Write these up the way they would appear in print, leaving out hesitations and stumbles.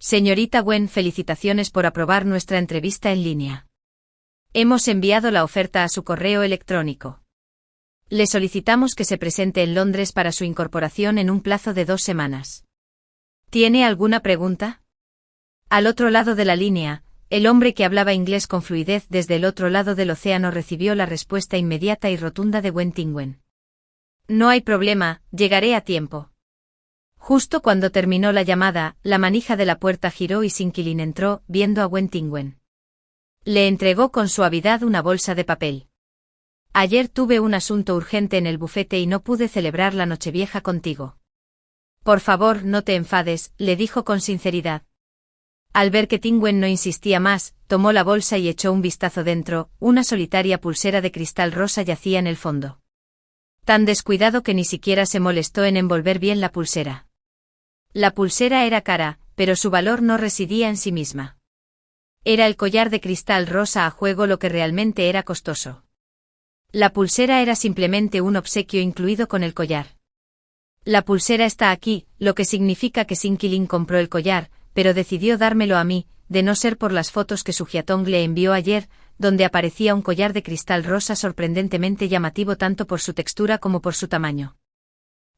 Señorita Wen, felicitaciones por aprobar nuestra entrevista en línea. Hemos enviado la oferta a su correo electrónico. Le solicitamos que se presente en Londres para su incorporación en un plazo de 2 semanas. ¿Tiene alguna pregunta? Al otro lado de la línea, el hombre que hablaba inglés con fluidez desde el otro lado del océano recibió la respuesta inmediata y rotunda de Wen Tingwen. No hay problema, llegaré a tiempo. Justo cuando terminó la llamada, la manija de la puerta giró y Sin Qilin entró, viendo a Wen Tingwen. Le entregó con suavidad una bolsa de papel. Ayer tuve un asunto urgente en el bufete y no pude celebrar la Nochevieja contigo. Por favor, no te enfades, le dijo con sinceridad. Al ver que Tingwen no insistía más, tomó la bolsa y echó un vistazo dentro. Una solitaria pulsera de cristal rosa yacía en el fondo. Tan descuidado que ni siquiera se molestó en envolver bien la pulsera. La pulsera era cara, pero su valor no residía en sí misma. Era el collar de cristal rosa a juego lo que realmente era costoso. La pulsera era simplemente un obsequio incluido con el collar. La pulsera está aquí, lo que significa que Sin Qilin compró el collar, pero decidió dármelo a mí, de no ser por las fotos que Su Jiatong le envió ayer, donde aparecía un collar de cristal rosa sorprendentemente llamativo tanto por su textura como por su tamaño.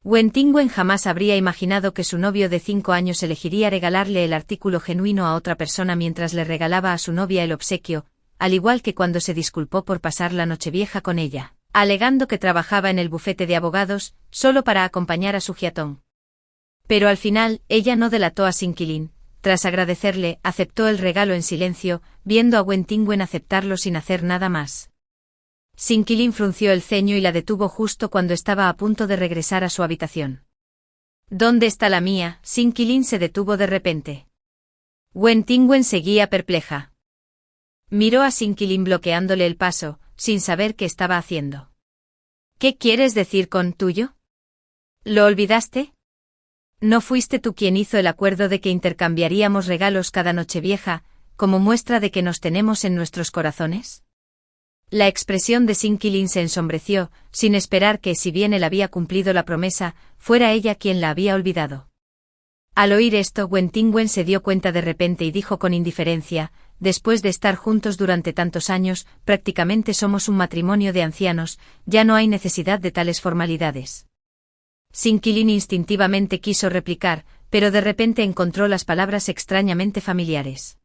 Wen Tingwen jamás habría imaginado que su novio de 5 años elegiría regalarle el artículo genuino a otra persona mientras le regalaba a su novia el obsequio, al igual que cuando se disculpó por pasar la Nochevieja con ella, alegando que trabajaba en el bufete de abogados, solo para acompañar a Su Jiatong. Pero al final, ella no delató a Sin Qilin. Tras agradecerle, aceptó el regalo en silencio, viendo a Wen Tingwen aceptarlo sin hacer nada más. Sin Qilin frunció el ceño y la detuvo justo cuando estaba a punto de regresar a su habitación. ¿Dónde está la mía? Sin Qilin se detuvo de repente. Wen Tingwen seguía perpleja. Miró a Sin Qilin bloqueándole el paso, sin saber qué estaba haciendo. ¿Qué quieres decir con tuyo? ¿Lo olvidaste? ¿No fuiste tú quien hizo el acuerdo de que intercambiaríamos regalos cada Nochevieja, como muestra de que nos tenemos en nuestros corazones? La expresión de Sin Qilin se ensombreció, sin esperar que, si bien él había cumplido la promesa, fuera ella quien la había olvidado. Al oír esto, Wen Tingwen se dio cuenta de repente y dijo con indiferencia: después de estar juntos durante tantos años, prácticamente somos un matrimonio de ancianos, ya no hay necesidad de tales formalidades. Sin Qilin instintivamente quiso replicar, pero de repente encontró las palabras extrañamente familiares.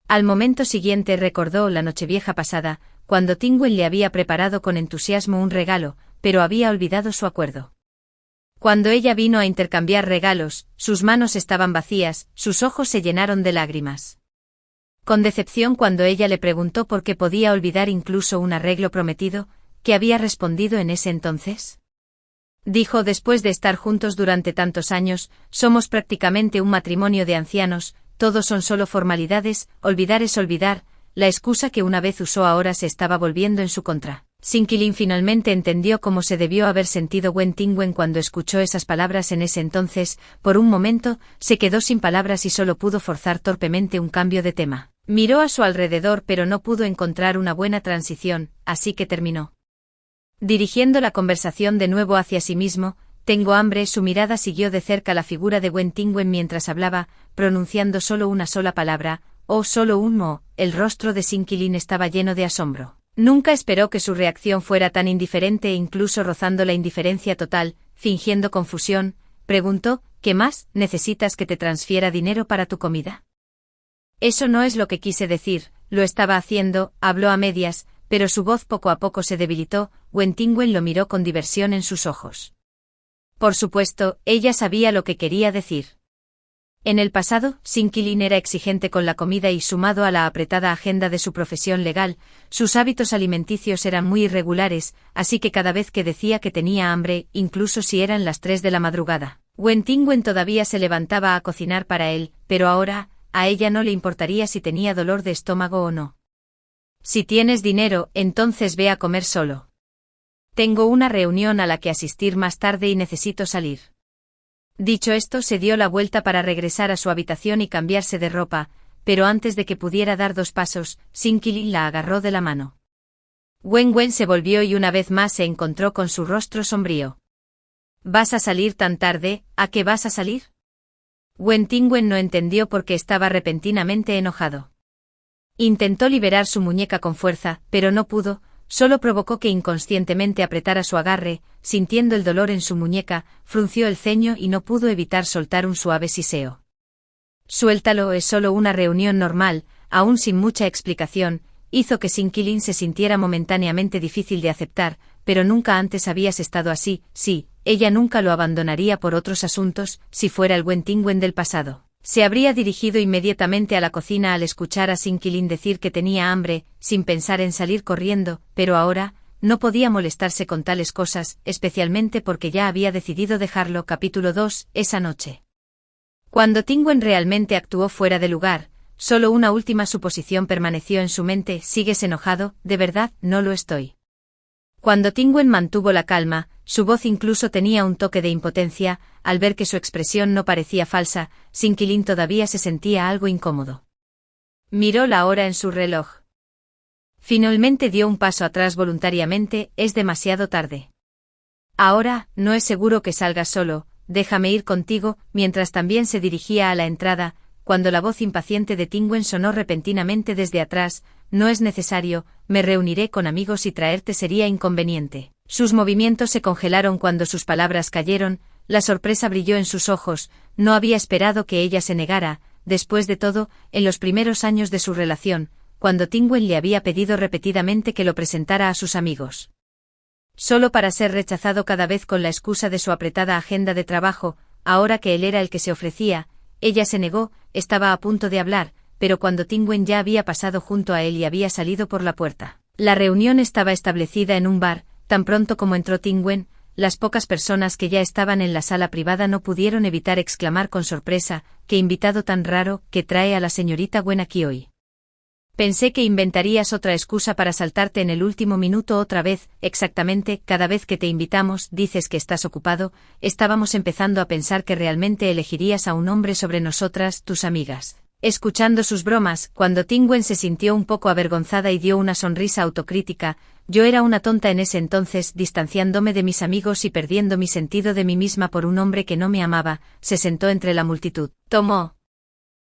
Al momento siguiente recordó la Nochevieja pasada, cuando Tingwen le había preparado con entusiasmo un regalo, pero había olvidado su acuerdo. Cuando ella vino a intercambiar regalos, sus manos estaban vacías, sus ojos se llenaron de lágrimas. Con decepción cuando ella le preguntó por qué podía olvidar incluso un arreglo prometido, ¿qué había respondido en ese entonces? Dijo: después de estar juntos durante tantos años, somos prácticamente un matrimonio de ancianos, todos son solo formalidades, olvidar es olvidar. La excusa que una vez usó ahora se estaba volviendo en su contra. Sin Qilin finalmente entendió cómo se debió haber sentido Wen Tingwen cuando escuchó esas palabras en ese entonces. Por un momento, se quedó sin palabras y solo pudo forzar torpemente un cambio de tema. Miró a su alrededor pero no pudo encontrar una buena transición, así que terminó. Dirigiendo la conversación de nuevo hacia sí mismo: tengo hambre. Su mirada siguió de cerca la figura de Wen Tingwen mientras hablaba, pronunciando solo una sola palabra, o solo un mo. El rostro de Sin Qilin estaba lleno de asombro. Nunca esperó que su reacción fuera tan indiferente e incluso rozando la indiferencia total. Fingiendo confusión, preguntó: ¿qué más? ¿Necesitas que te transfiera dinero para tu comida? Eso no es lo que quise decir. Lo estaba haciendo, habló a medias, pero su voz poco a poco se debilitó. Wen Tingwen lo miró con diversión en sus ojos. Por supuesto, ella sabía lo que quería decir. En el pasado, Sin Qilin era exigente con la comida y, sumado a la apretada agenda de su profesión legal, sus hábitos alimenticios eran muy irregulares, así que cada vez que decía que tenía hambre, incluso si eran las 3 de la madrugada, Wen Tingwen todavía se levantaba a cocinar para él, pero ahora, a ella no le importaría si tenía dolor de estómago o no. Si tienes dinero, entonces ve a comer solo. Tengo una reunión a la que asistir más tarde y necesito salir. Dicho esto, se dio la vuelta para regresar a su habitación y cambiarse de ropa, pero antes de que pudiera dar 2 pasos, Sin Qilin la agarró de la mano. Wen se volvió y una vez más se encontró con su rostro sombrío. ¿Vas a salir tan tarde? ¿A qué vas a salir? Wen Tingwen no entendió por qué estaba repentinamente enojado. Intentó liberar su muñeca con fuerza, pero no pudo, solo provocó que inconscientemente apretara su agarre, sintiendo el dolor en su muñeca, frunció el ceño y no pudo evitar soltar un suave siseo. Suéltalo, es solo una reunión normal, aún sin mucha explicación, hizo que Sin Qilin se sintiera momentáneamente difícil de aceptar, pero nunca antes habías estado así, sí, ella nunca lo abandonaría por otros asuntos, si fuera el Wen Tingwen del pasado. Se habría dirigido inmediatamente a la cocina al escuchar a Sin Qilin decir que tenía hambre, sin pensar en salir corriendo, pero ahora, no podía molestarse con tales cosas, especialmente porque ya había decidido dejarlo. Capítulo 2, esa noche. Cuando Tingwen realmente actuó fuera de lugar, solo una última suposición permaneció en su mente: ¿sigues enojado? De verdad, no lo estoy. Cuando Tingwen mantuvo la calma, su voz incluso tenía un toque de impotencia, al ver que su expresión no parecía falsa, Sin Qilin todavía se sentía algo incómodo. Miró la hora en su reloj. Finalmente dio un paso atrás voluntariamente: es demasiado tarde. Ahora, no es seguro que salgas solo, déjame ir contigo, mientras también se dirigía a la entrada, cuando la voz impaciente de Tingwen sonó repentinamente desde atrás: no es necesario, me reuniré con amigos y traerte sería inconveniente. Sus movimientos se congelaron cuando sus palabras cayeron, la sorpresa brilló en sus ojos, no había esperado que ella se negara, después de todo, en los primeros años de su relación, cuando Tingwen le había pedido repetidamente que lo presentara a sus amigos. Solo para ser rechazado cada vez con la excusa de su apretada agenda de trabajo, ahora que él era el que se ofrecía, ella se negó, estaba a punto de hablar, pero cuando Tingwen ya había pasado junto a él y había salido por la puerta. La reunión estaba establecida en un bar, tan pronto como entró Tingwen, las pocas personas que ya estaban en la sala privada no pudieron evitar exclamar con sorpresa: «¡Qué invitado tan raro que trae a la señorita Wen aquí hoy! Pensé que inventarías otra excusa para saltarte en el último minuto otra vez». Exactamente, cada vez que te invitamos dices que estás ocupado. Estábamos empezando a pensar que realmente elegirías a un hombre sobre nosotras, tus amigas. Escuchando sus bromas, cuando Tingwen se sintió un poco avergonzada y dio una sonrisa autocrítica: yo era una tonta en ese entonces, distanciándome de mis amigos y perdiendo mi sentido de mí misma por un hombre que no me amaba. Se sentó entre la multitud. Tomó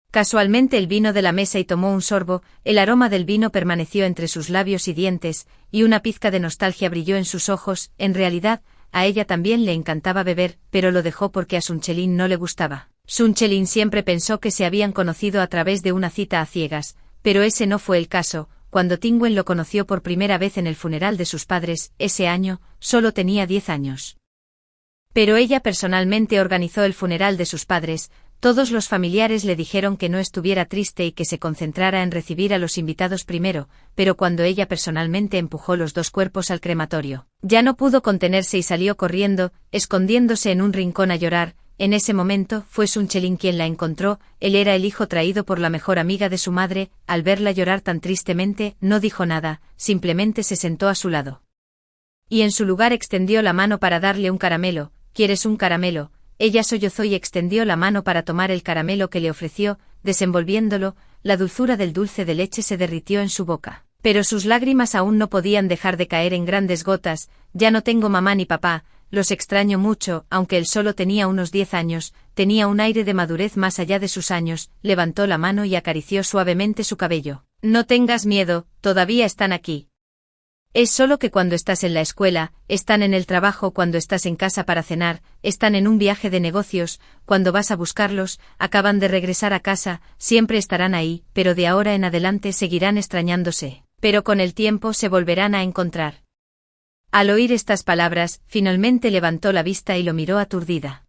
casualmente el vino de la mesa y tomó un sorbo, el aroma del vino permaneció entre sus labios y dientes, y una pizca de nostalgia brilló en sus ojos. En realidad, a ella también le encantaba beber, pero lo dejó porque a Sun Chelin no le gustaba. Sun Chelin siempre pensó que se habían conocido a través de una cita a ciegas, pero ese no fue el caso. Cuando Tingwen lo conoció por primera vez en el funeral de sus padres, ese año, solo tenía 10 años. Pero ella personalmente organizó el funeral de sus padres. Todos los familiares le dijeron que no estuviera triste y que se concentrara en recibir a los invitados primero, pero cuando ella personalmente empujó los dos cuerpos al crematorio, ya no pudo contenerse y salió corriendo, escondiéndose en un rincón a llorar. En ese momento fue Sun Chelin quien la encontró. Él era el hijo traído por la mejor amiga de su madre. Al verla llorar tan tristemente, no dijo nada, simplemente se sentó a su lado. Y en su lugar extendió la mano para darle un caramelo. ¿Quieres un caramelo? Ella sollozó y extendió la mano para tomar el caramelo que le ofreció, desenvolviéndolo. La dulzura del dulce de leche se derritió en su boca, pero sus lágrimas aún no podían dejar de caer en grandes gotas. Ya no tengo mamá ni papá, los extraño mucho. Aunque él solo tenía unos 10 años, tenía un aire de madurez más allá de sus años. Levantó la mano y acarició suavemente su cabello. No tengas miedo, todavía están aquí. Es solo que cuando estás en la escuela, están en el trabajo, cuando estás en casa para cenar, están en un viaje de negocios, cuando vas a buscarlos, acaban de regresar a casa, siempre estarán ahí, pero de ahora en adelante seguirán extrañándose, pero con el tiempo se volverán a encontrar. Al oír estas palabras, finalmente levantó la vista y lo miró aturdida.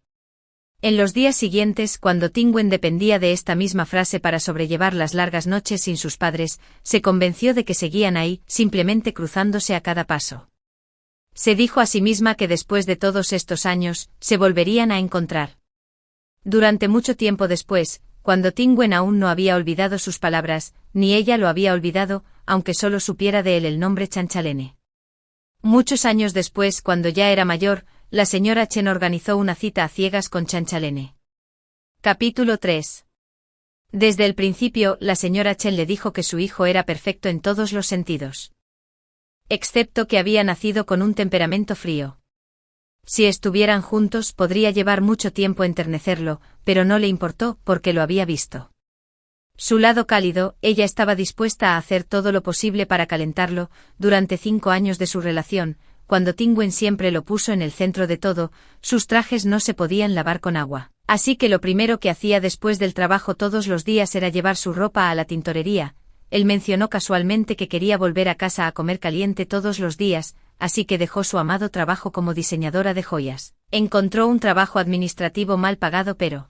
En los días siguientes, cuando Tingwen dependía de esta misma frase para sobrellevar las largas noches sin sus padres, se convenció de que seguían ahí, simplemente cruzándose a cada paso. Se dijo a sí misma que después de todos estos años, se volverían a encontrar. Durante mucho tiempo después, cuando Tingwen aún no había olvidado sus palabras, ni ella lo había olvidado, aunque solo supiera de él el nombre Chanchalene. Muchos años después, cuando ya era mayor, la señora Chen organizó una cita a ciegas con Chanchalene. Capítulo 3. Desde el principio, la señora Chen le dijo que su hijo era perfecto en todos los sentidos. Excepto que había nacido con un temperamento frío. Si estuvieran juntos podría llevar mucho tiempo enternecerlo, pero no le importó porque lo había visto. Su lado cálido, ella estaba dispuesta a hacer todo lo posible para calentarlo. Durante 5 años de su relación, cuando Tingwen siempre lo puso en el centro de todo, sus trajes no se podían lavar con agua. Así que lo primero que hacía después del trabajo todos los días era llevar su ropa a la tintorería. Él mencionó casualmente que quería volver a casa a comer caliente todos los días, así que dejó su amado trabajo como diseñadora de joyas. Encontró un trabajo administrativo mal pagado pero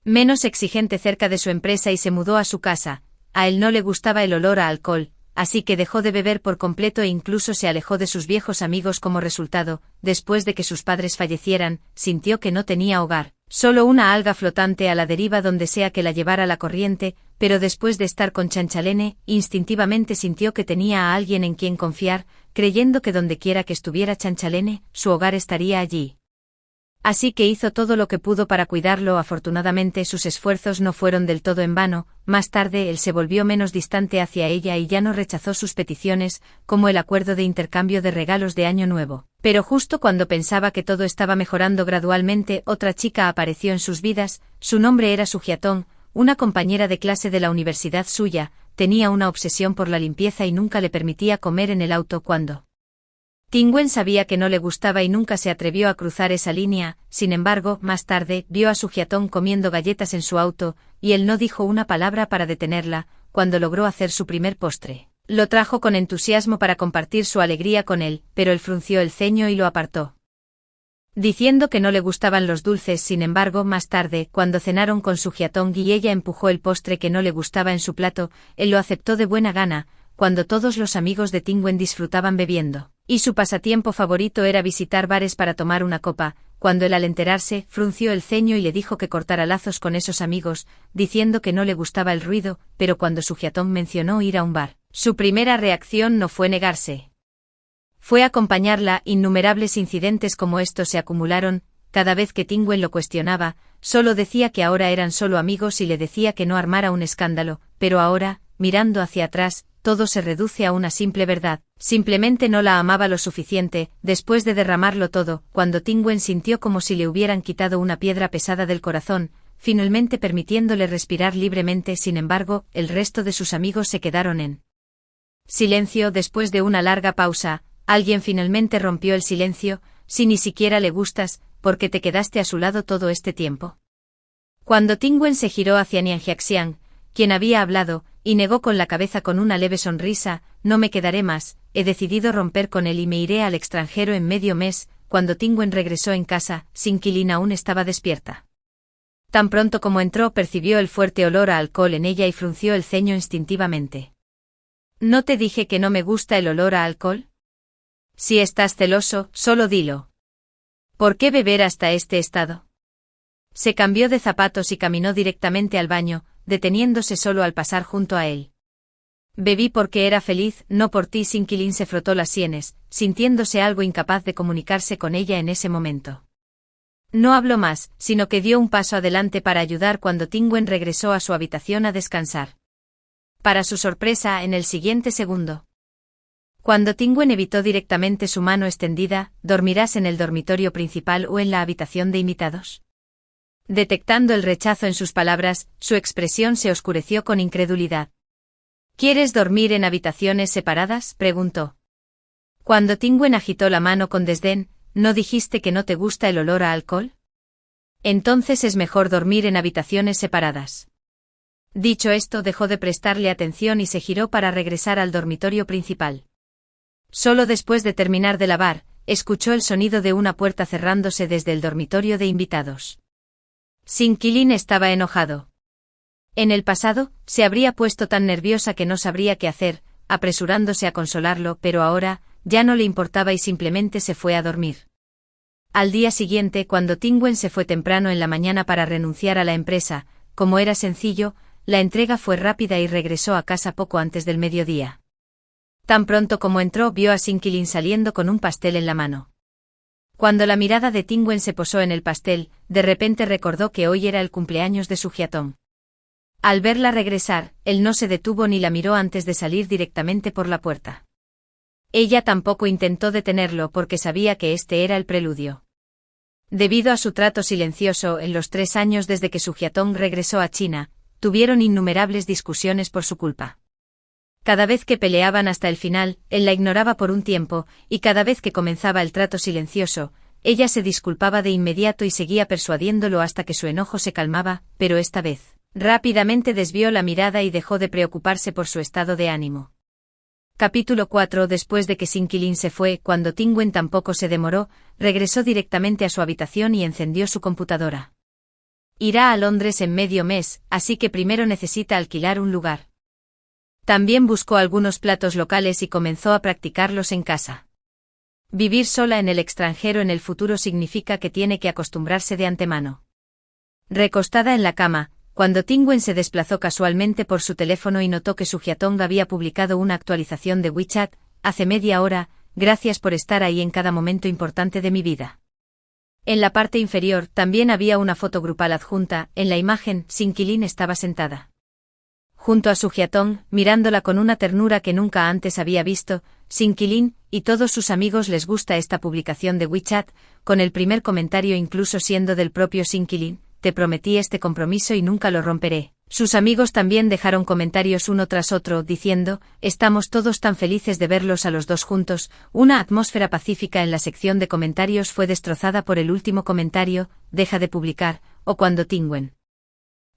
menos exigente cerca de su empresa y se mudó a su casa. A él no le gustaba el olor a alcohol, así que dejó de beber por completo e incluso se alejó de sus viejos amigos como resultado. Después de que sus padres fallecieran, sintió que no tenía hogar, solo una alga flotante a la deriva donde sea que la llevara la corriente, pero después de estar con Chanchalene, instintivamente sintió que tenía a alguien en quien confiar, creyendo que dondequiera que estuviera Chanchalene, su hogar estaría allí. Así que hizo todo lo que pudo para cuidarlo. Afortunadamente sus esfuerzos no fueron del todo en vano. Más tarde él se volvió menos distante hacia ella y ya no rechazó sus peticiones, como el acuerdo de intercambio de regalos de Año Nuevo. Pero justo cuando pensaba que todo estaba mejorando gradualmente, otra chica apareció en sus vidas. Su nombre era Sugiatón, una compañera de clase de la universidad suya. Tenía una obsesión por la limpieza y nunca le permitía comer en el auto cuando Tingwen sabía que no le gustaba y nunca se atrevió a cruzar esa línea. Sin embargo, más tarde, vio a Sugiatón comiendo galletas en su auto, y él no dijo una palabra para detenerla. Cuando logró hacer su primer postre, lo trajo con entusiasmo para compartir su alegría con él, pero él frunció el ceño y lo apartó, diciendo que no le gustaban los dulces. Sin embargo, más tarde, cuando cenaron con Sugiatón y ella empujó el postre que no le gustaba en su plato, él lo aceptó de buena gana. Cuando todos los amigos de Tingwen disfrutaban bebiendo, y su pasatiempo favorito era visitar bares para tomar una copa, cuando él al enterarse, frunció el ceño y le dijo que cortara lazos con esos amigos, diciendo que no le gustaba el ruido. Pero cuando Sugiatón mencionó ir a un bar, su primera reacción no fue negarse. Fue acompañarla. Innumerables incidentes como estos se acumularon. Cada vez que Tingwen lo cuestionaba, solo decía que ahora eran solo amigos y le decía que no armara un escándalo, pero ahora, mirando hacia atrás, todo se reduce a una simple verdad: simplemente no la amaba lo suficiente. Después de derramarlo todo, cuando Tingwen sintió como si le hubieran quitado una piedra pesada del corazón, finalmente permitiéndole respirar libremente. Sin embargo, el resto de sus amigos se quedaron en silencio. Después de una larga pausa, alguien finalmente rompió el silencio. Si ni siquiera le gustas, ¿por qué te quedaste a su lado todo este tiempo? Cuando Tingwen se giró hacia Nianjiaxiang, quien había hablado, y negó con la cabeza con una leve sonrisa: no me quedaré más, he decidido romper con él y me iré al extranjero en medio mes. Cuando Tingwen regresó en casa, Sinqilin aún estaba despierta. Tan pronto como entró percibió el fuerte olor a alcohol en ella y frunció el ceño instintivamente. ¿No te dije que no me gusta el olor a alcohol? Si estás celoso, solo dilo. ¿Por qué beber hasta este estado? Se cambió de zapatos y caminó directamente al baño, deteniéndose solo al pasar junto a él. Bebí porque era feliz, no por ti. Sinqilin se frotó las sienes, sintiéndose algo incapaz de comunicarse con ella en ese momento. No habló más, sino que dio un paso adelante para ayudar cuando Tingwen regresó a su habitación a descansar. Para su sorpresa, en el siguiente segundo, cuando Tingwen evitó directamente su mano extendida: ¿dormirás en el dormitorio principal o en la habitación de invitados? Detectando el rechazo en sus palabras, su expresión se oscureció con incredulidad. ¿Quieres dormir en habitaciones separadas?, preguntó. Cuando Tingwen agitó la mano con desdén: ¿no dijiste que no te gusta el olor a alcohol? Entonces es mejor dormir en habitaciones separadas. Dicho esto, dejó de prestarle atención y se giró para regresar al dormitorio principal. Solo después de terminar de lavar, escuchó el sonido de una puerta cerrándose desde el dormitorio de invitados. Sinqilin estaba enojado. En el pasado, se habría puesto tan nerviosa que no sabría qué hacer, apresurándose a consolarlo, pero ahora, ya no le importaba y simplemente se fue a dormir. Al día siguiente, cuando Tingwen se fue temprano en la mañana para renunciar a la empresa, como era sencillo, la entrega fue rápida y regresó a casa poco antes del mediodía. Tan pronto como entró, vio a Sinqilin saliendo con un pastel en la mano. Cuando la mirada de Tingwen se posó en el pastel, de repente recordó que hoy era el cumpleaños de Sugiatón. Al verla regresar, él no se detuvo ni la miró antes de salir directamente por la puerta. Ella tampoco intentó detenerlo porque sabía que este era el preludio. Debido a su trato silencioso en los 3 años desde que Suhyatong regresó a China, tuvieron innumerables discusiones por su culpa. Cada vez que peleaban hasta el final, él la ignoraba por un tiempo, y cada vez que comenzaba el trato silencioso, ella se disculpaba de inmediato y seguía persuadiéndolo hasta que su enojo se calmaba, pero esta vez, rápidamente desvió la mirada y dejó de preocuparse por su estado de ánimo. Capítulo 4. Después de que Sin-Kilin se fue, cuando Tingwen tampoco se demoró, regresó directamente a su habitación y encendió su computadora. Irá a Londres en medio mes, así que primero necesita alquilar un lugar. También buscó algunos platos locales y comenzó a practicarlos en casa. Vivir sola en el extranjero en el futuro significa que tiene que acostumbrarse de antemano. Recostada en la cama, cuando Tingwen se desplazó casualmente por su teléfono y notó que Suhyatong había publicado una actualización de WeChat, hace media hora, gracias por estar ahí en cada momento importante de mi vida. En la parte inferior también había una foto grupal adjunta, en la imagen, Sin-Kilin estaba sentada junto a Suhyatong, mirándola con una ternura que nunca antes había visto. Sin-Kilin y todos sus amigos les gusta esta publicación de WeChat, con el primer comentario incluso siendo del propio Sin-Kilin: te prometí este compromiso y nunca lo romperé. Sus amigos también dejaron comentarios uno tras otro diciendo: estamos todos tan felices de verlos a los dos juntos. Una atmósfera pacífica en la sección de comentarios fue destrozada por el último comentario: deja de publicar, o cuando Tingwen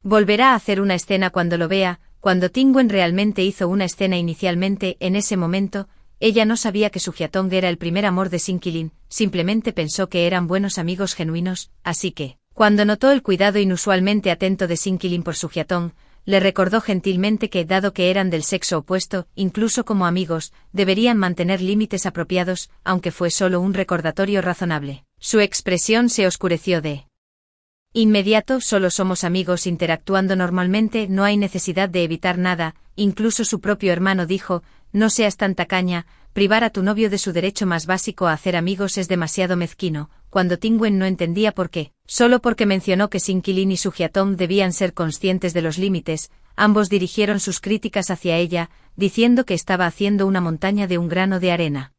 volverá a hacer una escena cuando lo vea. Cuando Tingwen realmente hizo una escena inicialmente, en ese momento, ella no sabía que Suhyatong era el primer amor de Sin-Kilin, simplemente pensó que eran buenos amigos genuinos, así que, cuando notó el cuidado inusualmente atento de Sin-Kilin por Suhyatong, le recordó gentilmente que, dado que eran del sexo opuesto, incluso como amigos, deberían mantener límites apropiados, aunque fue solo un recordatorio razonable. Su expresión se oscureció de inmediato. Solo somos amigos interactuando normalmente, no hay necesidad de evitar nada. Incluso su propio hermano dijo: no seas tan tacaña, privar a tu novio de su derecho más básico a hacer amigos es demasiado mezquino. Cuando Tingwen no entendía por qué, solo porque mencionó que Sin-Kilin y Suhyatong debían ser conscientes de los límites, ambos dirigieron sus críticas hacia ella, diciendo que estaba haciendo una montaña de un grano de arena.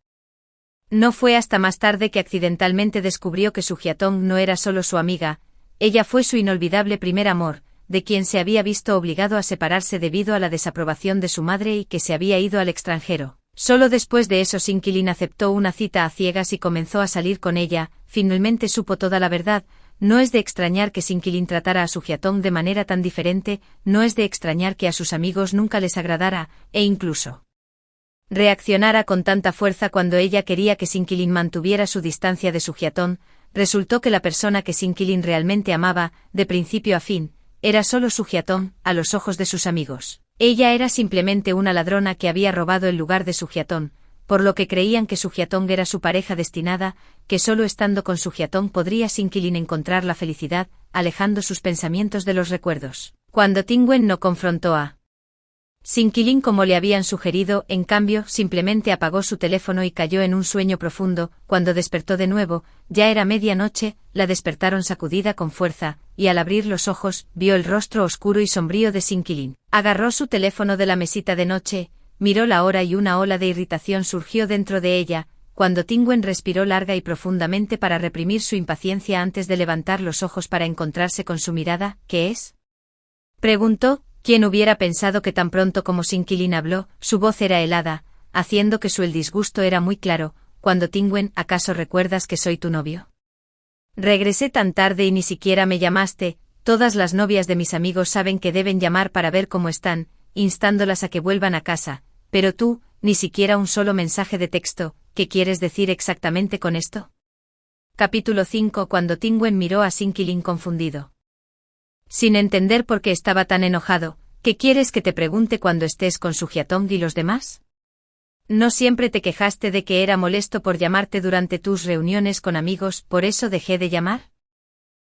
No fue hasta más tarde que accidentalmente descubrió que Suhyatong no era solo su amiga, ella fue su inolvidable primer amor, de quien se había visto obligado a separarse debido a la desaprobación de su madre y que se había ido al extranjero. Solo después de eso Sin-Kilin aceptó una cita a ciegas y comenzó a salir con ella. Finalmente supo toda la verdad. No es de extrañar que Sin-Kilin tratara a Suhyatong de manera tan diferente, no es de extrañar que a sus amigos nunca les agradara, e incluso reaccionara con tanta fuerza cuando ella quería que Sin-Kilin mantuviera su distancia de Suhyatong. Resultó que la persona que Sin-Kilin realmente amaba, de principio a fin, era solo Suhyatong, a los ojos de sus amigos. Ella era simplemente una ladrona que había robado el lugar de Suhyatong, por lo que creían que Suhyatong era su pareja destinada, que solo estando con Suhyatong podría Sin-Kilin encontrar la felicidad, alejando sus pensamientos de los recuerdos. Cuando Tingwen no confrontó a Sin-Kilin como le habían sugerido, en cambio, simplemente apagó su teléfono y cayó en un sueño profundo. Cuando despertó de nuevo, ya era medianoche, la despertaron sacudida con fuerza, y al abrir los ojos, vio el rostro oscuro y sombrío de Sin-Kilin. Agarró su teléfono de la mesita de noche, miró la hora y una ola de irritación surgió dentro de ella. Cuando Tingwen respiró larga y profundamente para reprimir su impaciencia antes de levantar los ojos para encontrarse con su mirada. ¿Qué es?, preguntó. ¿Quién hubiera pensado que tan pronto como Sin-Kilin habló, su voz era helada, haciendo que el disgusto era muy claro? Cuando Tingwen, ¿acaso recuerdas que soy tu novio? Regresé tan tarde y ni siquiera me llamaste. Todas las novias de mis amigos saben que deben llamar para ver cómo están, instándolas a que vuelvan a casa, pero tú, ni siquiera un solo mensaje de texto. ¿Qué quieres decir exactamente con esto? Capítulo 5. Cuando Tingwen miró a Sin-Kilin confundido, sin entender por qué estaba tan enojado. ¿Qué quieres que te pregunte cuando estés con Suhyatong y los demás? ¿No siempre te quejaste de que era molesto por llamarte durante tus reuniones con amigos, por eso dejé de llamar?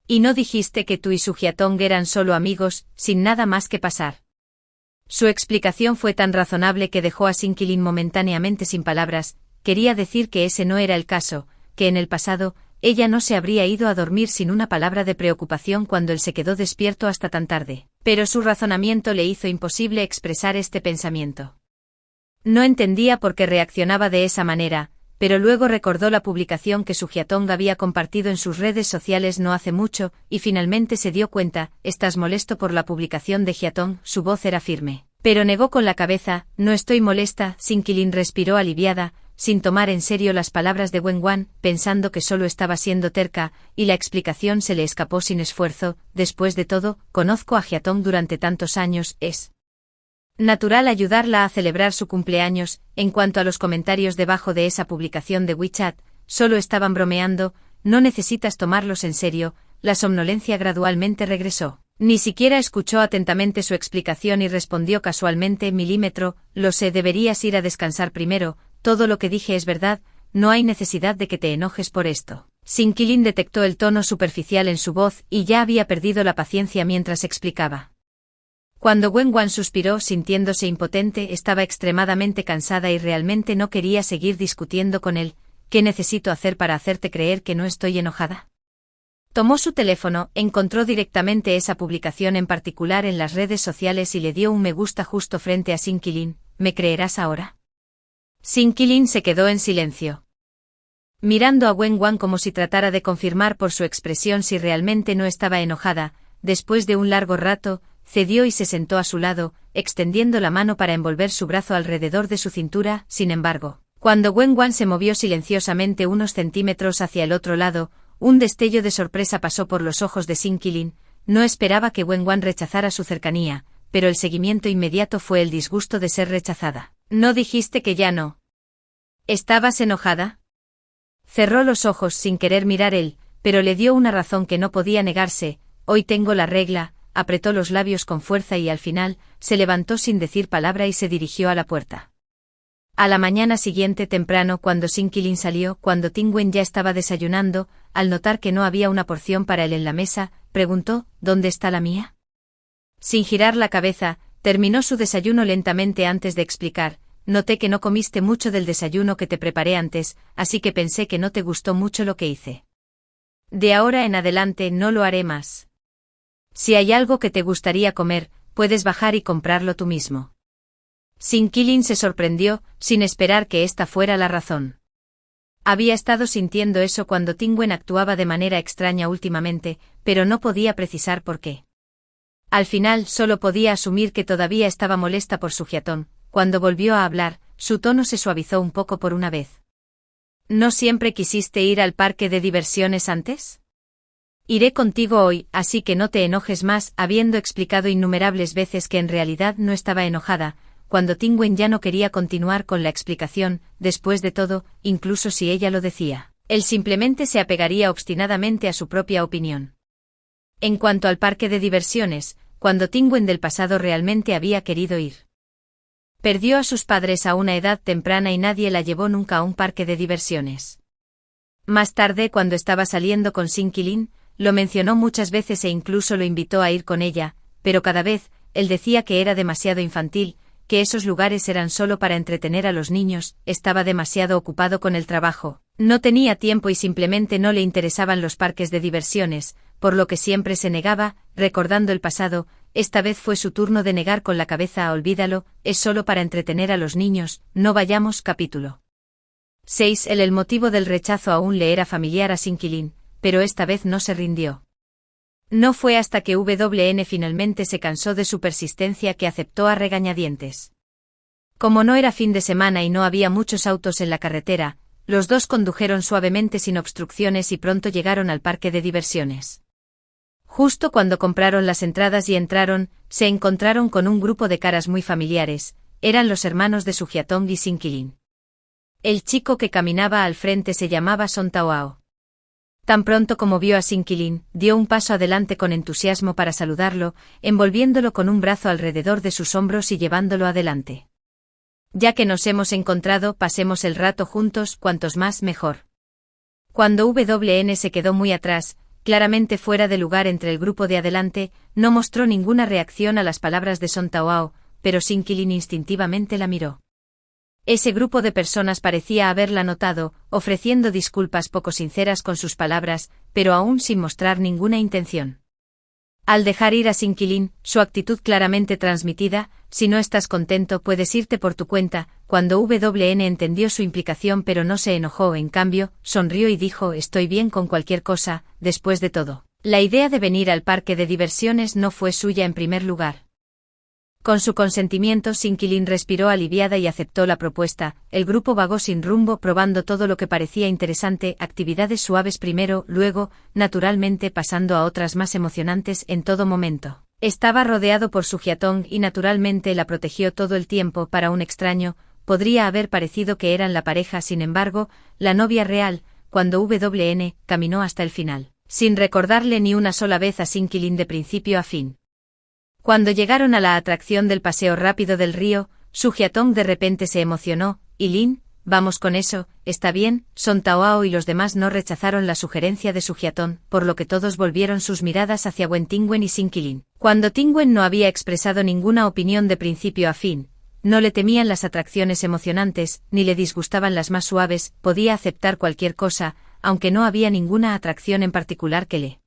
¿Y no dijiste que tú y Suhyatong eran solo amigos, sin nada más que pasar? Su explicación fue tan razonable que dejó a Sin-Kilin momentáneamente sin palabras. Quería decir que ese no era el caso, que en el pasado, ella no se habría ido a dormir sin una palabra de preocupación cuando él se quedó despierto hasta tan tarde, pero su razonamiento le hizo imposible expresar este pensamiento. No entendía por qué reaccionaba de esa manera, pero luego recordó la publicación que Su Hyatong había compartido en sus redes sociales no hace mucho, y finalmente se dio cuenta. ¿Estás molesto por la publicación de Hyatong? Su voz era firme, pero negó con la cabeza. No estoy molesta. Sin Qilin respiró aliviada, sin tomar en serio las palabras de Wenwan, pensando que solo estaba siendo terca, y la explicación se le escapó sin esfuerzo. Después de todo, conozco a Hyatong durante tantos años, es natural ayudarla a celebrar su cumpleaños. En cuanto a los comentarios debajo de esa publicación de WeChat, solo estaban bromeando. No necesitas tomarlos en serio. La somnolencia gradualmente regresó. Ni siquiera escuchó atentamente su explicación y respondió casualmente: milímetro, lo sé, deberías ir a descansar primero. Todo lo que dije es verdad, no hay necesidad de que te enojes por esto. Sin Qilin detectó el tono superficial en su voz y ya había perdido la paciencia mientras explicaba. Cuando Wenwan suspiró sintiéndose impotente, estaba extremadamente cansada y realmente no quería seguir discutiendo con él. ¿Qué necesito hacer para hacerte creer que no estoy enojada? Tomó su teléfono, encontró directamente esa publicación en particular en las redes sociales y le dio un me gusta justo frente a Sin Qilin. ¿Me creerás ahora? Sin Qilin se quedó en silencio, mirando a Wenwan como si tratara de confirmar por su expresión si realmente no estaba enojada. Después de un largo rato, cedió y se sentó a su lado, extendiendo la mano para envolver su brazo alrededor de su cintura. Sin embargo, cuando Wenwan se movió silenciosamente unos centímetros hacia el otro lado, un destello de sorpresa pasó por los ojos de Sin Qilin. No esperaba que Wenwan rechazara su cercanía, pero el seguimiento inmediato fue el disgusto de ser rechazada. ¿No dijiste que ya no estabas enojada? Cerró los ojos sin querer mirar él, pero le dio una razón que no podía negarse. Hoy tengo la regla. Apretó los labios con fuerza y al final, se levantó sin decir palabra y se dirigió a la puerta. A la mañana siguiente temprano, cuando Sin Qilin salió, cuando Tingwen ya estaba desayunando, al notar que no había una porción para él en la mesa, preguntó: ¿Dónde está la mía? Sin girar la cabeza, terminó su desayuno lentamente antes de explicar: noté que no comiste mucho del desayuno que te preparé antes, así que pensé que no te gustó mucho lo que hice. De ahora en adelante no lo haré más. Si hay algo que te gustaría comer, puedes bajar y comprarlo tú mismo. Sin Qilin se sorprendió, sin esperar que esta fuera la razón. Había estado sintiendo eso cuando Tingwen actuaba de manera extraña últimamente, pero no podía precisar por qué. Al final solo podía asumir que todavía estaba molesta por Su Hyatong. Cuando volvió a hablar, su tono se suavizó un poco por una vez. ¿No siempre quisiste ir al parque de diversiones antes? Iré contigo hoy, así que no te enojes más. Habiendo explicado innumerables veces que en realidad no estaba enojada, cuando Tingwen ya no quería continuar con la explicación, después de todo, incluso si ella lo decía, él simplemente se apegaría obstinadamente a su propia opinión. En cuanto al parque de diversiones, cuando Tingwen del pasado realmente había querido ir. Perdió a sus padres a una edad temprana y nadie la llevó nunca a un parque de diversiones. Más tarde, cuando estaba saliendo con Sin Qilin, lo mencionó muchas veces e incluso lo invitó a ir con ella, pero cada vez, él decía que era demasiado infantil, que esos lugares eran solo para entretener a los niños. Estaba demasiado ocupado con el trabajo, no tenía tiempo y simplemente no le interesaban los parques de diversiones, por lo que siempre se negaba. Recordando el pasado, esta vez fue su turno de negar con la cabeza: olvídalo, es solo para entretener a los niños, no vayamos. Capítulo 6. El motivo del rechazo aún le era familiar a Sin Qilin, pero esta vez no se rindió. No fue hasta que WN finalmente se cansó de su persistencia que aceptó a regañadientes. Como no era fin de semana y no había muchos autos en la carretera, los dos condujeron suavemente sin obstrucciones y pronto llegaron al parque de diversiones. Justo cuando compraron las entradas y entraron, se encontraron con un grupo de caras muy familiares. Eran los hermanos de Su Hyatong y Sin Qilin. El chico que caminaba al frente se llamaba Son Taoao. Tan pronto como vio a Sin Qilin, dio un paso adelante con entusiasmo para saludarlo, envolviéndolo con un brazo alrededor de sus hombros y llevándolo adelante. Ya que nos hemos encontrado, pasemos el rato juntos, cuantos más mejor. Cuando WN se quedó muy atrás, claramente fuera de lugar entre el grupo de adelante, no mostró ninguna reacción a las palabras de Son Taoao, pero Sin Qilin instintivamente la miró. Ese grupo de personas parecía haberla notado, ofreciendo disculpas poco sinceras con sus palabras, pero aún sin mostrar ninguna intención Al dejar ir a Sinquilin, su actitud claramente transmitida, si no estás contento puedes irte por tu cuenta, cuando WN entendió su implicación pero no se enojó, en cambio, sonrió y dijo estoy bien con cualquier cosa, después de todo. La idea de venir al parque de diversiones no fue suya en primer lugar. Con su consentimiento Sinquilin respiró aliviada y aceptó la propuesta. El grupo vagó sin rumbo probando todo lo que parecía interesante, actividades suaves primero, luego, naturalmente pasando a otras más emocionantes en todo momento. Estaba rodeado por Sugiatong y naturalmente la protegió todo el tiempo. Para un extraño, podría haber parecido que eran la pareja, sin embargo, la novia real, cuando WN caminó hasta el final, sin recordarle ni una sola vez a Sinquilin de principio a fin. Cuando llegaron a la atracción del paseo rápido del río, Sugiatong de repente se emocionó, y Lin, vamos con eso, está bien, Son Taoao y los demás no rechazaron la sugerencia de Sugiatong, por lo que todos volvieron sus miradas hacia Wen Tingwen y Sinquilin. Cuando Tingwen no había expresado ninguna opinión de principio a fin, no le temían las atracciones emocionantes, ni le disgustaban las más suaves, podía aceptar cualquier cosa, aunque no había ninguna atracción en particular que le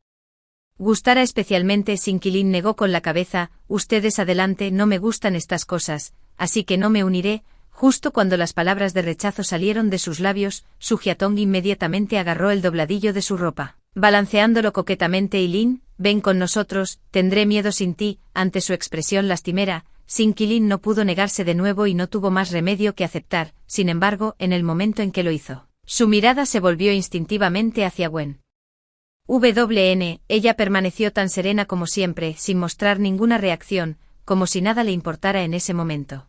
gustara especialmente. Sinquilin negó con la cabeza, ustedes adelante, no me gustan estas cosas, así que no me uniré. Justo cuando las palabras de rechazo salieron de sus labios, Sugiatong inmediatamente agarró el dobladillo de su ropa, balanceándolo coquetamente y Lin, ven con nosotros, tendré miedo sin ti. Ante su expresión lastimera, Sinquilin no pudo negarse de nuevo y no tuvo más remedio que aceptar. Sin embargo, en el momento en que lo hizo, su mirada se volvió instintivamente hacia Wen. Ella permaneció tan serena como siempre, sin mostrar ninguna reacción, como si nada le importara en ese momento.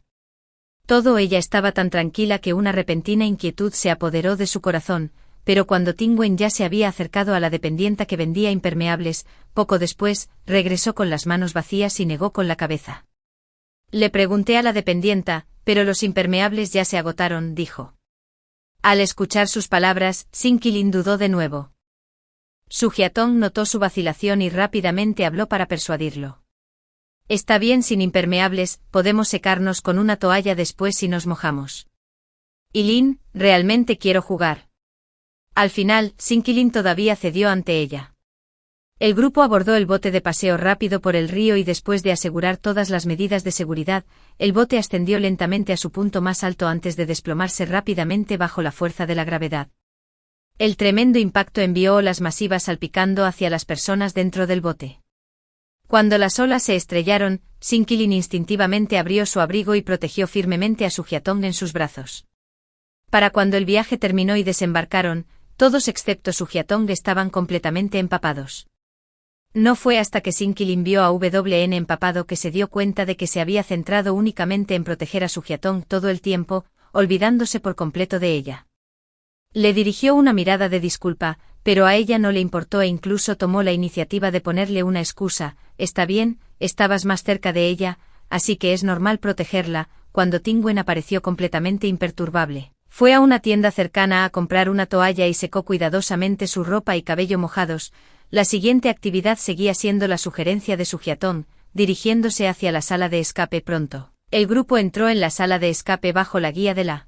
Ella estaba tan tranquila que una repentina inquietud se apoderó de su corazón, pero cuando Tingwen ya se había acercado a la dependienta que vendía impermeables, poco después, regresó con las manos vacías y negó con la cabeza. Le pregunté a la dependienta, pero los impermeables ya se agotaron, dijo. Al escuchar sus palabras, Sinquilin dudó de nuevo. Sugiatong notó su vacilación y rápidamente habló para persuadirlo. Está bien sin impermeables, podemos secarnos con una toalla después si nos mojamos. Y Lin, realmente quiero jugar. Al final, Sinquilin todavía cedió ante ella. El grupo abordó el bote de paseo rápido por el río y después de asegurar todas las medidas de seguridad, el bote ascendió lentamente a su punto más alto antes de desplomarse rápidamente bajo la fuerza de la gravedad. El tremendo impacto envió olas masivas salpicando hacia las personas dentro del bote. Cuando las olas se estrellaron, Sinquilin instintivamente abrió su abrigo y protegió firmemente a Sugiatong en sus brazos. Para cuando el viaje terminó y desembarcaron, todos excepto Sugiatong estaban completamente empapados. No fue hasta que Sinquilin vio a WN empapado que se dio cuenta de que se había centrado únicamente en proteger a Sugiatong todo el tiempo, olvidándose por completo de ella. Le dirigió una mirada de disculpa, pero a ella no le importó e incluso tomó la iniciativa de ponerle una excusa. Está bien, estabas más cerca de ella, así que es normal protegerla. Cuando Tingwen apareció completamente imperturbable, fue a una tienda cercana a comprar una toalla y secó cuidadosamente su ropa y cabello mojados. La siguiente actividad seguía siendo la sugerencia de Sugiatong, dirigiéndose hacia la sala de escape pronto. El grupo entró en la sala de escape bajo la guía de la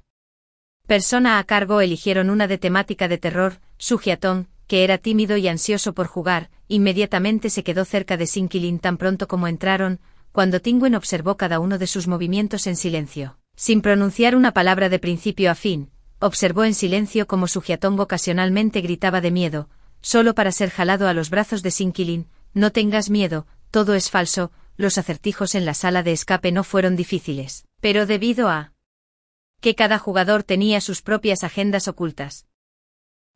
persona a cargo. Eligieron una de temática de terror. Sugiatong, que era tímido y ansioso por jugar, inmediatamente se quedó cerca de Sinquilin tan pronto como entraron. Cuando Tingwen observó cada uno de sus movimientos en silencio, sin pronunciar una palabra de principio a fin, observó en silencio cómo Sugiatong ocasionalmente gritaba de miedo, solo para ser jalado a los brazos de Sinquilin. No tengas miedo, todo es falso. Los acertijos en la sala de escape no fueron difíciles, pero debido a que cada jugador tenía sus propias agendas ocultas.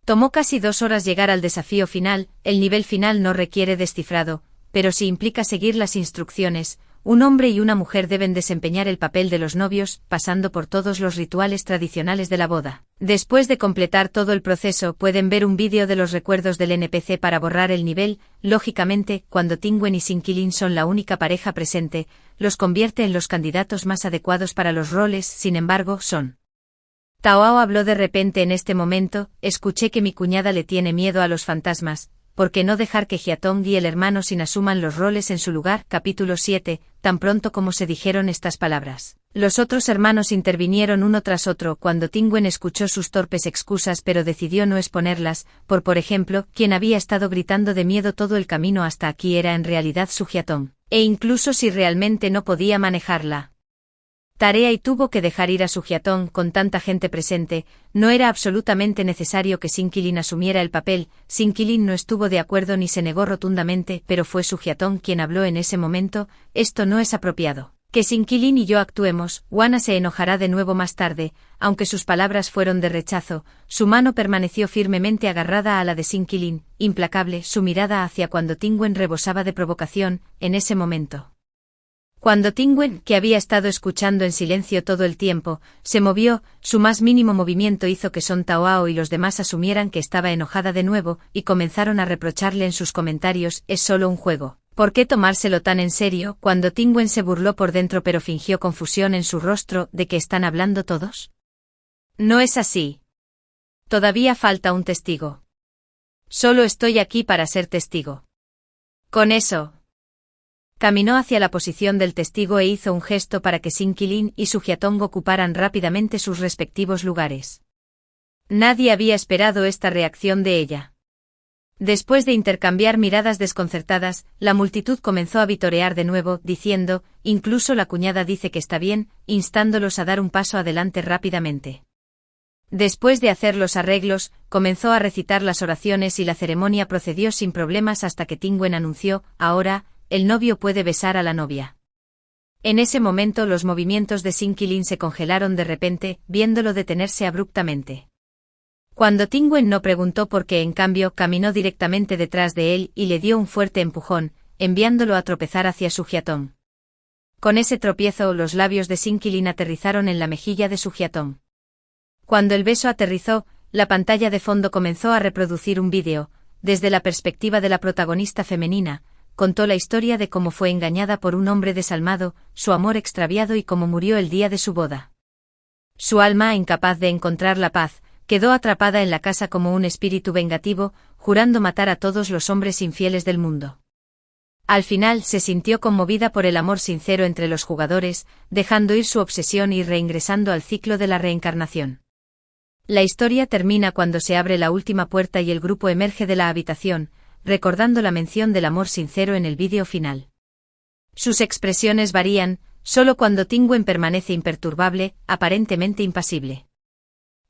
Tomó casi 2 horas llegar al desafío final. El nivel final no requiere descifrado, pero sí implica seguir las instrucciones. Un hombre y una mujer deben desempeñar el papel de los novios, pasando por todos los rituales tradicionales de la boda. Después de completar todo el proceso, pueden ver un vídeo de los recuerdos del NPC para borrar el nivel. Lógicamente, cuando Tingwen y Sinquilin son la única pareja presente, los convierte en los candidatos más adecuados para los roles. Sin embargo, Son Taoao habló de repente en este momento. Escuché que mi cuñada le tiene miedo a los fantasmas. ¿Por qué no dejar que Jiatong y el hermano Sin asuman los roles en su lugar? Capítulo 7. Tan pronto como se dijeron estas palabras, Los otros hermanos intervinieron uno tras otro cuando Tingwen escuchó sus torpes excusas pero decidió no exponerlas, por ejemplo, quien había estado gritando de miedo todo el camino hasta aquí era en realidad su Hyatong, e incluso si realmente no podía manejarla tarea y tuvo que dejar ir a su Hyatong con tanta gente presente, no era absolutamente necesario que Sin-Kilin asumiera el papel. Sin-Kilin no estuvo de acuerdo ni se negó rotundamente, pero fue su Hyatong quien habló en ese momento: esto no es apropiado. Que Sin-Kilin y yo actuemos, Wana se enojará de nuevo más tarde. Aunque sus palabras fueron de rechazo, su mano permaneció firmemente agarrada a la de Sin-Kilin, implacable, su mirada hacia cuando Tingwen rebosaba de provocación, en ese momento. Cuando Tingwen, que había estado escuchando en silencio todo el tiempo, se movió, su más mínimo movimiento hizo que Son Taoao y los demás asumieran que estaba enojada de nuevo, y comenzaron a reprocharle en sus comentarios: es solo un juego. ¿Por qué tomárselo tan en serio? Cuando Tingwen se burló por dentro pero fingió confusión en su rostro: ¿de qué están hablando todos? No es así. Todavía falta un testigo. Solo estoy aquí para ser testigo. Con eso. Caminó hacia la posición del testigo e hizo un gesto para que Sin-Kilin y su Hyatong ocuparan rápidamente sus respectivos lugares. Nadie había esperado esta reacción de ella. Después de intercambiar miradas desconcertadas, la multitud comenzó a vitorear de nuevo, diciendo: incluso la cuñada dice que está bien, instándolos a dar un paso adelante rápidamente. Después de hacer los arreglos, comenzó a recitar las oraciones y la ceremonia procedió sin problemas hasta que Tingwen anunció: ahora, el novio puede besar a la novia. En ese momento los movimientos de Sin-Kilin se congelaron de repente, viéndolo detenerse abruptamente. Cuando Tingwen no preguntó por qué, en cambio, caminó directamente detrás de él y le dio un fuerte empujón, enviándolo a tropezar hacia su Hyatong. Con ese tropiezo los labios de Sin-Kilin aterrizaron en la mejilla de su Hyatong. Cuando el beso aterrizó, la pantalla de fondo comenzó a reproducir un vídeo. Desde la perspectiva de la protagonista femenina, contó la historia de cómo fue engañada por un hombre desalmado, su amor extraviado y cómo murió el día de su boda. Su alma, incapaz de encontrar la paz, quedó atrapada en la casa como un espíritu vengativo, jurando matar a todos los hombres infieles del mundo. Al final se sintió conmovida por el amor sincero entre los jugadores, dejando ir su obsesión y reingresando al ciclo de la reencarnación. La historia termina cuando se abre la última puerta y el grupo emerge de la habitación, recordando la mención del amor sincero en el vídeo final. Sus expresiones varían, solo cuando Tingwen permanece imperturbable, aparentemente impasible.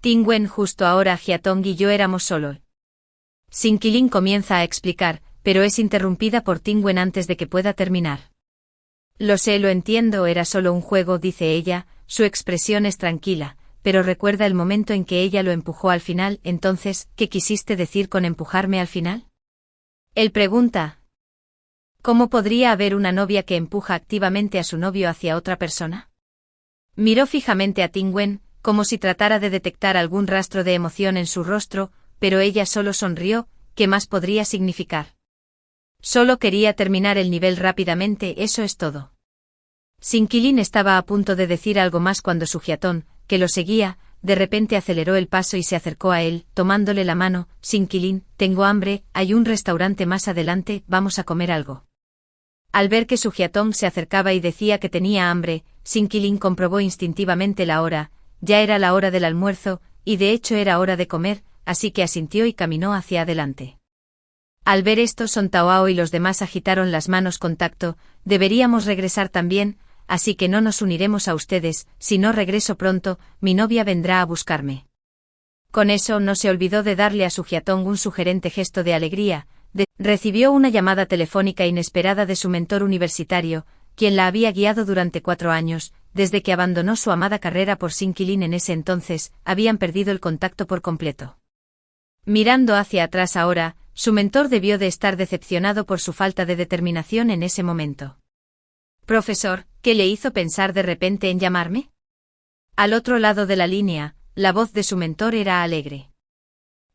Tingwen, justo ahora Hyatong y yo éramos solo. Sin-Kilin comienza a explicar, pero es interrumpida por Tingwen antes de que pueda terminar. Lo sé, lo entiendo, era solo un juego, dice ella, su expresión es tranquila, pero recuerda el momento en que ella lo empujó al final. Entonces, ¿qué quisiste decir con empujarme al final? Él pregunta. ¿Cómo podría haber una novia que empuja activamente a su novio hacia otra persona? Miró fijamente a Tingwen, como si tratara de detectar algún rastro de emoción en su rostro, pero ella solo sonrió. ¿Qué más podría significar? Solo quería terminar el nivel rápidamente, eso es todo. Sin-Kilin estaba a punto de decir algo más cuando su Hyatong, que lo seguía, de repente aceleró el paso y se acercó a él, tomándole la mano. Sin-Kilin, tengo hambre, hay un restaurante más adelante, vamos a comer algo. Al ver que su Hyatong se acercaba y decía que tenía hambre, Sin-Kilin comprobó instintivamente la hora. Ya era la hora del almuerzo, y de hecho era hora de comer, así que asintió y caminó hacia adelante. Al ver esto, Son Taoao y los demás agitaron las manos con tacto. Deberíamos regresar también, así que no nos uniremos a ustedes. Si no regreso pronto, mi novia vendrá a buscarme. Con eso no se olvidó de darle a su Hyatong un sugerente gesto de alegría. Recibió una llamada telefónica inesperada de su mentor universitario, quien la había guiado durante 4 años. Desde que abandonó su amada carrera por Sin-Kilin en ese entonces, habían perdido el contacto por completo. Mirando hacia atrás ahora, su mentor debió de estar decepcionado por su falta de determinación en ese momento. Profesor, ¿qué le hizo pensar de repente en llamarme? Al otro lado de la línea, la voz de su mentor era alegre.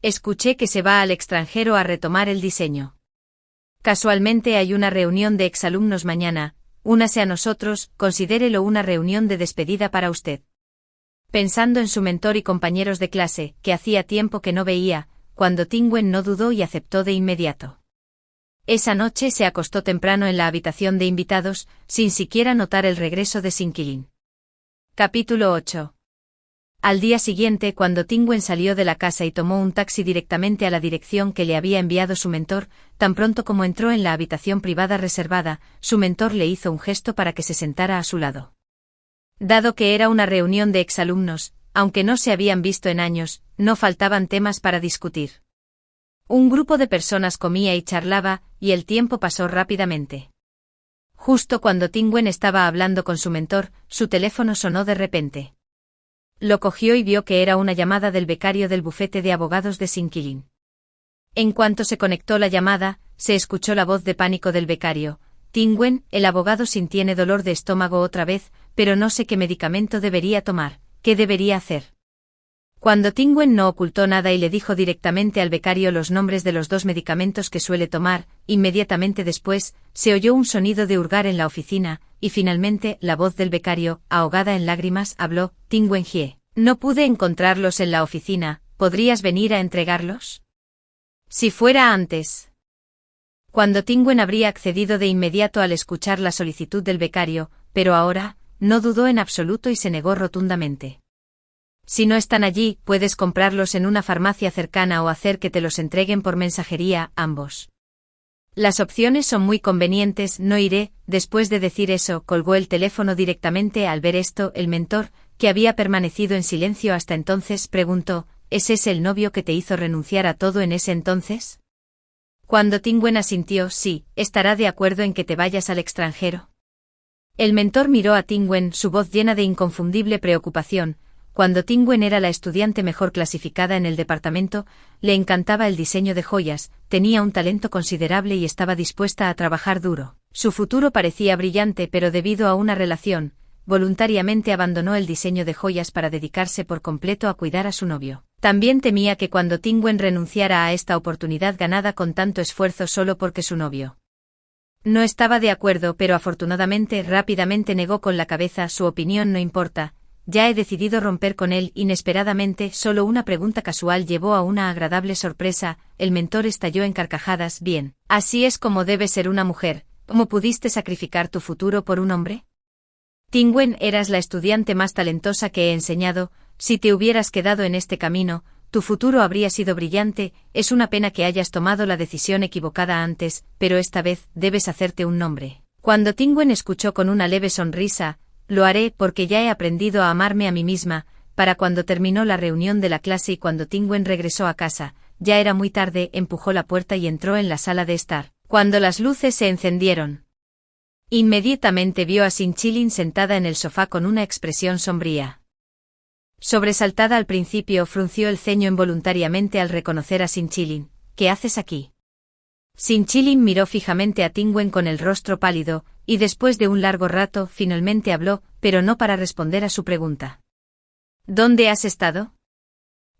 Escuché que se va al extranjero a retomar el diseño. Casualmente hay una reunión de exalumnos mañana, únase a nosotros, considérelo una reunión de despedida para usted. Pensando en su mentor y compañeros de clase, que hacía tiempo que no veía, cuando Tingwen no dudó y aceptó de inmediato. Esa noche se acostó temprano en la habitación de invitados, sin siquiera notar el regreso de Sin-Kilin. Capítulo 8. Al día siguiente, cuando Tingwen salió de la casa y tomó un taxi directamente a la dirección que le había enviado su mentor, tan pronto como entró en la habitación privada reservada, su mentor le hizo un gesto para que se sentara a su lado. Dado que era una reunión de exalumnos, aunque no se habían visto en años, no faltaban temas para discutir. Un grupo de personas comía y charlaba, y el tiempo pasó rápidamente. Justo cuando Tingwen estaba hablando con su mentor, su teléfono sonó de repente. Lo cogió y vio que era una llamada del becario del bufete de abogados de Sinquilin. En cuanto se conectó la llamada, se escuchó la voz de pánico del becario. Tingwen, el abogado tiene dolor de estómago otra vez, pero no sé qué medicamento debería tomar, ¿qué debería hacer? Cuando Tingwen no ocultó nada y le dijo directamente al becario los nombres de los 2 medicamentos que suele tomar, inmediatamente después, se oyó un sonido de hurgar en la oficina, y finalmente, la voz del becario, ahogada en lágrimas, habló: Tingwen Hie, no pude encontrarlos en la oficina, ¿podrías venir a entregarlos? Si fuera antes. Cuando Tingwen habría accedido de inmediato al escuchar la solicitud del becario, pero ahora, no dudó en absoluto y se negó rotundamente. Si no están allí, puedes comprarlos en una farmacia cercana o hacer que te los entreguen por mensajería, ambos. Las opciones son muy convenientes, no iré. Después de decir eso, colgó el teléfono directamente. Al ver esto, el mentor, que había permanecido en silencio hasta entonces, preguntó: ¿Es ese el novio que te hizo renunciar a todo en ese entonces? Cuando Tingwen asintió, sí, ¿estará de acuerdo en que te vayas al extranjero? El mentor miró a Tingwen, su voz llena de inconfundible preocupación. Cuando Tingwen era la estudiante mejor clasificada en el departamento, le encantaba el diseño de joyas, tenía un talento considerable y estaba dispuesta a trabajar duro. Su futuro parecía brillante, pero debido a una relación, voluntariamente abandonó el diseño de joyas para dedicarse por completo a cuidar a su novio. También temía que cuando Tingwen renunciara a esta oportunidad ganada con tanto esfuerzo solo porque su novio no estaba de acuerdo, pero afortunadamente rápidamente negó con la cabeza: su opinión no importa. Ya he decidido romper con él. Inesperadamente, solo una pregunta casual llevó a una agradable sorpresa. El mentor estalló en carcajadas. Bien, así es como debe ser una mujer. ¿Cómo pudiste sacrificar tu futuro por un hombre? Tingwen, eras la estudiante más talentosa que he enseñado. Si te hubieras quedado en este camino, tu futuro habría sido brillante. Es una pena que hayas tomado la decisión equivocada antes, pero esta vez debes hacerte un nombre. Cuando Tingwen escuchó con una leve sonrisa: lo haré porque ya he aprendido a amarme a mí misma. Para cuando terminó la reunión de la clase y cuando Tingwen regresó a casa, ya era muy tarde. Empujó la puerta y entró en la sala de estar. Cuando las luces se encendieron, inmediatamente vio a Sinchilin sentada en el sofá con una expresión sombría. Sobresaltada al principio, frunció el ceño involuntariamente al reconocer a Sinchilin. ¿Qué haces aquí? Sinchilin miró fijamente a Tingwen con el rostro pálido, y después de un largo rato, finalmente habló, pero no para responder a su pregunta. ¿Dónde has estado?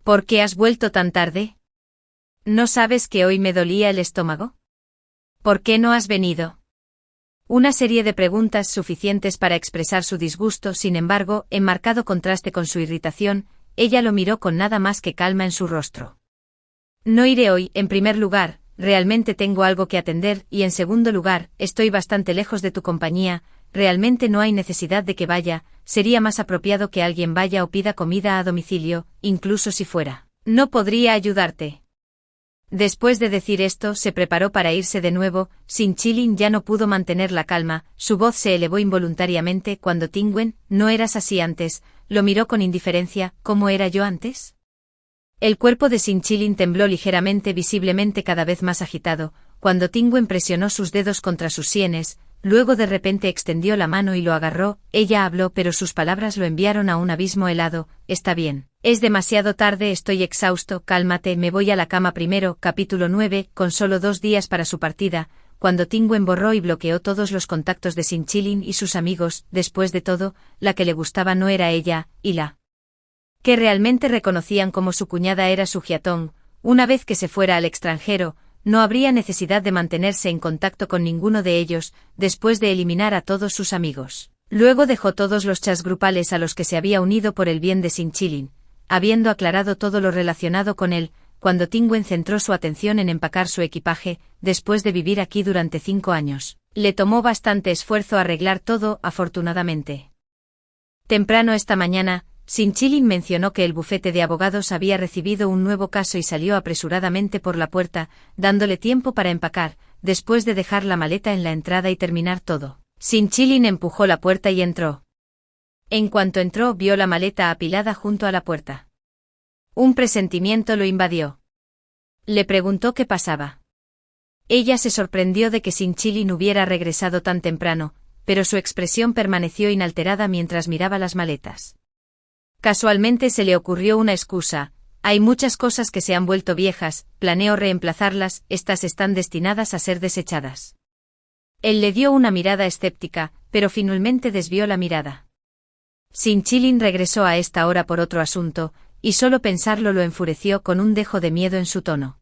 ¿Por qué has vuelto tan tarde? ¿No sabes que hoy me dolía el estómago? ¿Por qué no has venido? Una serie de preguntas suficientes para expresar su disgusto. Sin embargo, en marcado contraste con su irritación, ella lo miró con nada más que calma en su rostro. No iré hoy. En primer lugar, realmente tengo algo que atender, y en segundo lugar, estoy bastante lejos de tu compañía. Realmente no hay necesidad de que vaya. Sería más apropiado que alguien vaya o pida comida a domicilio, incluso si fuera. No podría ayudarte. Después de decir esto, se preparó para irse de nuevo. Sinchilin ya no pudo mantener la calma, su voz se elevó involuntariamente. Cuando Tingwen, no eras así antes, lo miró con indiferencia. ¿Cómo era yo antes? El cuerpo de Sinchilin tembló ligeramente, visiblemente cada vez más agitado, cuando Tingwen presionó sus dedos contra sus sienes. Luego de repente extendió la mano y lo agarró. Ella habló, pero sus palabras lo enviaron a un abismo helado. Está bien. Es demasiado tarde, estoy exhausto, cálmate, me voy a la cama primero. Capítulo 9. Con solo 2 días para su partida, cuando Tingwen borró y bloqueó todos los contactos de Sinchilin y sus amigos, después de todo, la que le gustaba no era ella, y la que realmente reconocían como su cuñada era Su Jiatong. Una vez que se fuera al extranjero, no habría necesidad de mantenerse en contacto con ninguno de ellos, después de eliminar a todos sus amigos. Luego dejó todos los chats grupales a los que se había unido por el bien de Sinchilin. Habiendo aclarado todo lo relacionado con él, cuando Tingwen centró su atención en empacar su equipaje, después de vivir aquí durante 5 años, le tomó bastante esfuerzo arreglar todo, afortunadamente. Temprano esta mañana, Sinchilin mencionó que el bufete de abogados había recibido un nuevo caso y salió apresuradamente por la puerta, dándole tiempo para empacar, después de dejar la maleta en la entrada y terminar todo. Sinchilin empujó la puerta y entró. En cuanto entró, vio la maleta apilada junto a la puerta. Un presentimiento lo invadió. Le preguntó qué pasaba. Ella se sorprendió de que Sinchilin hubiera regresado tan temprano, pero su expresión permaneció inalterada mientras miraba las maletas. Casualmente se le ocurrió una excusa: hay muchas cosas que se han vuelto viejas, planeo reemplazarlas, estas están destinadas a ser desechadas. Él le dio una mirada escéptica, pero finalmente desvió la mirada. Sinchilin regresó a esta hora por otro asunto, y solo pensarlo lo enfureció con un dejo de miedo en su tono.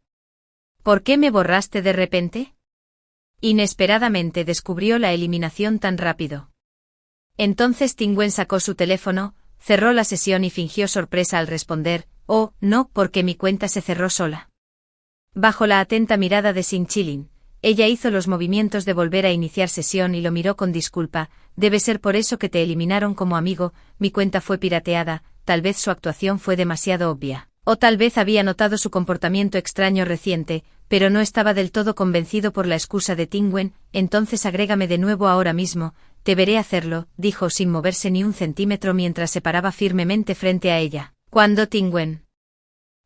¿Por qué me borraste de repente? Inesperadamente descubrió la eliminación tan rápido. Entonces Tingwen sacó su teléfono, cerró la sesión y fingió sorpresa al responder: «Oh, no, porque mi cuenta se cerró sola». Bajo la atenta mirada de Sinchilin, ella hizo los movimientos de volver a iniciar sesión y lo miró con disculpa: «Debe ser por eso que te eliminaron como amigo, mi cuenta fue pirateada». Tal vez su actuación fue demasiado obvia, o tal vez había notado su comportamiento extraño reciente, pero no estaba del todo convencido por la excusa de Tingwen. «Entonces agrégame de nuevo ahora mismo, te veré hacerlo», dijo sin moverse ni un centímetro mientras se paraba firmemente frente a ella. Cuando Tingwen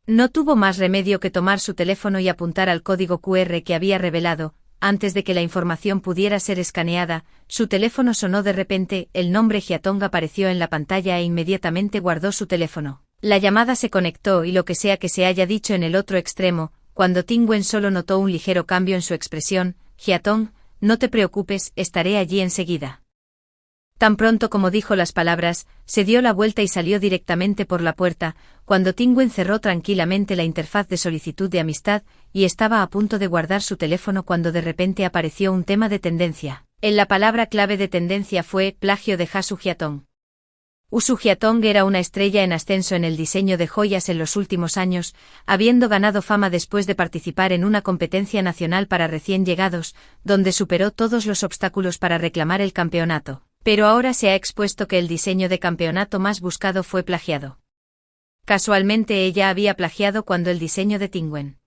no tuvo más remedio que tomar su teléfono y apuntar al código QR que había revelado, antes de que la información pudiera ser escaneada, su teléfono sonó de repente, el nombre Jiatong apareció en la pantalla e inmediatamente guardó su teléfono. La llamada se conectó y lo que sea que se haya dicho en el otro extremo, cuando Tingwen solo notó un ligero cambio en su expresión: «Jiatong, no te preocupes, estaré allí enseguida». Tan pronto como dijo las palabras, se dio la vuelta y salió directamente por la puerta, cuando Tingwen cerró tranquilamente la interfaz de solicitud de amistad, y estaba a punto de guardar su teléfono cuando de repente apareció un tema de tendencia. La palabra clave de tendencia fue «plagio de Usu Jiatong». Usu Jiatong era una estrella en ascenso en el diseño de joyas en los últimos años, habiendo ganado fama después de participar en una competencia nacional para recién llegados, donde superó todos los obstáculos para reclamar el campeonato. Pero ahora se ha expuesto que el diseño de campeonato más buscado fue plagiado. Casualmente ella había plagiado cuando el diseño de Tingwen.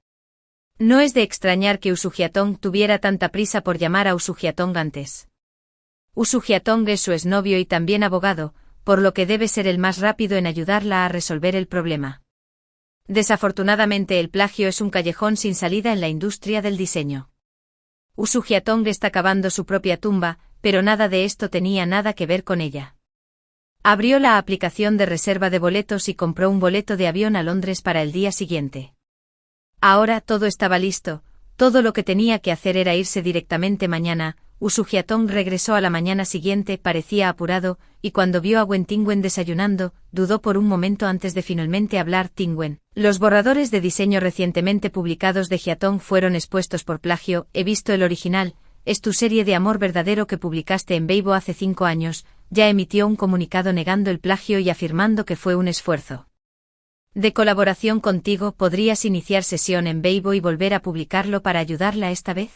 No es de extrañar que Usu Jiatong tuviera tanta prisa por llamar a Usu Jiatong antes. Usu Jiatong es su exnovio y también abogado, por lo que debe ser el más rápido en ayudarla a resolver el problema. Desafortunadamente el plagio es un callejón sin salida en la industria del diseño. Usu Jiatong está cavando su propia tumba, pero nada de esto tenía nada que ver con ella. Abrió la aplicación de reserva de boletos y compró un boleto de avión a Londres para el día siguiente. Ahora todo estaba listo, todo lo que tenía que hacer era irse directamente mañana. Usu Jiatong regresó a la mañana siguiente, parecía apurado, y cuando vio a Wen Tingwen desayunando, dudó por un momento antes de finalmente hablar. «Tingwen, los borradores de diseño recientemente publicados de Jiatong fueron expuestos por plagio, he visto el original, es tu serie de amor verdadero que publicaste en Weibo hace 5 años, ya emitió un comunicado negando el plagio y afirmando que fue un esfuerzo de colaboración contigo. ¿Podrías iniciar sesión en Weibo y volver a publicarlo para ayudarla esta vez?»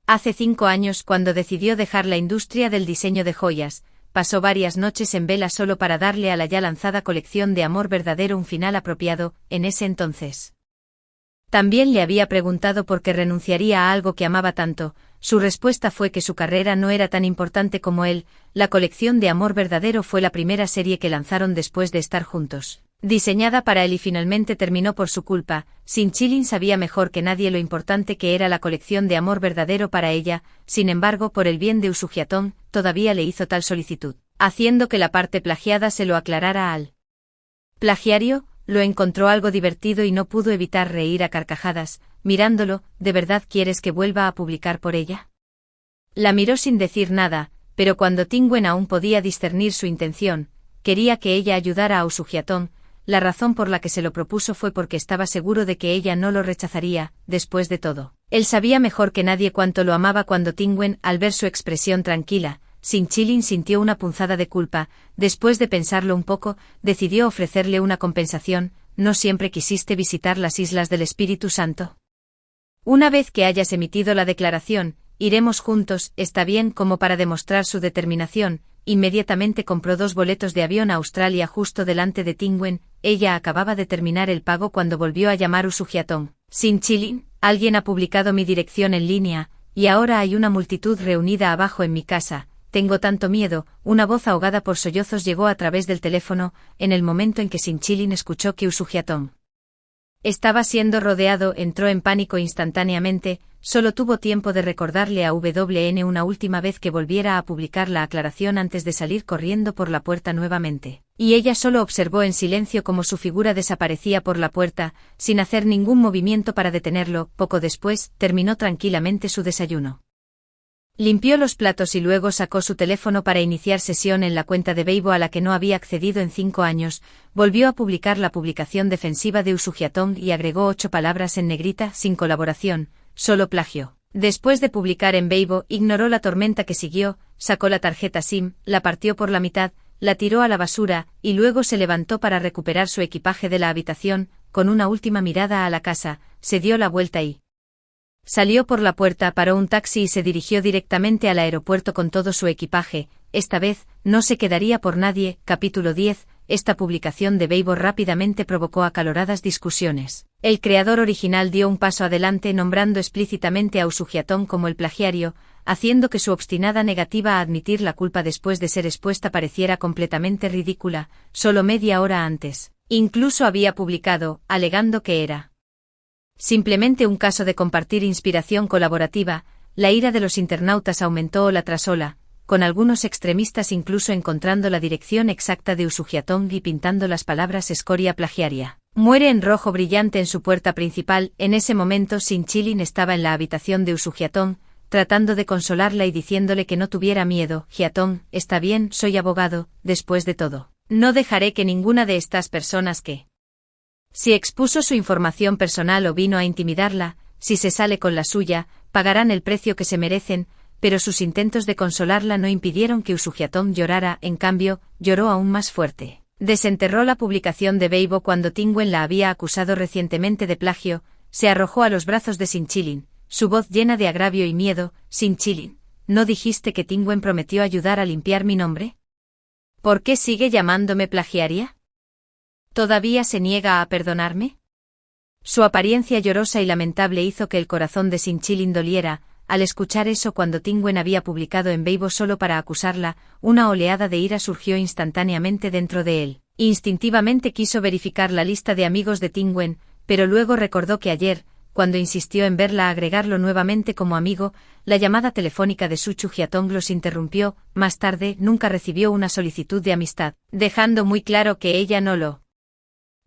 Hace 5 años, cuando decidió dejar la industria del diseño de joyas, pasó varias noches en vela solo para darle a la ya lanzada colección de amor verdadero un final apropiado. En ese entonces también le había preguntado por qué renunciaría a algo que amaba tanto. Su respuesta fue que su carrera no era tan importante como él. La colección de amor verdadero fue la primera serie que lanzaron después de estar juntos, diseñada para él, y finalmente terminó por su culpa. Sinchilin sabía mejor que nadie lo importante que era la colección de amor verdadero para ella. Sin embargo, por el bien de Usu Jiatong, todavía le hizo tal solicitud, haciendo que la parte plagiada se lo aclarara al plagiario. Lo encontró algo divertido y no pudo evitar reír a carcajadas, mirándolo. «¿De verdad quieres que vuelva a publicar por ella?» La miró sin decir nada, pero cuando Tingwen aún podía discernir su intención, quería que ella ayudara a Usu Jiatong. La razón por la que se lo propuso fue porque estaba seguro de que ella no lo rechazaría. Después de todo, él sabía mejor que nadie cuánto lo amaba. Cuando Tingwen, al ver su expresión tranquila, Sinchilin sintió una punzada de culpa. Después de pensarlo un poco, decidió ofrecerle una compensación. «¿No siempre quisiste visitar las Islas del Espíritu Santo? Una vez que hayas emitido la declaración, iremos juntos, ¿está bien?». Como para demostrar su determinación, inmediatamente compró 2 boletos de avión a Australia justo delante de Tingwen. Ella acababa de terminar el pago cuando volvió a llamar Usugiatong. Sinchilin, alguien ha publicado mi dirección en línea, y ahora hay una multitud reunida abajo en mi casa. Tengo tanto miedo. Una voz ahogada por sollozos llegó a través del teléfono, en el momento en que Sinchilin escuchó que Usugiatong estaba siendo rodeado. Entró en pánico instantáneamente. Solo tuvo tiempo de recordarle a WN una última vez que volviera a publicar la aclaración antes de salir corriendo por la puerta nuevamente. Y ella solo observó en silencio cómo su figura desaparecía por la puerta, sin hacer ningún movimiento para detenerlo. Poco después, terminó tranquilamente su desayuno. Limpió los platos y luego sacó su teléfono para iniciar sesión en la cuenta de Weibo a la que no había accedido en 5 años. Volvió a publicar la publicación defensiva de Usugiatong y agregó 8 palabras en negrita: sin colaboración, solo plagio. Después de publicar en Weibo, ignoró la tormenta que siguió, sacó la tarjeta SIM, la partió por la mitad, la tiró a la basura, y luego se levantó para recuperar su equipaje de la habitación. Con una última mirada a la casa, se dio la vuelta y salió por la puerta, paró un taxi y se dirigió directamente al aeropuerto con todo su equipaje. Esta vez, no se quedaría por nadie. Capítulo 10. Esta publicación de Weibo rápidamente provocó acaloradas discusiones. El creador original dio un paso adelante nombrando explícitamente a Usugiatong como el plagiario, haciendo que su obstinada negativa a admitir la culpa después de ser expuesta pareciera completamente ridícula. Solo media hora antes, incluso había publicado, alegando que era simplemente un caso de compartir inspiración colaborativa. La ira de los internautas aumentó ola tras ola, con algunos extremistas incluso encontrando la dirección exacta de Usugiatong y pintando las palabras escoria plagiaria. Muere en rojo brillante en su puerta principal. En ese momento Sinchilin estaba en la habitación de Usugiatong, tratando de consolarla y diciéndole que no tuviera miedo. Giatong, está bien, soy abogado, después de todo. No dejaré que ninguna de estas personas si expuso su información personal o vino a intimidarla, si se sale con la suya, pagarán el precio que se merecen. Pero sus intentos de consolarla no impidieron que Usugiatong llorara. En cambio, lloró aún más fuerte. Desenterró la publicación de Weibo cuando Tingwen la había acusado recientemente de plagio. Se arrojó a los brazos de Sinchilin, su voz llena de agravio y miedo. Sinchilin, ¿no dijiste que Tingwen prometió ayudar a limpiar mi nombre? ¿Por qué sigue llamándome plagiaria? ¿Todavía se niega a perdonarme? Su apariencia llorosa y lamentable hizo que el corazón de Sinchilin doliera. Al escuchar eso cuando Tingwen había publicado en Weibo solo para acusarla, una oleada de ira surgió instantáneamente dentro de él. Instintivamente quiso verificar la lista de amigos de Tingwen, pero luego recordó que ayer, cuando insistió en verla agregarlo nuevamente como amigo, la llamada telefónica de Usugiatong los interrumpió. Más tarde, nunca recibió una solicitud de amistad, dejando muy claro que ella no lo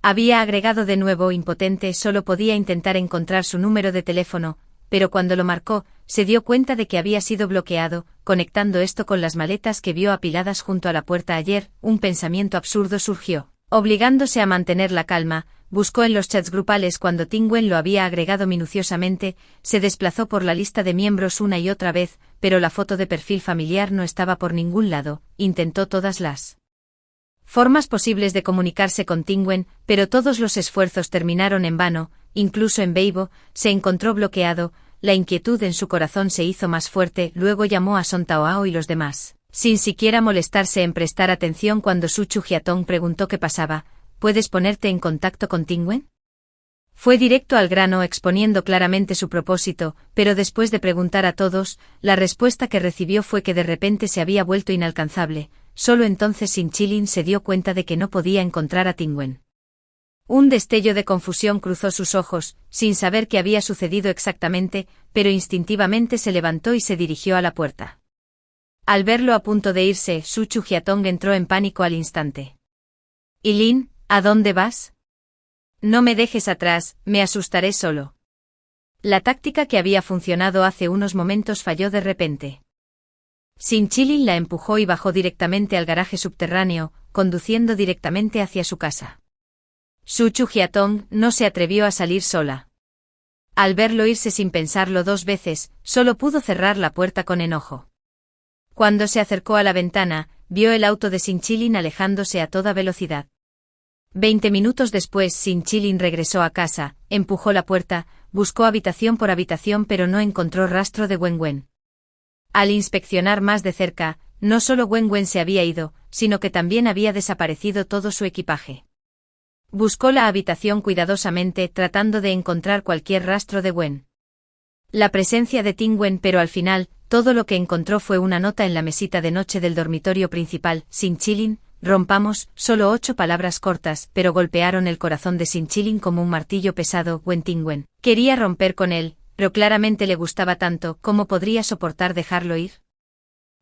había agregado de nuevo. Impotente, solo podía intentar encontrar su número de teléfono, pero cuando lo marcó, se dio cuenta de que había sido bloqueado. Conectando esto con las maletas que vio apiladas junto a la puerta ayer, un pensamiento absurdo surgió. Obligándose a mantener la calma, buscó en los chats grupales cuando Tingwen lo había agregado minuciosamente, se desplazó por la lista de miembros una y otra vez, pero la foto de perfil familiar no estaba por ningún lado. Intentó todas las formas posibles de comunicarse con Tingwen, pero todos los esfuerzos terminaron en vano. Incluso en Weibo, se encontró bloqueado. La inquietud en su corazón se hizo más fuerte. Luego llamó a Son Taoao y los demás, sin siquiera molestarse en prestar atención cuando Usugiatong preguntó qué pasaba. ¿Puedes ponerte en contacto con Tingwen? Fue directo al grano exponiendo claramente su propósito, pero después de preguntar a todos, la respuesta que recibió fue que de repente se había vuelto inalcanzable. Solo entonces Sinchilin se dio cuenta de que no podía encontrar a Tingwen. Un destello de confusión cruzó sus ojos, sin saber qué había sucedido exactamente, pero instintivamente se levantó y se dirigió a la puerta. Al verlo a punto de irse, Usugiatong entró en pánico al instante. «Ilin, ¿a dónde vas? No me dejes atrás, me asustaré solo». La táctica que había funcionado hace unos momentos falló de repente. Sinchilin la empujó y bajó directamente al garaje subterráneo, conduciendo directamente hacia su casa. Usugiatong no se atrevió a salir sola. Al verlo irse sin pensarlo 2 veces, solo pudo cerrar la puerta con enojo. Cuando se acercó a la ventana, vio el auto de Sinchilin alejándose a toda velocidad. 20 minutos después Sinchilin regresó a casa, empujó la puerta, buscó habitación por habitación pero no encontró rastro de Wenwen. Al inspeccionar más de cerca, No solo Wen se había ido, sino que también había desaparecido todo su equipaje. Buscó la habitación cuidadosamente tratando de encontrar cualquier rastro de Wen. La presencia de Tingwen, pero al final, todo lo que encontró fue una nota en la mesita de noche del dormitorio principal. Sinchilin, rompamos, solo 8 palabras cortas, pero golpearon el corazón de Sinchilin como un martillo pesado. Wen Tingwen. Quería romper con él, pero claramente le gustaba tanto, ¿cómo podría soportar dejarlo ir?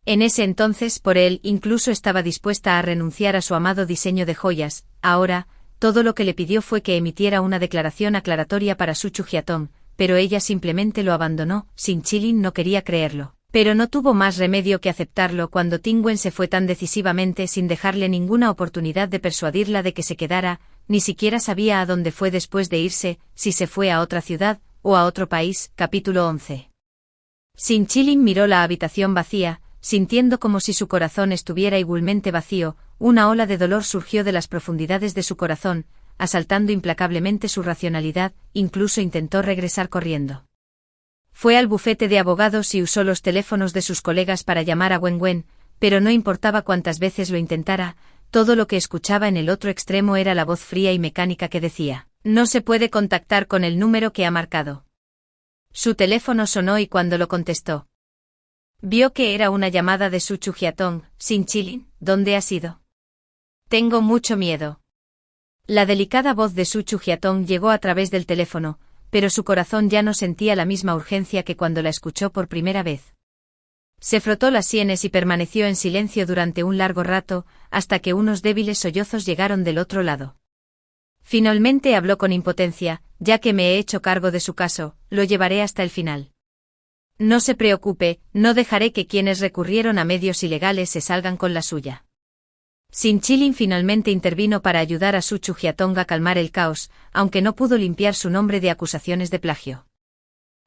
En ese entonces, por él, incluso estaba dispuesta a renunciar a su amado diseño de joyas. Ahora, todo lo que le pidió fue que emitiera una declaración aclaratoria para Su Chujiatong, pero ella simplemente lo abandonó. Sinchilin no quería creerlo, pero no tuvo más remedio que aceptarlo cuando Tingwen se fue tan decisivamente sin dejarle ninguna oportunidad de persuadirla de que se quedara. Ni siquiera sabía a dónde fue después de irse, si se fue a otra ciudad, o a otro país. Capítulo 11. Sinchilin miró la habitación vacía, sintiendo como si su corazón estuviera igualmente vacío. Una ola de dolor surgió de las profundidades de su corazón, asaltando implacablemente su racionalidad. Incluso intentó regresar corriendo. Fue al bufete de abogados y usó los teléfonos de sus colegas para llamar a Wen, pero no importaba cuántas veces lo intentara, todo lo que escuchaba en el otro extremo era la voz fría y mecánica que decía: no se puede contactar con el número que ha marcado. Su teléfono sonó y cuando lo contestó, vio que era una llamada de Su Chujiatong. Sinchilin, ¿dónde has ido? Tengo mucho miedo. La delicada voz de Su Chujiatong llegó a través del teléfono, pero su corazón ya no sentía la misma urgencia que cuando la escuchó por primera vez. Se frotó las sienes y permaneció en silencio durante un largo rato, hasta que unos débiles sollozos llegaron del otro lado. Finalmente habló con impotencia: ya que me he hecho cargo de su caso, lo llevaré hasta el final. No se preocupe, no dejaré que quienes recurrieron a medios ilegales se salgan con la suya. Sinchilin finalmente intervino para ayudar a Su Chujiatong a calmar el caos, aunque no pudo limpiar su nombre de acusaciones de plagio.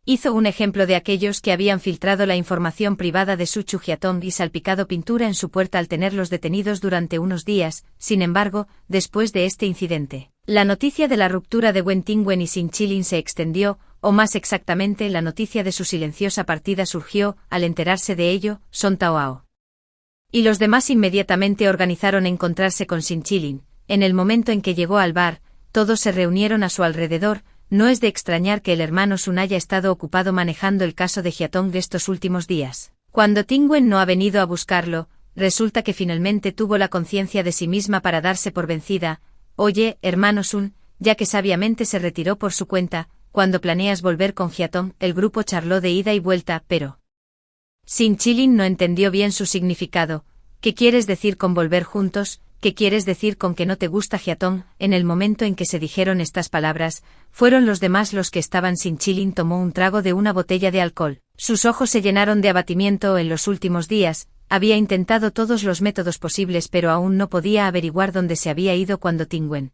Hizo un ejemplo de aquellos que habían filtrado la información privada de Su Chujiatong y salpicado pintura en su puerta al tenerlos detenidos durante unos días. Sin embargo, después de este incidente, la noticia de la ruptura de Wen Tingwen y Sinchilin se extendió, o más exactamente, la noticia de su silenciosa partida surgió. Al enterarse de ello, Son Taoao y los demás inmediatamente organizaron encontrarse con Sinchilin. En el momento en que llegó al bar, todos se reunieron a su alrededor. No es de extrañar que el hermano Sun haya estado ocupado manejando el caso de Jiatong estos últimos días. Cuando Tingwen no ha venido a buscarlo, resulta que finalmente tuvo la conciencia de sí misma para darse por vencida. Oye, hermano Sun, ya que sabiamente se retiró por su cuenta, ¿cuándo planeas volver con Jiatong? El grupo charló de ida y vuelta, pero Sinchilin no entendió bien su significado. ¿Qué quieres decir con volver juntos? ¿Qué quieres decir con que no te gusta Jiatong? En el momento en que se dijeron estas palabras, fueron los demás los que estaban. Sinchilin tomó un trago de una botella de alcohol. Sus ojos se llenaron de abatimiento. En los últimos días, había intentado todos los métodos posibles pero aún no podía averiguar dónde se había ido cuando Tingwen.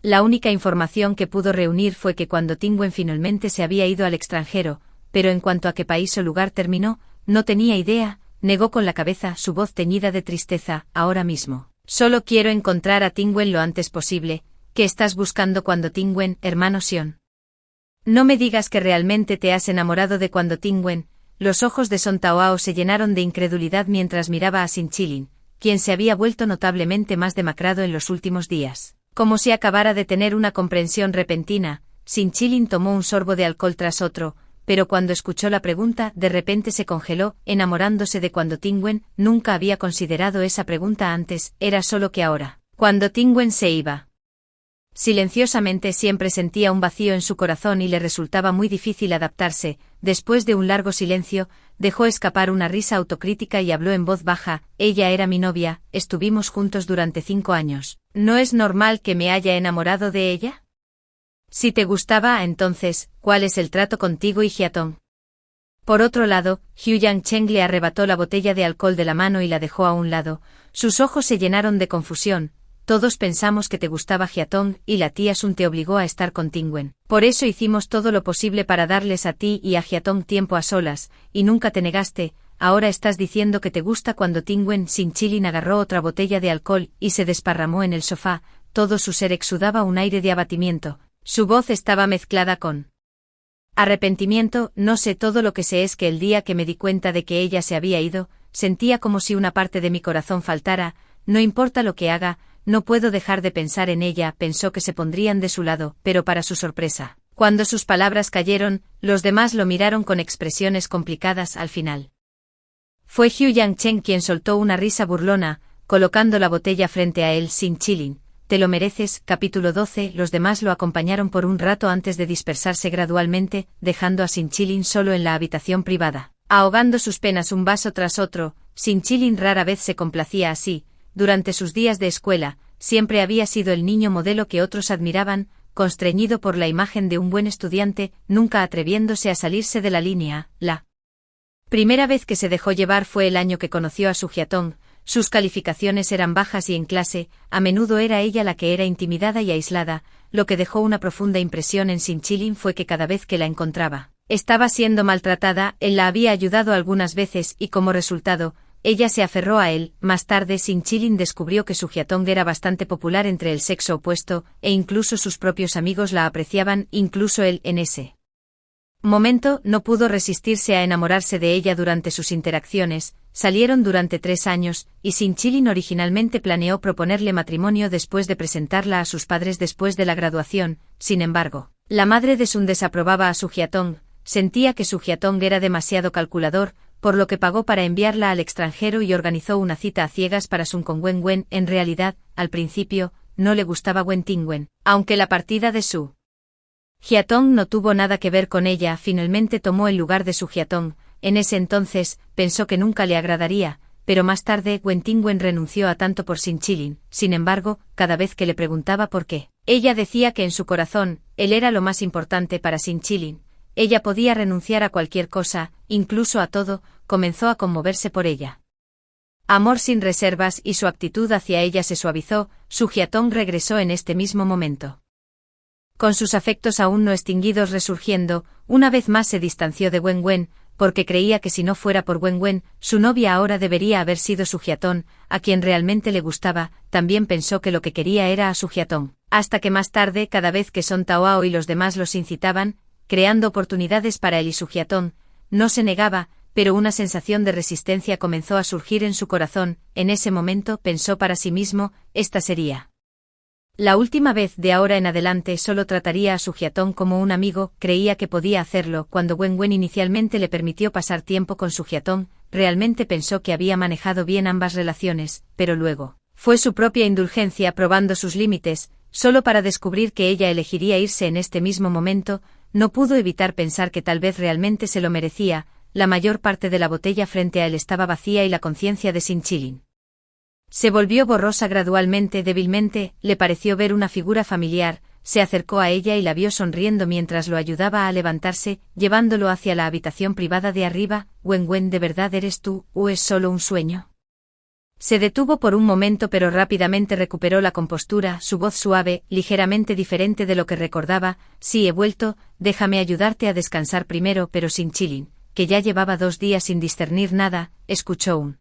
La única información que pudo reunir fue que cuando Tingwen finalmente se había ido al extranjero, pero en cuanto a qué país o lugar terminó, no tenía idea. Negó con la cabeza, su voz teñida de tristeza. Ahora mismo, solo quiero encontrar a Tingwen lo antes posible. ¿Qué estás buscando cuando Tingwen, hermano Sion? No me digas que realmente te has enamorado de cuando Tingwen. Los ojos de Son Taoao se llenaron de incredulidad mientras miraba a Sinchilin, quien se había vuelto notablemente más demacrado en los últimos días. Como si acabara de tener una comprensión repentina, Sinchilin tomó un sorbo de alcohol tras otro, pero cuando escuchó la pregunta, de repente se congeló. Enamorándose de cuando Tingwen, nunca había considerado esa pregunta antes, era solo que ahora, cuando Tingwen se iba. Silenciosamente siempre sentía un vacío en su corazón y le resultaba muy difícil adaptarse. Después de un largo silencio, dejó escapar una risa autocrítica y habló en voz baja: ella era mi novia, estuvimos juntos durante 5 años. ¿No es normal que me haya enamorado de ella? Si te gustaba, entonces, ¿cuál es el trato contigo y Jiatong? Por otro lado, Hu Yangcheng le arrebató la botella de alcohol de la mano y la dejó a un lado. Sus ojos se llenaron de confusión. Todos pensamos que te gustaba Jiatong y la tía Sun te obligó a estar con Tingwen. Por eso hicimos todo lo posible para darles a ti y a Jiatong tiempo a solas, y nunca te negaste. Ahora estás diciendo que te gusta cuando Tingwen. Sinchilin agarró otra botella de alcohol y se desparramó en el sofá. Todo su ser exudaba un aire de abatimiento. Su voz estaba mezclada con arrepentimiento. No sé, todo lo que sé es que el día que me di cuenta de que ella se había ido, sentía como si una parte de mi corazón faltara, no importa lo que haga, no puedo dejar de pensar en ella, pensó que se pondrían de su lado, pero para su sorpresa, cuando sus palabras cayeron, los demás lo miraron con expresiones complicadas al final. Fue Hugh Yang-chen quien soltó una risa burlona, colocando la botella frente a él. Sin Chilin, te lo mereces. Capítulo 12. Los demás lo acompañaron por un rato antes de dispersarse gradualmente, dejando a Sin Chilin solo en la habitación privada. Ahogando sus penas un vaso tras otro, Sin Chilin rara vez se complacía así. Durante sus días de escuela, siempre había sido el niño modelo que otros admiraban, constreñido por la imagen de un buen estudiante, nunca atreviéndose a salirse de la línea. La primera vez que se dejó llevar fue el año que conoció a Su Hyatong. Sus calificaciones eran bajas y en clase, a menudo era ella la que era intimidada y aislada. Lo que dejó una profunda impresión en Sin Chilin fue que cada vez que la encontraba, estaba siendo maltratada. Él la había ayudado algunas veces y como resultado, ella se aferró a él. Más tarde Sin Chilin descubrió que Su Hyatong era bastante popular entre el sexo opuesto, e incluso sus propios amigos la apreciaban, incluso él. En ese momento no pudo resistirse a enamorarse de ella. Durante sus interacciones, salieron durante 3 años, y Sin Chilin originalmente planeó proponerle matrimonio después de presentarla a sus padres después de la graduación. Sin embargo, la madre de Sun desaprobaba a Su Hyatong, sentía que Su Hyatong era demasiado calculador, por lo que pagó para enviarla al extranjero y organizó una cita a ciegas para Sun con Wen Wen. En realidad, al principio, no le gustaba Wen Tingwen, aunque la partida de Su Hyatong no tuvo nada que ver con ella. Finalmente tomó el lugar de Su Hyatong. En ese entonces, pensó que nunca le agradaría, pero más tarde Wen Tingwen renunció a tanto por Sin Chilin. Sin embargo, cada vez que le preguntaba por qué, ella decía que en su corazón, él era lo más importante para Sin Chilin. Ella podía renunciar a cualquier cosa, incluso a todo. Comenzó a conmoverse por ella. Amor sin reservas, y su actitud hacia ella se suavizó. Su Hyatong regresó en este mismo momento, con sus afectos aún no extinguidos resurgiendo. Una vez más se distanció de Wen Wen, porque creía que si no fuera por Wen Wen, su novia ahora debería haber sido Su Hyatong, a quien realmente le gustaba. También pensó que lo que quería era a Su Hyatong, hasta que más tarde, cada vez que Son Taoao y los demás los incitaban, creando oportunidades para él y Su Hyatong, no se negaba, pero una sensación de resistencia comenzó a surgir en su corazón. En ese momento pensó para sí mismo, esta sería la última vez. De ahora en adelante solo trataría a Su Hyatong como un amigo. Creía que podía hacerlo. Cuando Wen Wen inicialmente le permitió pasar tiempo con Su Hyatong, realmente pensó que había manejado bien ambas relaciones, pero luego fue su propia indulgencia probando sus límites, solo para descubrir que ella elegiría irse en este mismo momento. No pudo evitar pensar que tal vez realmente se lo merecía. La mayor parte de la botella frente a él estaba vacía y la conciencia de Sin Chilin se volvió borrosa gradualmente. Débilmente, le pareció ver una figura familiar. Se acercó a ella y la vio sonriendo mientras lo ayudaba a levantarse, llevándolo hacia la habitación privada de arriba. Wen Wen, ¿de verdad eres tú, o es solo un sueño? Se detuvo por un momento pero rápidamente recuperó la compostura, su voz suave, ligeramente diferente de lo que recordaba. Sí, he vuelto, déjame ayudarte a descansar primero. Pero Sin Chilin, que ya llevaba 2 días sin discernir nada, escuchó un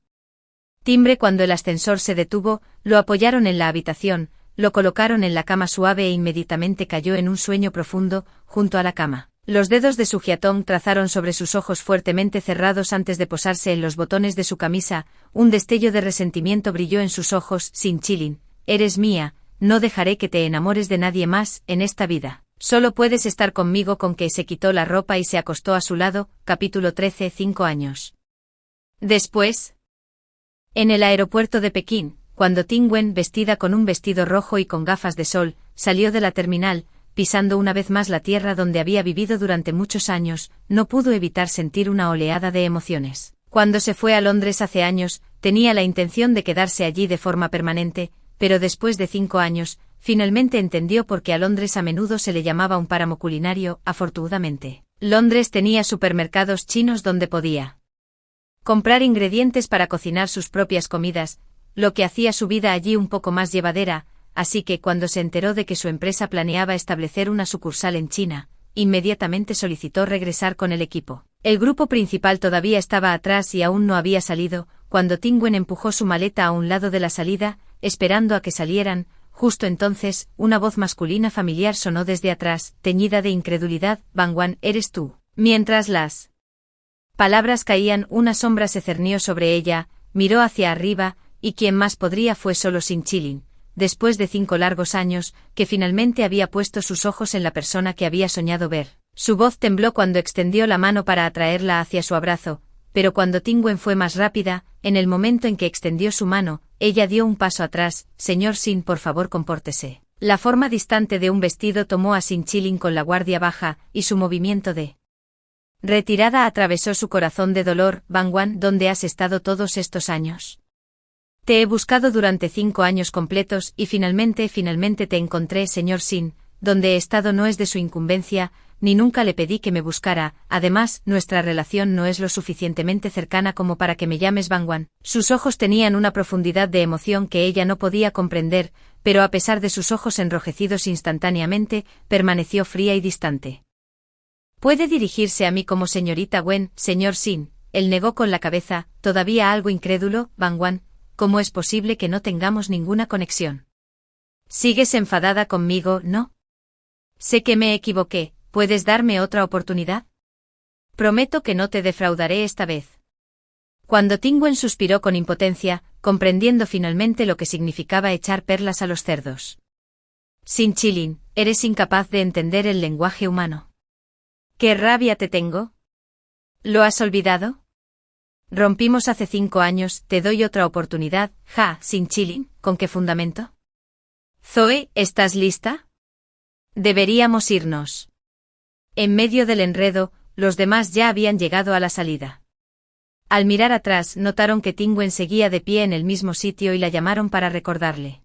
timbre cuando el ascensor se detuvo. Lo apoyaron en la habitación, lo colocaron en la cama suave e inmediatamente cayó en un sueño profundo. Junto a la cama, los dedos de Su Hyatong trazaron sobre sus ojos fuertemente cerrados antes de posarse en los botones de su camisa. Un destello de resentimiento brilló en sus ojos. Sin Chilin, eres mía, no dejaré que te enamores de nadie más en esta vida. Solo puedes estar conmigo. Con que se quitó la ropa y se acostó a su lado. Capítulo 13. 5 años después. En el aeropuerto de Pekín, cuando Tingwen, vestida con un vestido rojo y con gafas de sol, salió de la terminal, pisando una vez más la tierra donde había vivido durante muchos años, no pudo evitar sentir una oleada de emociones. Cuando se fue a Londres hace años, tenía la intención de quedarse allí de forma permanente, pero después de 5 años, finalmente entendió por qué a Londres a menudo se le llamaba un páramo culinario. Afortunadamente, Londres tenía supermercados chinos donde podía comprar ingredientes para cocinar sus propias comidas, lo que hacía su vida allí un poco más llevadera. Así que cuando se enteró de que su empresa planeaba establecer una sucursal en China, inmediatamente solicitó regresar con el equipo. El grupo principal todavía estaba atrás y aún no había salido, cuando Tingwen empujó su maleta a un lado de la salida, esperando a que salieran. Justo entonces, una voz masculina familiar sonó desde atrás, teñida de incredulidad. Bangwan, ¿eres tú? Mientras las Palabras caían, una sombra se cernió sobre ella, miró hacia arriba, y quien más podría fue solo Sinchilin, después de 5 largos años, que finalmente había puesto sus ojos en la persona que había soñado ver. Su voz tembló cuando extendió la mano para atraerla hacia su abrazo, pero cuando Tingwen fue más rápida, en el momento en que extendió su mano, ella dio un paso atrás. Señor Sin, por favor compórtese. La forma distante de un vestido tomó a Sinchilin con la guardia baja, y su movimiento de retirada atravesó su corazón de dolor. Bangwan, ¿dónde has estado todos estos años? Te he buscado durante 5 años completos, y finalmente te encontré, señor Sin. Donde he estado no es de su incumbencia, ni nunca le pedí que me buscara. Además, nuestra relación no es lo suficientemente cercana como para que me llames Bangwan. Sus ojos tenían una profundidad de emoción que ella no podía comprender, pero a pesar de sus ojos enrojecidos instantáneamente, permaneció fría y distante. Puede dirigirse a mí como señorita Wen, señor Sin. Él negó con la cabeza, todavía algo incrédulo. Bangwan, ¿cómo es posible que no tengamos ninguna conexión? ¿Sigues enfadada conmigo, no? Sé que me equivoqué. ¿Puedes darme otra oportunidad? Prometo que no te defraudaré esta vez. Cuando Tingwen suspiró con impotencia, comprendiendo finalmente lo que significaba echar perlas a los cerdos. Sinchilin, eres incapaz de entender el lenguaje humano. ¿Qué rabia te tengo? ¿Lo has olvidado? Rompimos hace 5 años, te doy otra oportunidad. Ja, Sinchilin, ¿con qué fundamento? Zoe, ¿estás lista? Deberíamos irnos. En medio del enredo, los demás ya habían llegado a la salida. Al mirar atrás, notaron que Tingwen seguía de pie en el mismo sitio y la llamaron para recordarle.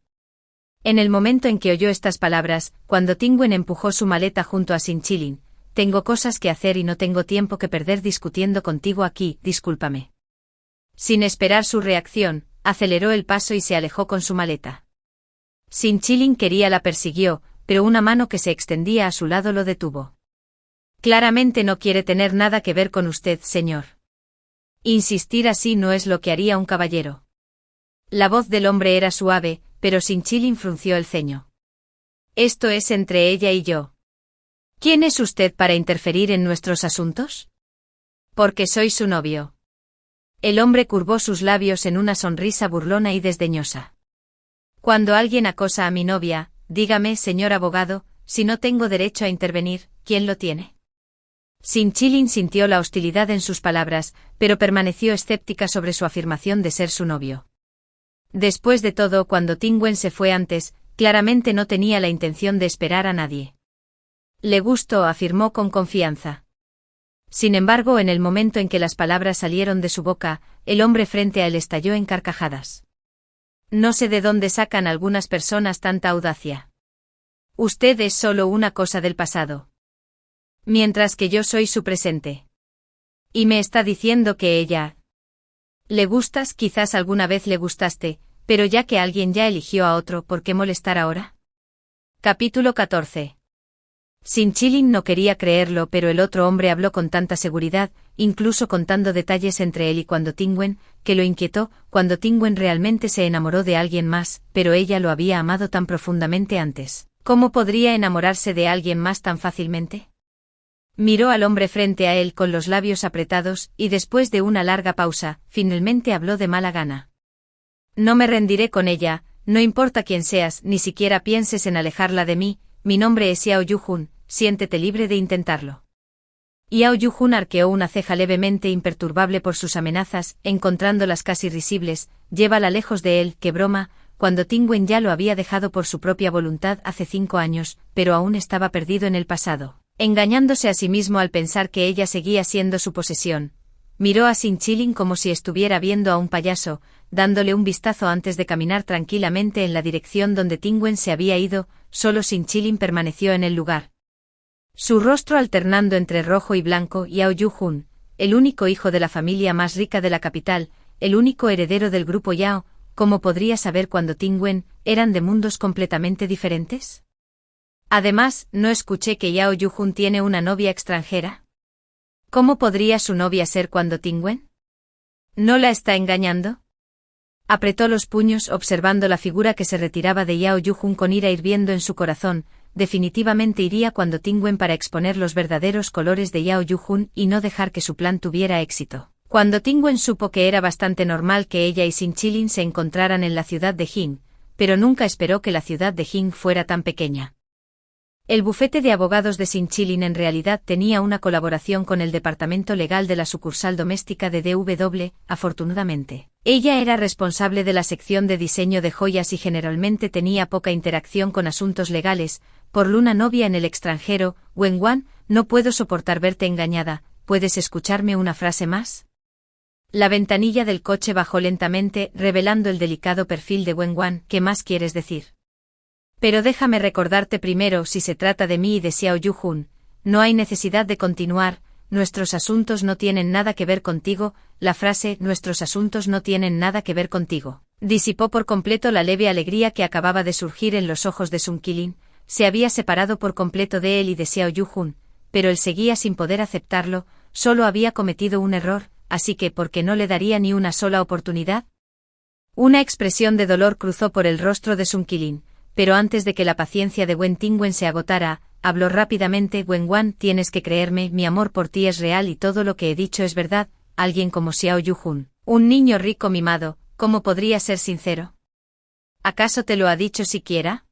En el momento en que oyó estas palabras, cuando Tingwen empujó su maleta junto a Sinchilin, tengo cosas que hacer y no tengo tiempo que perder discutiendo contigo aquí, discúlpame. Sin esperar su reacción, aceleró el paso y se alejó con su maleta. Sinchilin la persiguió, pero una mano que se extendía a su lado lo detuvo. Claramente no quiere tener nada que ver con usted, señor. Insistir así no es lo que haría un caballero. La voz del hombre era suave, pero Sinchilin frunció el ceño. Esto es entre ella y yo. ¿Quién es usted para interferir en nuestros asuntos? Porque soy su novio. El hombre curvó sus labios en una sonrisa burlona y desdeñosa. Cuando alguien acosa a mi novia, dígame, señor abogado, si no tengo derecho a intervenir, ¿quién lo tiene? Sinchilin sintió la hostilidad en sus palabras, pero permaneció escéptica sobre su afirmación de ser su novio. Después de todo, cuando Tingwen se fue antes, claramente no tenía la intención de esperar a nadie. Le gustó, afirmó con confianza. Sin embargo, en el momento en que las palabras salieron de su boca, el hombre frente a él estalló en carcajadas. No sé de dónde sacan algunas personas tanta audacia. Usted es solo una cosa del pasado. Mientras que yo soy su presente. Y me está diciendo que ella... ¿Le gustas? Quizás alguna vez le gustaste, pero ya que alguien ya eligió a otro, ¿por qué molestar ahora? Capítulo 14. Sinchilin no quería creerlo, pero el otro hombre habló con tanta seguridad, incluso contando detalles entre él y cuando Tingwen, que lo inquietó. Cuando Tingwen realmente se enamoró de alguien más, pero ella lo había amado tan profundamente antes. ¿Cómo podría enamorarse de alguien más tan fácilmente? Miró al hombre frente a él con los labios apretados, y después de una larga pausa, finalmente habló de mala gana. No me rendiré con ella, no importa quién seas, ni siquiera pienses en alejarla de mí. Mi nombre es Yao Yuhun, siéntete libre de intentarlo. Yao Yuhun arqueó una ceja levemente imperturbable por sus amenazas, encontrándolas casi risibles. Llévala lejos de él, qué broma, cuando Tingwen ya lo había dejado por su propia voluntad hace 5 años, pero aún estaba perdido en el pasado, engañándose a sí mismo al pensar que ella seguía siendo su posesión. Miró a Sinchilin como si estuviera viendo a un payaso, dándole un vistazo antes de caminar tranquilamente en la dirección donde Tingwen se había ido. Solo Sinchilin permaneció en el lugar. Su rostro alternando entre rojo y blanco. Yao Yuhun, el único hijo de la familia más rica de la capital, el único heredero del grupo Yao, ¿cómo podría saber cuando Tingwen eran de mundos completamente diferentes? Además, ¿no escuché que Yao Yuhun tiene una novia extranjera? ¿Cómo podría su novia ser cuando Tingwen? ¿No la está engañando? Apretó los puños observando la figura que se retiraba de Yao Yuhun con ira hirviendo en su corazón. definitivamente iría cuando Tingwen para exponer los verdaderos colores de Yao Yu-hun y no dejar que su plan tuviera éxito. Cuando Tingwen supo que era bastante normal que ella y Sin Chilin se encontraran en la ciudad de Jing, pero nunca esperó que la ciudad de Jing fuera tan pequeña. El bufete de abogados de Sin Chilin en realidad tenía una colaboración con el departamento legal de la sucursal doméstica de DW, afortunadamente. Ella era responsable de la sección de diseño de joyas y generalmente tenía poca interacción con asuntos legales. Por Luna novia en el extranjero, Wenwan, no puedo soportar verte engañada, ¿puedes escucharme una frase más? La ventanilla del coche bajó lentamente, revelando el delicado perfil de Wenwan. ¿Qué más quieres decir? Pero déjame recordarte primero, si se trata de mí y de Xiao Yu-hun, no hay necesidad de continuar, nuestros asuntos no tienen nada que ver contigo. La frase «nuestros asuntos no tienen nada que ver contigo» disipó por completo la leve alegría que acababa de surgir en los ojos de Sun Qilin. Se había separado por completo de él y de Xiao Yu-hun, pero él seguía sin poder aceptarlo, solo había cometido un error, así que ¿por qué no le daría ni una sola oportunidad? Una expresión de dolor cruzó por el rostro de Sun Qilin, pero antes de que la paciencia de Wen Tingwen se agotara, habló rápidamente. Wenwan, tienes que creerme, mi amor por ti es real y todo lo que he dicho es verdad. Alguien como Xiao Yu-hun, un niño rico mimado, ¿cómo podría ser sincero? ¿Acaso te lo ha dicho siquiera?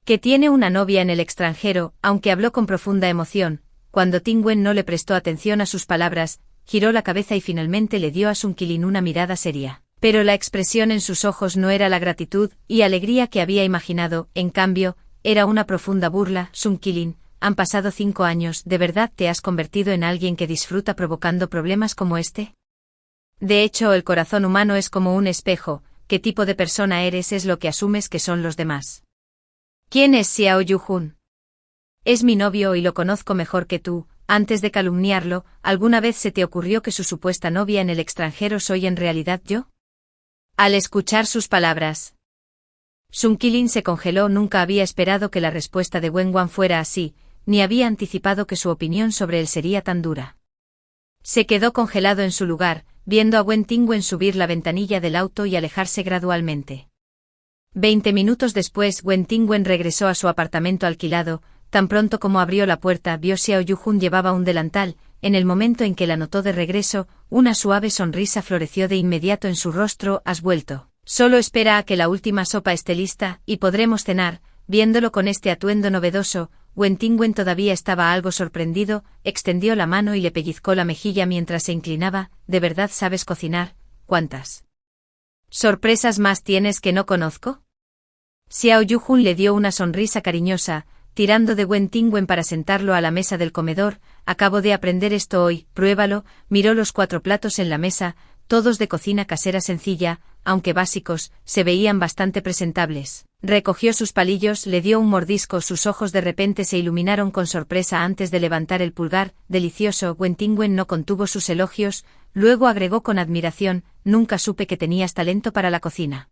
Que tiene una novia en el extranjero, aunque habló con profunda emoción. Cuando Tingwen no le prestó atención a sus palabras, giró la cabeza y finalmente le dio a Sun Qilin una mirada seria. Pero la expresión en sus ojos no era la gratitud y alegría que había imaginado, en cambio, era una profunda burla. Sun Qilin, han pasado 5 años, ¿de verdad te has convertido en alguien que disfruta provocando problemas como este? De hecho, el corazón humano es como un espejo, ¿qué tipo de persona eres es lo que asumes que son los demás? ¿Quién es Xiao Yu-hun? Es mi novio y lo conozco mejor que tú. Antes de calumniarlo, ¿alguna vez se te ocurrió que su supuesta novia en el extranjero soy en realidad yo? Al escuchar sus palabras, Sun Qilin se congeló. Nunca había esperado que la respuesta de Wenwan fuera así, ni había anticipado que su opinión sobre él sería tan dura. Se quedó congelado en su lugar, viendo a Wen Tingwen subir la ventanilla del auto y alejarse gradualmente. 20 minutos después, Wen Tingwen regresó a su apartamento alquilado. Tan pronto como abrió la puerta, vio Xiao Yu-hun llevaba un delantal. En el momento en que la notó de regreso, una suave sonrisa floreció de inmediato en su rostro. ¿Has vuelto? Solo espera a que la última sopa esté lista, y podremos cenar. Viéndolo con este atuendo novedoso, Wen Tingwen todavía estaba algo sorprendido, extendió la mano y le pellizcó la mejilla mientras se inclinaba. ¿De verdad sabes cocinar? ¿Cuántas sorpresas más tienes que no conozco? Xiao Yu-hun le dio una sonrisa cariñosa, tirando de Wen Tingwen para sentarlo a la mesa del comedor. Acabo de aprender esto hoy, pruébalo. Miró los 4 platos en la mesa, todos de cocina casera sencilla, aunque básicos, se veían bastante presentables. Recogió sus palillos, le dio un mordisco, sus ojos de repente se iluminaron con sorpresa antes de levantar el pulgar. Delicioso. Wen Tingwen no contuvo sus elogios, luego agregó con admiración, nunca supe que tenías talento para la cocina.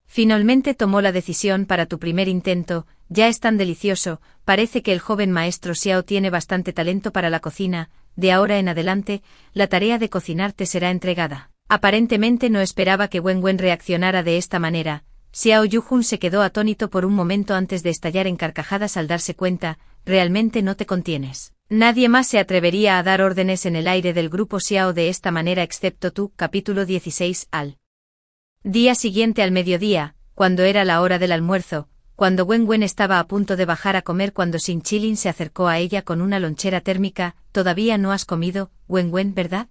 Finalmente tomó la decisión para tu primer intento, ya es tan delicioso. Parece que el joven maestro Xiao tiene bastante talento para la cocina. De ahora en adelante, la tarea de cocinar te será entregada. Aparentemente no esperaba que Wenwen reaccionara de esta manera. Xiao Yu-hun se quedó atónito por un momento antes de estallar en carcajadas al darse cuenta, realmente no te contienes. Nadie más se atrevería a dar órdenes en el aire del grupo Xiao de esta manera excepto tú. Capítulo 16. Al día siguiente al mediodía, cuando era la hora del almuerzo, cuando Wenwen estaba a punto de bajar a comer cuando Sin Chilin se acercó a ella con una lonchera térmica. ¿Todavía no has comido, Wenwen, verdad?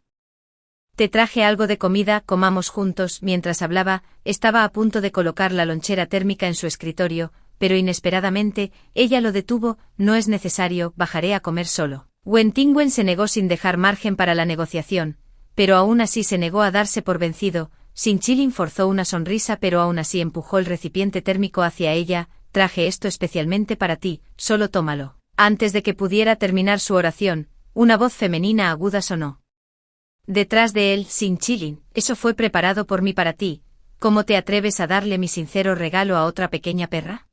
Te traje algo de comida, comamos juntos. Mientras hablaba, estaba a punto de colocar la lonchera térmica en su escritorio, pero inesperadamente, ella lo detuvo. No es necesario, bajaré a comer solo. Wen Tingwen se negó sin dejar margen para la negociación, pero aún así se negó a darse por vencido. Sin Chilin forzó una sonrisa pero aún así empujó el recipiente térmico hacia ella. Traje esto especialmente para ti, solo tómalo. Antes de que pudiera terminar su oración, una voz femenina aguda sonó detrás de él. Sin Chilin, eso fue preparado por mí para ti. ¿Cómo te atreves a darle mi sincero regalo a otra pequeña perra?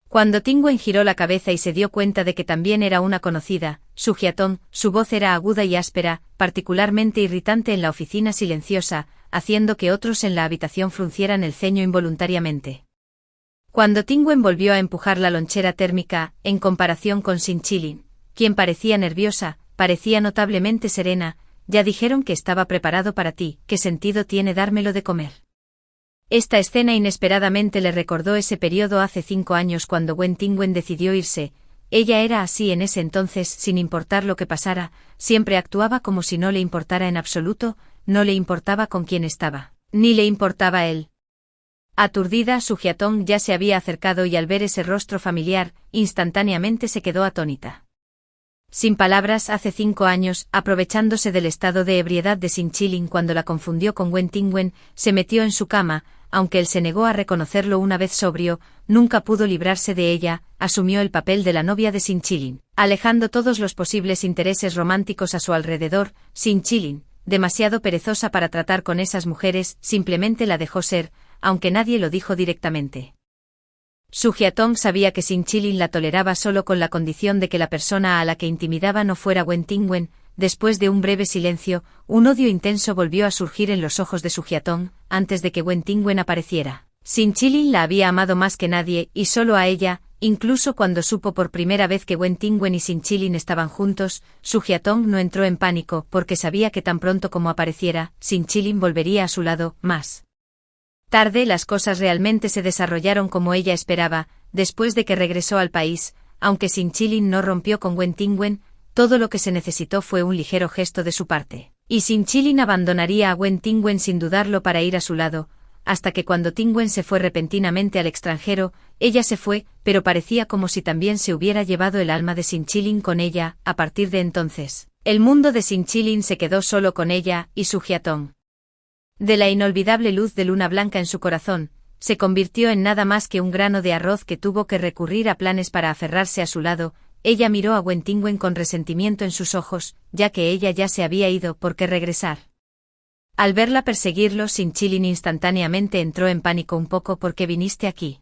Cuando Tingwen giró la cabeza y se dio cuenta de que también era una conocida, Sujiatón, su voz era aguda y áspera, particularmente irritante en la oficina silenciosa, haciendo que otros en la habitación fruncieran el ceño involuntariamente. Cuando Tingwen volvió a empujar la lonchera térmica, en comparación con Sinchilin, quien parecía nerviosa, parecía notablemente serena, ya dijeron que estaba preparado para ti, ¿qué sentido tiene dármelo de comer? Esta escena inesperadamente le recordó ese periodo hace 5 años cuando Wen Tingwen decidió irse. Ella era así en ese entonces, sin importar lo que pasara, siempre actuaba como si no le importara en absoluto, no le importaba con quién estaba, ni le importaba él. Aturdida, Su Jiatong ya se había acercado y al ver ese rostro familiar, instantáneamente se quedó atónita. Sin palabras, hace 5 años, aprovechándose del estado de ebriedad de Sinchilin cuando la confundió con Wen Tingwen, se metió en su cama, aunque él se negó a reconocerlo una vez sobrio, nunca pudo librarse de ella, asumió el papel de la novia de Sinchilin, alejando todos los posibles intereses románticos a su alrededor. Sinchilin, demasiado perezosa para tratar con esas mujeres, simplemente la dejó ser, aunque nadie lo dijo directamente. Su Jiatong sabía que Sinchilin la toleraba solo con la condición de que la persona a la que intimidaba no fuera Wen Tingwen. Después de un breve silencio, un odio intenso volvió a surgir en los ojos de Su Jiatong, antes de que Wen Tingwen apareciera. Sinchilin la había amado más que nadie, y solo a ella, incluso cuando supo por primera vez que Wen Tingwen y Sinchilin estaban juntos. Su Jiatong no entró en pánico, porque sabía que tan pronto como apareciera, Sinchilin volvería a su lado. Más tarde las cosas realmente se desarrollaron como ella esperaba. Después de que regresó al país, aunque Sinchilin no rompió con Wen Tingwen, todo lo que se necesitó fue un ligero gesto de su parte, y Sinchilin abandonaría a Wen Tingwen sin dudarlo para ir a su lado, hasta que cuando Tingwen se fue repentinamente al extranjero, ella se fue, pero parecía como si también se hubiera llevado el alma de Sinchilin con ella. A partir de entonces, el mundo de Sinchilin se quedó solo con ella y Su Jiatong. De la inolvidable luz de luna blanca en su corazón, se convirtió en nada más que un grano de arroz que tuvo que recurrir a planes para aferrarse a su lado. Ella miró a Wen Tingwen con resentimiento en sus ojos, ya que ella ya se había ido. ¿Por qué regresar? Al verla perseguirlo, Sinchilin instantáneamente entró en pánico. ¿Un poco por qué viniste aquí?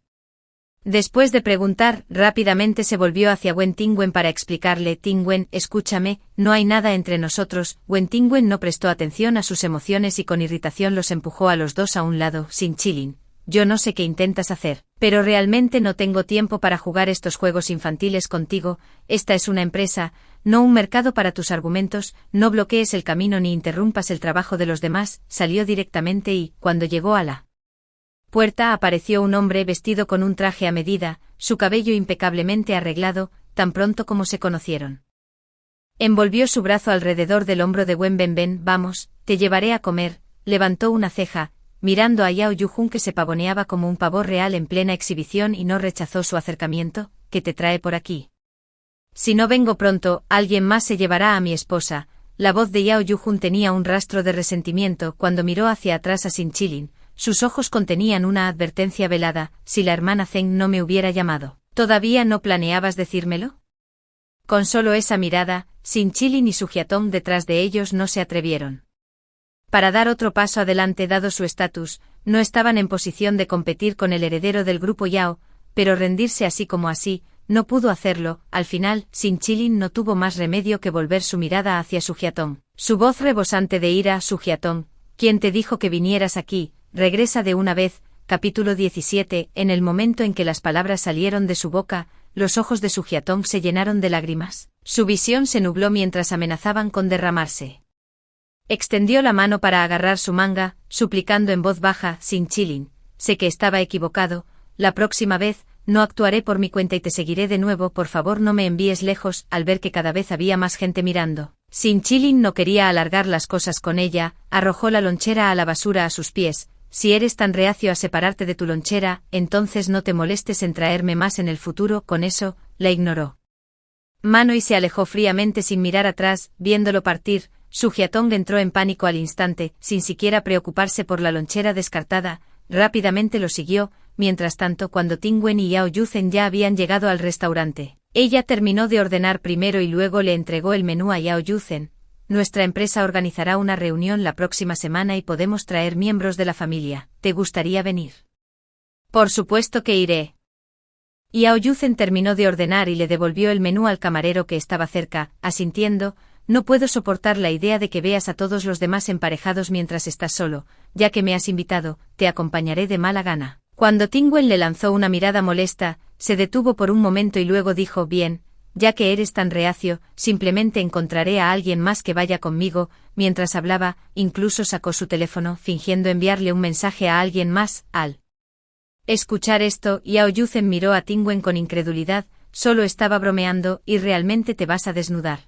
Después de preguntar, rápidamente se volvió hacia Wen Tingwen para explicarle. Tingwen, escúchame, no hay nada entre nosotros. Wen Tingwen no prestó atención a sus emociones y con irritación los empujó a los dos a un lado. Sinchilin, yo no sé qué intentas hacer, pero realmente no tengo tiempo para jugar estos juegos infantiles contigo. Esta es una empresa, no un mercado para tus argumentos. No bloquees el camino ni interrumpas el trabajo de los demás. Salió directamente y, cuando llegó a la puerta, apareció un hombre vestido con un traje a medida, su cabello impecablemente arreglado, tan pronto como se conocieron. Envolvió su brazo alrededor del hombro de Wen Benben. Vamos, te llevaré a comer. Levantó una ceja, mirando a Yao Yujun que se pavoneaba como un pavo real en plena exhibición y no rechazó su acercamiento. ¿Qué te trae por aquí? Si no vengo pronto, alguien más se llevará a mi esposa. La voz de Yao Yujun tenía un rastro de resentimiento cuando miró hacia atrás a Sinchilin. Sus ojos contenían una advertencia velada. Si la hermana Zeng no me hubiera llamado, ¿todavía no planeabas decírmelo? Con solo esa mirada, Sinchilin y Su Jiatong detrás de ellos no se atrevieron para dar otro paso adelante dado su estatus. No estaban en posición de competir con el heredero del grupo Yao, pero rendirse así como así, no pudo hacerlo. Al final, Sinchilin no tuvo más remedio que volver su mirada hacia Su Jiatong. Su voz rebosante de ira. Su Jiatong, ¿quién te dijo que vinieras aquí? Regresa de una vez. Capítulo 17. En el momento en que las palabras salieron de su boca, los ojos de Su Jiatong se llenaron de lágrimas. Su visión se nubló mientras amenazaban con derramarse. Extendió la mano para agarrar su manga, suplicando en voz baja. Sinchilin, sé que estaba equivocado. La próxima vez, no actuaré por mi cuenta y te seguiré de nuevo. Por favor, no me envíes lejos. Al ver que cada vez había más gente mirando, Sinchilin no quería alargar las cosas con ella. Arrojó la lonchera a la basura a sus pies. Si eres tan reacio a separarte de tu lonchera, entonces no te molestes en traerme más en el futuro. Con eso, la ignoró mano y se alejó fríamente sin mirar atrás. Viéndolo partir, Su Jiatong entró en pánico al instante, sin siquiera preocuparse por la lonchera descartada. Rápidamente lo siguió. Mientras tanto, cuando Tingwen y Yao Yuzhen ya habían llegado al restaurante, ella terminó de ordenar primero y luego le entregó el menú a Yao Yuzhen. Nuestra empresa organizará una reunión la próxima semana y podemos traer miembros de la familia. ¿Te gustaría venir? Por supuesto que iré. Yao Yuzhen terminó de ordenar y le devolvió el menú al camarero que estaba cerca, asintiendo. No puedo soportar la idea de que veas a todos los demás emparejados mientras estás solo. Ya que me has invitado, te acompañaré de mala gana. Cuando Tingwen le lanzó una mirada molesta, se detuvo por un momento y luego dijo: bien, ya que eres tan reacio, simplemente encontraré a alguien más que vaya conmigo. Mientras hablaba, incluso sacó su teléfono, fingiendo enviarle un mensaje a alguien más. Al escuchar esto, Yao Yuzen miró a Tingwen con incredulidad. Solo estaba bromeando, ¿y realmente te vas a desnudar?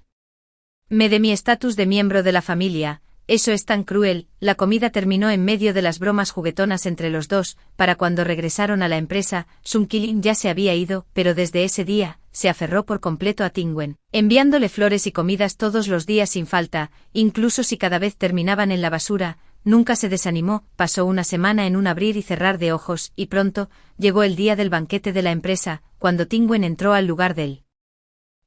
Me de mi estatus de miembro de la familia. Eso es tan cruel. La comida terminó en medio de las bromas juguetonas entre los dos. Para cuando regresaron a la empresa, Sun Qilin ya se había ido, pero desde ese día, se aferró por completo a Tingwen, enviándole flores y comidas todos los días sin falta, incluso si cada vez terminaban en la basura. Nunca se desanimó. Pasó una semana en un abrir y cerrar de ojos, y pronto, llegó el día del banquete de la empresa, cuando Tingwen entró al lugar del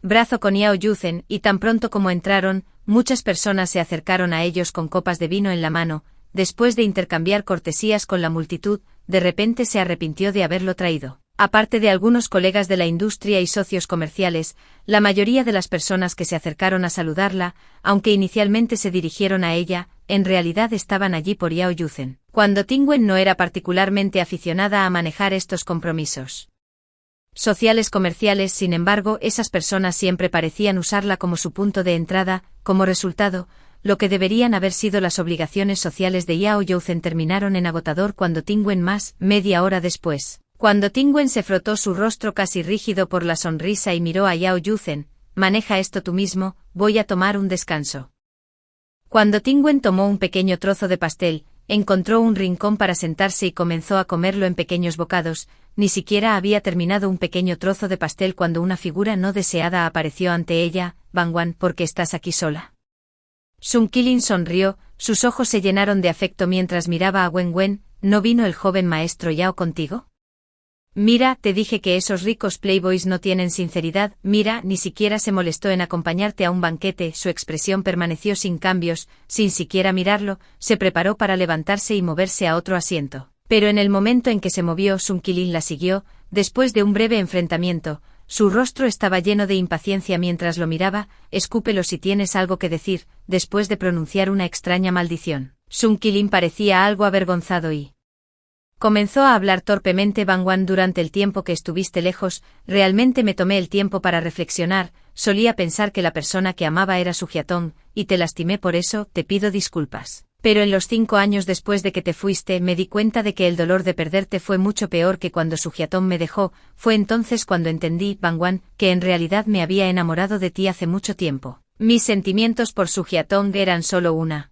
brazo con Yao Yuzen, y tan pronto como entraron, muchas personas se acercaron a ellos con copas de vino en la mano. Después de intercambiar cortesías con la multitud, de repente se arrepintió de haberlo traído. Aparte de algunos colegas de la industria y socios comerciales, la mayoría de las personas que se acercaron a saludarla, aunque inicialmente se dirigieron a ella, en realidad estaban allí por Yao Yuzen. Cuando Tingwen no era particularmente aficionada a manejar estos compromisos sociales comerciales, sin embargo, esas personas siempre parecían usarla como su punto de entrada. Como resultado, lo que deberían haber sido las obligaciones sociales de Yao Yuzen terminaron en agotador cuando Tingwen más, media hora después. Cuando Tingwen se frotó su rostro casi rígido por la sonrisa y miró a Yao Yuzen: maneja esto tú mismo, voy a tomar un descanso. Cuando Tingwen tomó un pequeño trozo de pastel, encontró un rincón para sentarse y comenzó a comerlo en pequeños bocados. Ni siquiera había terminado un pequeño trozo de pastel cuando una figura no deseada apareció ante ella. Bangwan, ¿por qué estás aquí sola? Sun Qilin sonrió, sus ojos se llenaron de afecto mientras miraba a Wenwen. ¿No vino el joven maestro Yao contigo? Mira, te dije que esos ricos playboys no tienen sinceridad. Mira, ni siquiera se molestó en acompañarte a un banquete. Su expresión permaneció sin cambios. Sin siquiera mirarlo, se preparó para levantarse y moverse a otro asiento. Pero en el momento en que se movió, Sun Qilin la siguió. Después de un breve enfrentamiento, su rostro estaba lleno de impaciencia mientras lo miraba. Escúpelo si tienes algo que decir. Después de pronunciar una extraña maldición, Sun Qilin parecía algo avergonzado y comenzó a hablar torpemente. Bangwan, durante el tiempo que estuviste lejos, realmente me tomé el tiempo para reflexionar. Solía pensar que la persona que amaba era Su Jiatong, y te lastimé por eso. Te pido disculpas. Pero en los 5 años después de que te fuiste, me di cuenta de que el dolor de perderte fue mucho peor que cuando Su Jiatong me dejó. Fue entonces cuando entendí, Bangwan, que en realidad me había enamorado de ti hace mucho tiempo. Mis sentimientos por Su Jiatong eran solo una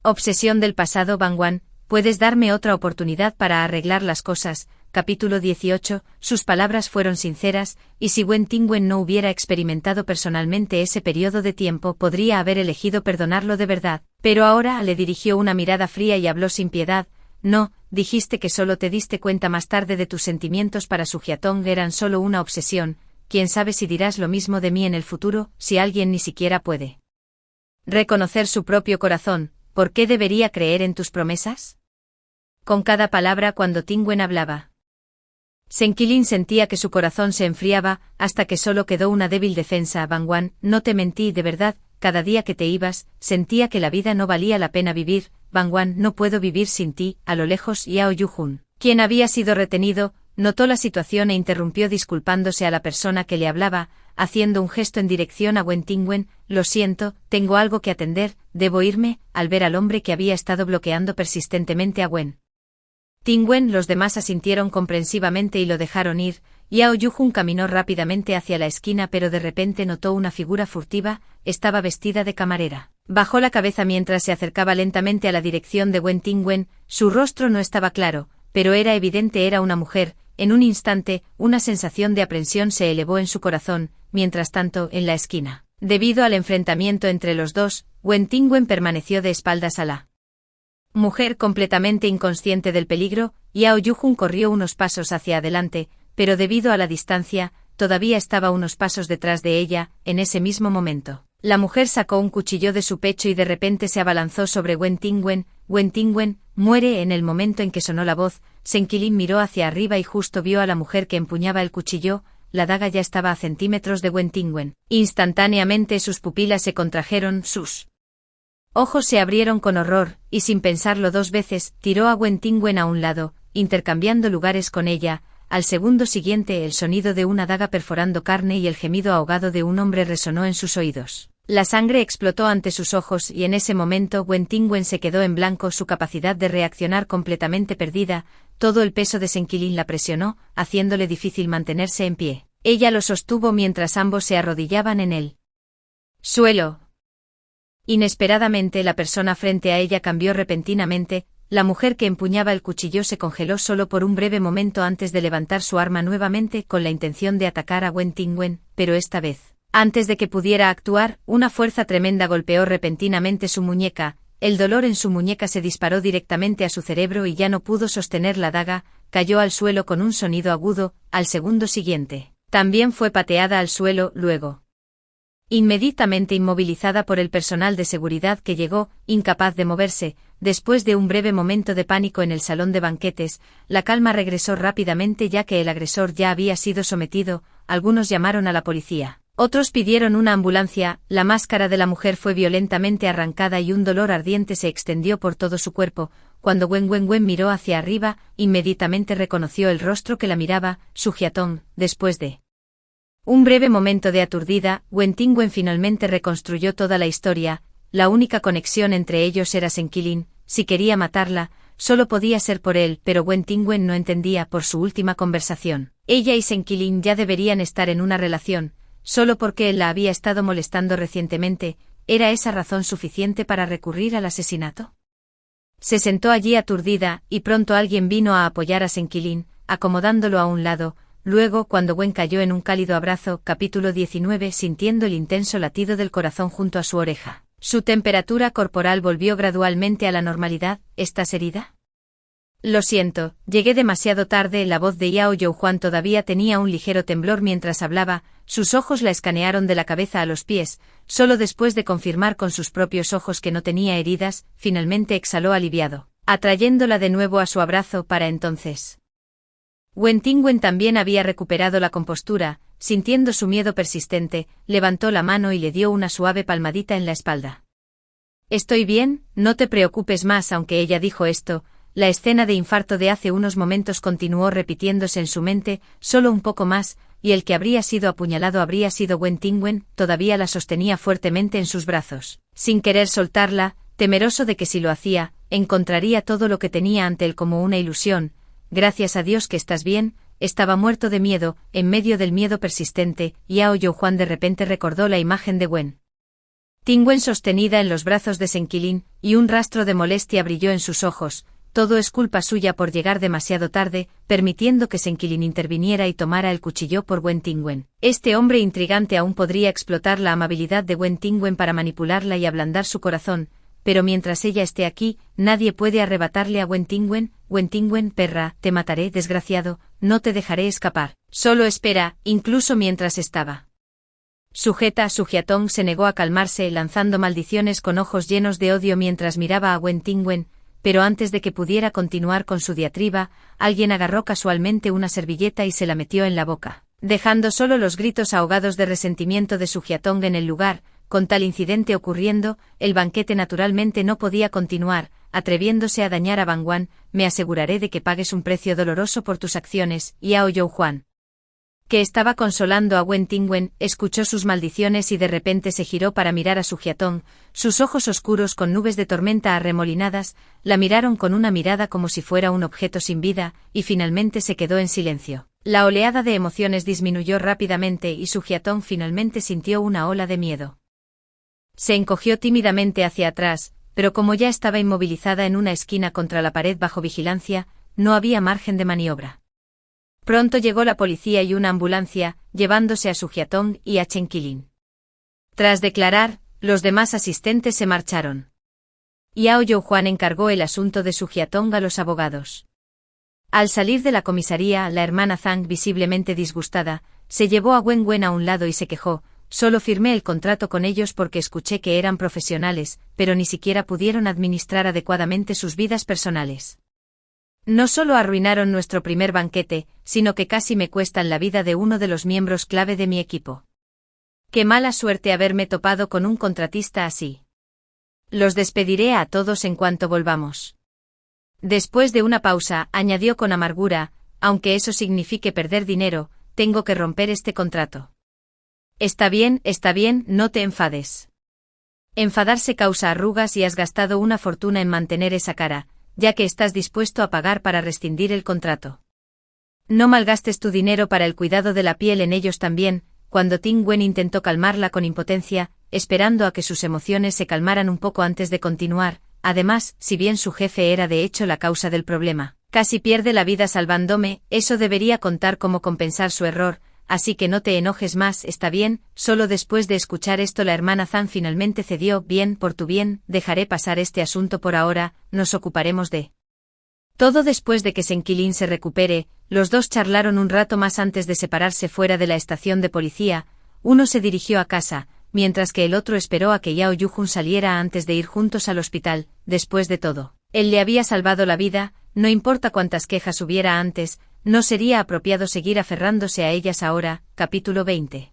obsesión del pasado. Bangwan, ¿puedes darme otra oportunidad para arreglar las cosas? Capítulo 18. Sus palabras fueron sinceras, y si Wen Tingwen no hubiera experimentado personalmente ese periodo de tiempo, podría haber elegido perdonarlo de verdad. Pero ahora le dirigió una mirada fría y habló sin piedad. No, dijiste que solo te diste cuenta más tarde de tus sentimientos para Su Jiatong eran solo una obsesión. Quién sabe si dirás lo mismo de mí en el futuro. Si alguien ni siquiera puede reconocer su propio corazón, ¿por qué debería creer en tus promesas? Con cada palabra cuando Tingwen hablaba, Sun Qilin sentía que su corazón se enfriaba, hasta que solo quedó una débil defensa. Bangwan, no te mentí, de verdad. Cada día que te ibas, sentía que la vida no valía la pena vivir. Bangwan, no puedo vivir sin ti. A lo lejos, Yao Yuhun, quien había sido retenido, notó la situación e interrumpió disculpándose a la persona que le hablaba, haciendo un gesto en dirección a Wen Tingwen. Lo siento, tengo algo que atender, debo irme. Al ver al hombre que había estado bloqueando persistentemente a Wen Tingwen, los demás asintieron comprensivamente y lo dejaron ir. Yao Yuhun caminó rápidamente hacia la esquina, pero de repente notó una figura furtiva. Estaba vestida de camarera. Bajó la cabeza mientras se acercaba lentamente a la dirección de Wen Tingwen. Su rostro no estaba claro, pero era evidente, era una mujer. En un instante, una sensación de aprensión se elevó en su corazón. Mientras tanto, en la esquina, debido al enfrentamiento entre los dos, Wen Tingwen permaneció de espaldas a la mujer completamente inconsciente del peligro. Yao Yuhun corrió unos pasos hacia adelante, pero debido a la distancia, todavía estaba unos pasos detrás de ella. En ese mismo momento, la mujer sacó un cuchillo de su pecho y de repente se abalanzó sobre Wen Tingwen. Wen Tingwen, muere. En el momento en que sonó la voz, Sun Qilin miró hacia arriba y justo vio a la mujer que empuñaba el cuchillo. La daga ya estaba a centímetros de Wen Tingwen. Instantáneamente sus pupilas se contrajeron, sus ojos se abrieron con horror, y sin pensarlo 2 veces, tiró a Wen Tingwen a un lado. intercambiando lugares con ella. Al segundo siguiente el sonido de una daga perforando carne y el gemido ahogado de un hombre resonó en sus oídos. La sangre explotó ante sus ojos y en ese momento Wen Tingwen se quedó en blanco, su capacidad de reaccionar completamente perdida. Todo el peso de Senqilin la presionó, haciéndole difícil mantenerse en pie. Ella lo sostuvo mientras ambos se arrodillaban en el suelo. Inesperadamente la persona frente a ella cambió repentinamente. La mujer que empuñaba el cuchillo se congeló solo por un breve momento antes de levantar su arma nuevamente con la intención de atacar a Wen Tingwen, pero esta vez, antes de que pudiera actuar, una fuerza tremenda golpeó repentinamente su muñeca. El dolor en su muñeca se disparó directamente a su cerebro y ya no pudo sostener la daga, cayó al suelo con un sonido agudo. Al segundo siguiente, también fue pateada al suelo, luego inmediatamente inmovilizada por el personal de seguridad que llegó, incapaz de moverse. Después de un breve momento de pánico en el salón de banquetes, la calma regresó rápidamente ya que el agresor ya había sido sometido. Algunos llamaron a la policía, otros pidieron una ambulancia. La máscara de la mujer fue violentamente arrancada y un dolor ardiente se extendió por todo su cuerpo. Cuando Wen miró hacia arriba, inmediatamente reconoció el rostro que la miraba, Su Jiatong. Después de un breve momento de aturdida, Wen Tingwen finalmente reconstruyó toda la historia. La única conexión entre ellos era Senqilin. Si quería matarla, solo podía ser por él, pero Wen Tingwen no entendía por su última conversación. Ella y Senqilin ya deberían estar en una relación, solo porque él la había estado molestando recientemente. ¿Era esa razón suficiente para recurrir al asesinato? Se sentó allí aturdida, y pronto alguien vino a apoyar a Senqilin, acomodándolo a un lado. Luego, cuando Wen cayó en un cálido abrazo, capítulo 19, sintiendo el intenso latido del corazón junto a su oreja. Su temperatura corporal volvió gradualmente a la normalidad. ¿Estás herida? Lo siento, llegué demasiado tarde. La voz de Yao Youjuan todavía tenía un ligero temblor mientras hablaba. Sus ojos la escanearon de la cabeza a los pies. Solo después de confirmar con sus propios ojos que no tenía heridas, finalmente exhaló aliviado, atrayéndola de nuevo a su abrazo. Para entonces, Wen Tingwen también había recuperado la compostura. Sintiendo su miedo persistente, levantó la mano y le dio una suave palmadita en la espalda. Estoy bien, no te preocupes más. Aunque ella dijo esto, la escena de infarto de hace unos momentos continuó repitiéndose en su mente. Solo un poco más, y el que habría sido apuñalado habría sido Wen Tingwen. Todavía la sostenía fuertemente en sus brazos, sin querer soltarla, temeroso de que si lo hacía, encontraría todo lo que tenía ante él como una ilusión. Gracias a Dios que estás bien. Estaba muerto de miedo. En medio del miedo persistente, Yao Youjuan de repente recordó la imagen de Wen Tingwen sostenida en los brazos de Senqilin, y un rastro de molestia brilló en sus ojos. Todo es culpa suya por llegar demasiado tarde, permitiendo que Senqilin interviniera y tomara el cuchillo por Wen Tingwen. Este hombre intrigante aún podría explotar la amabilidad de Wen Tingwen para manipularla y ablandar su corazón, pero mientras ella esté aquí, nadie puede arrebatarle a Wen Tingwen. Wen Tingwen, perra, te mataré, desgraciado, no te dejaré escapar. Solo espera. Incluso mientras estaba sujeta, Su Jiatong se negó a calmarse, lanzando maldiciones con ojos llenos de odio mientras miraba a Wen Tingwen, pero antes de que pudiera continuar con su diatriba, alguien agarró casualmente una servilleta y se la metió en la boca, dejando solo los gritos ahogados de resentimiento de Su Jiatong en el lugar. Con tal incidente ocurriendo, el banquete naturalmente no podía continuar, atreviéndose a dañar a Bangwan. Me aseguraré de que pagues un precio doloroso por tus acciones. Yao Youjuan, que estaba consolando a Wen Tingwen, escuchó sus maldiciones y de repente se giró para mirar a Su Jiatong. Sus ojos oscuros con nubes de tormenta arremolinadas, la miraron con una mirada como si fuera un objeto sin vida, y finalmente se quedó en silencio. La oleada de emociones disminuyó rápidamente y Su Jiatong finalmente sintió una ola de miedo. Se encogió tímidamente hacia atrás, pero como ya estaba inmovilizada en una esquina contra la pared bajo vigilancia, no había margen de maniobra. Pronto llegó la policía y una ambulancia, llevándose a Su Jiatong y a Senqilin. Tras declarar, los demás asistentes se marcharon. Yao Youjuan encargó el asunto de Su Jiatong a los abogados. Al salir de la comisaría, la hermana Zhang, visiblemente disgustada, se llevó a Wen a un lado y se quejó. Solo firmé el contrato con ellos porque escuché que eran profesionales, pero ni siquiera pudieron administrar adecuadamente sus vidas personales. No solo arruinaron nuestro primer banquete, sino que casi me cuestan la vida de uno de los miembros clave de mi equipo. Qué mala suerte haberme topado con un contratista así. Los despediré a todos en cuanto volvamos. Después de una pausa, añadió con amargura, aunque eso signifique perder dinero, tengo que romper este contrato. Está bien, no te enfades. Enfadarse causa arrugas y has gastado una fortuna en mantener esa cara, ya que estás dispuesto a pagar para rescindir el contrato. No malgastes tu dinero para el cuidado de la piel en ellos también. Cuando Ting Wen intentó calmarla con impotencia, esperando a que sus emociones se calmaran un poco antes de continuar. Además, si bien su jefe era de hecho la causa del problema, casi pierde la vida salvándome, eso debería contar como compensar su error, así que no te enojes más, está bien. Solo después de escuchar esto la hermana Zhang finalmente cedió. Bien, por tu bien, dejaré pasar este asunto por ahora, nos ocuparemos de todo después de que Zheng Qilin se recupere. Los dos charlaron un rato más antes de separarse fuera de la estación de policía. Uno se dirigió a casa, mientras que el otro esperó a que Yao Yuhun saliera antes de ir juntos al hospital. Después de todo, él le había salvado la vida, no importa cuántas quejas hubiera antes, no sería apropiado seguir aferrándose a ellas ahora. Capítulo 20.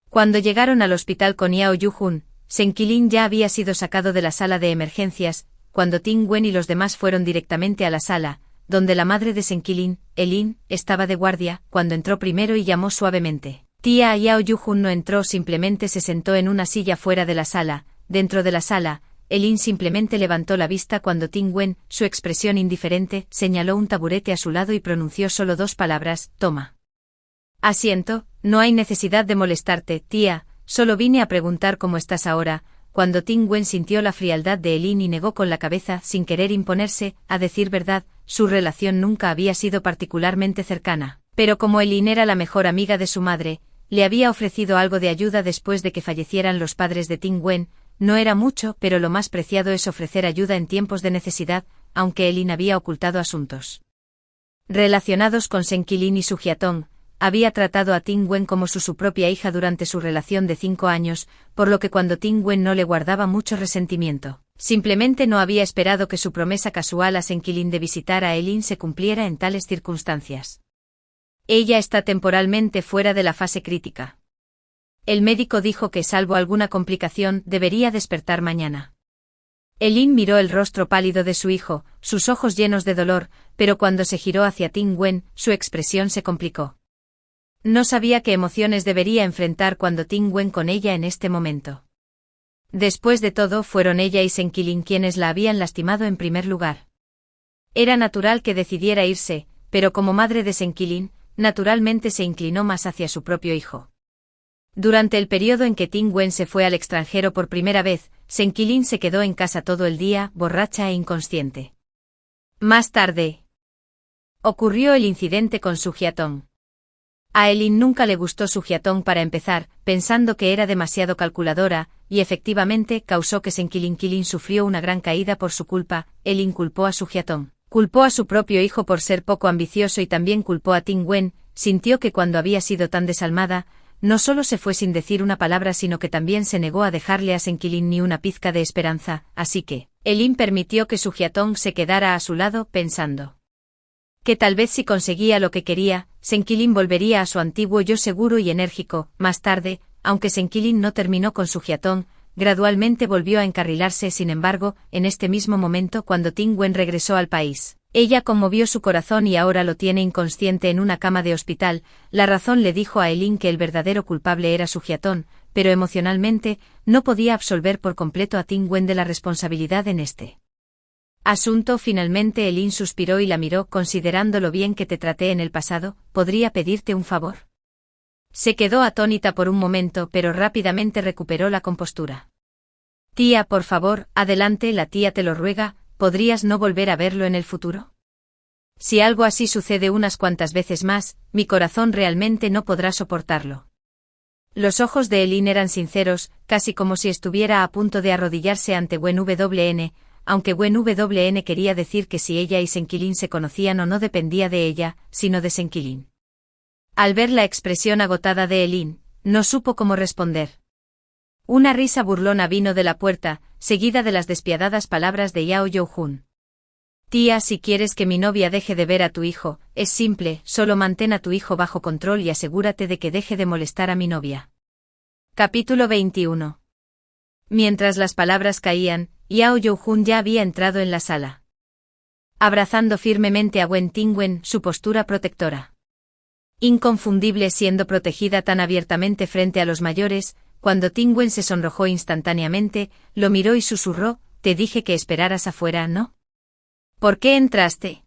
Cuando llegaron al hospital con Yao Yuhun, Zheng Qilin ya había sido sacado de la sala de emergencias. Cuando Ting Wen y los demás fueron directamente a la sala, donde la madre de Zheng Qilin, Elin, estaba de guardia. Cuando entró primero y llamó suavemente, tía, Yao Yuhun no entró, simplemente se sentó en una silla fuera de la sala. Dentro de la sala, Elin simplemente levantó la vista cuando Ting Wen, su expresión indiferente, señaló un taburete a su lado y pronunció solo dos palabras: toma asiento. No hay necesidad de molestarte, tía, solo vine a preguntar cómo estás ahora. Cuando Ting Wen sintió la frialdad de Elin y negó con la cabeza sin querer imponerse. A decir verdad, su relación nunca había sido particularmente cercana, pero como Elin era la mejor amiga de su madre, le había ofrecido algo de ayuda después de que fallecieran los padres de Ting Wen. No era mucho, pero lo más preciado es ofrecer ayuda en tiempos de necesidad, aunque Elin había ocultado asuntos relacionados con Zheng Qilin y su Jiatong. Había tratado a Ting Wen como su propia hija durante su relación de 5 años, por lo que cuando Ting Wen no le guardaba mucho resentimiento, simplemente no había esperado que su promesa casual a Zheng Qilin de visitar a Elin se cumpliera en tales circunstancias. Ella está temporalmente fuera de la fase crítica. El médico dijo que salvo alguna complicación debería despertar mañana. Elin miró el rostro pálido de su hijo, sus ojos llenos de dolor, pero cuando se giró hacia Ting Wen, su expresión se complicó. No sabía qué emociones debería enfrentar cuando Ting Wen con ella en este momento. Después de todo, fueron ella y Zheng Qilin quienes la habían lastimado en primer lugar. Era natural que decidiera irse, pero como madre de Zheng Qilin, naturalmente se inclinó más hacia su propio hijo. Durante el periodo en que Ting Wen se fue al extranjero por primera vez, Zheng Qilin se quedó en casa todo el día, borracha e inconsciente. Más tarde, ocurrió el incidente con su Jiatong. A Elin nunca le gustó su Jiatong para empezar, pensando que era demasiado calculadora, y efectivamente causó que Zheng Qilin sufrió una gran caída por su culpa. Elin culpó a su Jiatong, culpó a su propio hijo por ser poco ambicioso y también culpó a Ting Wen. Sintió que cuando había sido tan desalmada, no solo se fue sin decir una palabra sino que también se negó a dejarle a Zheng Qilin ni una pizca de esperanza, así que Elin permitió que su Jiatong se quedara a su lado, pensando que tal vez si conseguía lo que quería, Zheng Qilin volvería a su antiguo yo seguro y enérgico. Más tarde, aunque Zheng Qilin no terminó con su Jiatong, gradualmente volvió a encarrilarse. Sin embargo, en este mismo momento cuando Ting Wen regresó al país, ella conmovió su corazón y ahora lo tiene inconsciente en una cama de hospital. La razón le dijo a Elin que el verdadero culpable era su Jiatong, pero emocionalmente, no podía absolver por completo a Ting Wen de la responsabilidad en este asunto. Finalmente Elin suspiró y la miró. Considerando lo bien que te traté en el pasado, ¿podría pedirte un favor? Se quedó atónita por un momento, pero rápidamente recuperó la compostura. Tía, por favor, adelante, la tía te lo ruega, ¿podrías no volver a verlo en el futuro? Si algo así sucede unas cuantas veces más, mi corazón realmente no podrá soportarlo. Los ojos de Elin eran sinceros, casi como si estuviera a punto de arrodillarse ante Wen WN, aunque Wen WN quería decir que si ella y Zheng Qilin se conocían o no dependía de ella, sino de Zheng Qilin. Al ver la expresión agotada de Elin, no supo cómo responder. Una risa burlona vino de la puerta, seguida de las despiadadas palabras de Yao Yuhun. Tía, si quieres que mi novia deje de ver a tu hijo, es simple, solo mantén a tu hijo bajo control y asegúrate de que deje de molestar a mi novia. Capítulo 21. Mientras las palabras caían, Yao Yuhun ya había entrado en la sala. abrazando firmemente a Wen Tingwen, su postura protectora. Inconfundible siendo protegida tan abiertamente frente a los mayores, cuando Tingwen se sonrojó instantáneamente, lo miró y susurró: «Te dije que esperaras afuera, ¿no? ¿Por qué entraste?»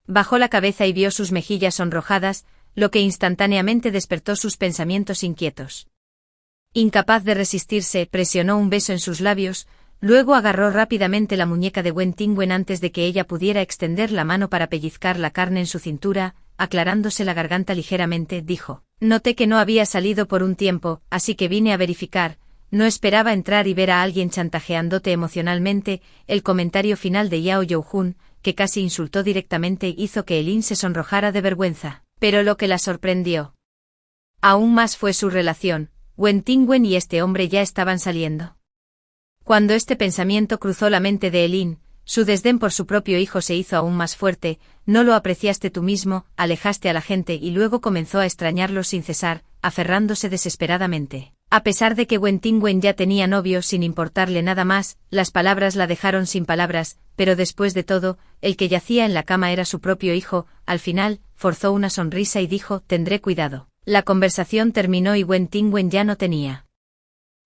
Bajó la cabeza y vio sus mejillas sonrojadas, lo que instantáneamente despertó sus pensamientos inquietos. Incapaz de resistirse, presionó un beso en sus labios, luego agarró rápidamente la muñeca de Wen Tingwen antes de que ella pudiera extender la mano para pellizcar la carne en su cintura, aclarándose la garganta ligeramente, dijo: «Noté que no había salido por un tiempo, así que vine a verificar. No esperaba entrar y ver a alguien chantajeándote emocionalmente». El comentario final de Yao Youjun, que casi insultó directamente, hizo que Elin se sonrojara de vergüenza, pero lo que la sorprendió aún más fue su relación. Wen Tingwen y este hombre ya estaban saliendo. Cuando este pensamiento cruzó la mente de Elin, su desdén por su propio hijo se hizo aún más fuerte. «No lo apreciaste tú mismo, alejaste a la gente y luego comenzó a extrañarlo sin cesar, aferrándose desesperadamente». A pesar de que Wen Tingwen ya tenía novio sin importarle nada más, las palabras la dejaron sin palabras, pero después de todo, el que yacía en la cama era su propio hijo. Al final, forzó una sonrisa y dijo: «Tendré cuidado». La conversación terminó y Wen Tingwen ya no tenía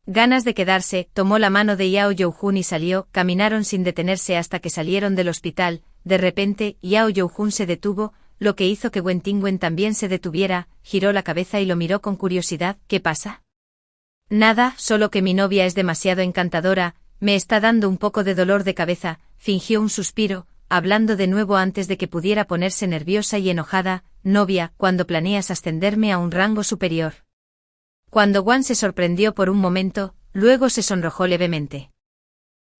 ganas de quedarse, tomó la mano de Yao Youjun y salió. Caminaron sin detenerse hasta que salieron del hospital. De repente, Yao Youjun se detuvo, lo que hizo que Wen Tingwen también se detuviera, giró la cabeza y lo miró con curiosidad. «¿Qué pasa?» «Nada, solo que mi novia es demasiado encantadora, me está dando un poco de dolor de cabeza», fingió un suspiro, hablando de nuevo antes de que pudiera ponerse nerviosa y enojada. «Novia, ¿cuándo planeas ascenderme a un rango superior?» Cuando Wan se sorprendió por un momento, luego se sonrojó levemente.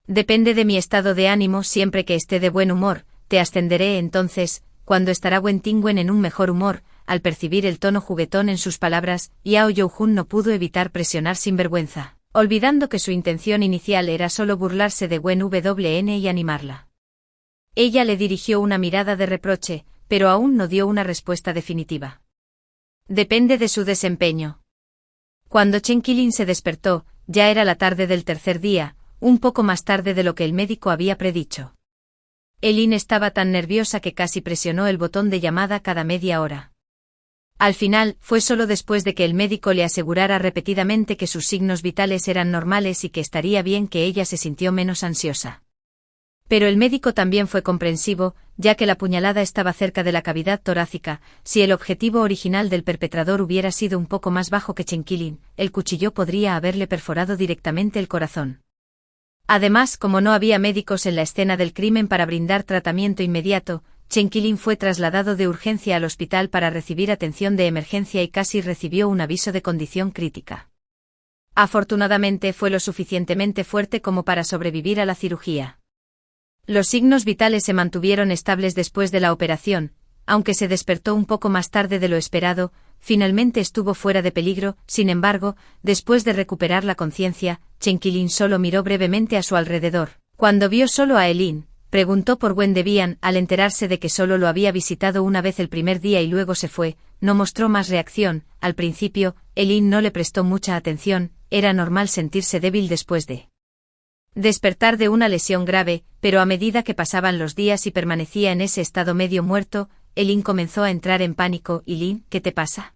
«Depende de mi estado de ánimo. Siempre que esté de buen humor, te ascenderé entonces». Cuando estará Wen Tingwen en un mejor humor? Al percibir el tono juguetón en sus palabras, Yao Youjun no pudo evitar presionar sin vergüenza, olvidando que su intención inicial era solo burlarse de Wen Wn y animarla. Ella le dirigió una mirada de reproche, pero aún no dio una respuesta definitiva. «Depende de su desempeño». Cuando Chen Qilin se despertó, ya era la tarde del tercer día, un poco más tarde de lo que el médico había predicho. Elin estaba tan nerviosa que casi presionó el botón de llamada cada media hora. Al final, fue solo después de que el médico le asegurara repetidamente que sus signos vitales eran normales y que estaría bien que ella se sintió menos ansiosa. Pero el médico también fue comprensivo, ya que la puñalada estaba cerca de la cavidad torácica. Si el objetivo original del perpetrador hubiera sido un poco más bajo que Chen Qilin, el cuchillo podría haberle perforado directamente el corazón. Además, como no había médicos en la escena del crimen para brindar tratamiento inmediato, Chen Qilin fue trasladado de urgencia al hospital para recibir atención de emergencia y casi recibió un aviso de condición crítica. Afortunadamente fue lo suficientemente fuerte como para sobrevivir a la cirugía. Los signos vitales se mantuvieron estables después de la operación, aunque se despertó un poco más tarde de lo esperado. Finalmente estuvo fuera de peligro. Sin embargo, después de recuperar la conciencia, Chen Qilin solo miró brevemente a su alrededor. Cuando vio solo a Elin, preguntó por Wen Debian. Al enterarse de que solo lo había visitado una vez el primer día y luego se fue, no mostró más reacción. Al principio, Elin no le prestó mucha atención. Era normal sentirse débil después de despertar de una lesión grave, pero a medida que pasaban los días y permanecía en ese estado medio muerto, Elin comenzó a entrar en pánico. «Elin, ¿qué te pasa?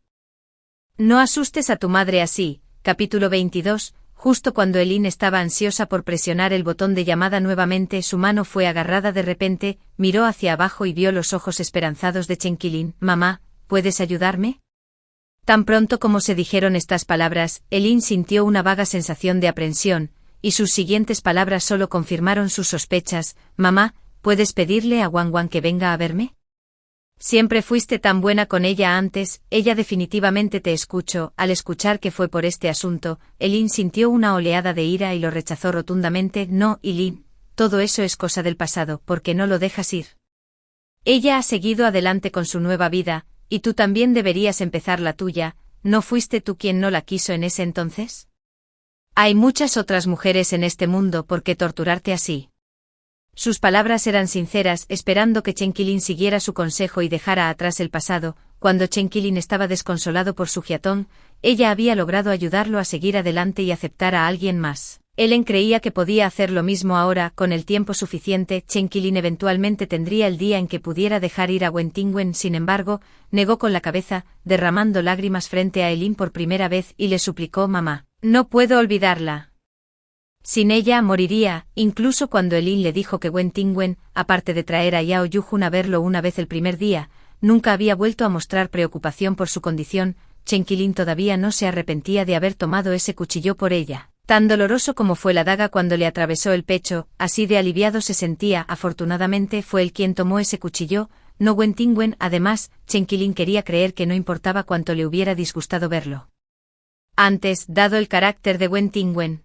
No asustes a tu madre así». Capítulo 22. Justo cuando Elin estaba ansiosa por presionar el botón de llamada nuevamente, su mano fue agarrada de repente, miró hacia abajo y vio los ojos esperanzados de Chen Qilin. «Mamá, ¿puedes ayudarme?». Tan pronto como se dijeron estas palabras, Elin sintió una vaga sensación de aprensión, y sus siguientes palabras solo confirmaron sus sospechas. «Mamá, ¿puedes pedirle a Wang Wang que venga a verme? Siempre fuiste tan buena con ella antes, ella definitivamente te escuchó». Al escuchar que fue por este asunto, Elin sintió una oleada de ira y lo rechazó rotundamente. «No, Elin, todo eso es cosa del pasado. ¿Por qué no lo dejas ir? Ella ha seguido adelante con su nueva vida, y tú también deberías empezar la tuya. ¿No fuiste tú quien no la quiso en ese entonces? Hay muchas otras mujeres en este mundo. ¿Por qué torturarte así?». Sus palabras eran sinceras, esperando que Chen Qilin siguiera su consejo y dejara atrás el pasado. Cuando Chen Qilin estaba desconsolado por su hiatón, ella había logrado ayudarlo a seguir adelante y aceptar a alguien más. Ellen creía que podía hacer lo mismo ahora. Con el tiempo suficiente, Chen Qilin eventualmente tendría el día en que pudiera dejar ir a Wen Tingwen. Sin embargo, negó con la cabeza, derramando lágrimas frente a Ellen por primera vez y le suplicó: «Mamá, no puedo olvidarla. Sin ella moriría». Incluso cuando Ellen le dijo que Wen Tingwen, aparte de traer a Yao Yujun a verlo una vez el primer día, nunca había vuelto a mostrar preocupación por su condición, Chen Qilin todavía no se arrepentía de haber tomado ese cuchillo por ella. Tan doloroso como fue la daga cuando le atravesó el pecho, así de aliviado se sentía. Afortunadamente fue él quien tomó ese cuchillo, no Wen Tingwen. Además, Chen Qilin quería creer que no importaba cuánto le hubiera disgustado verlo antes, dado el carácter de Wen Tingwen.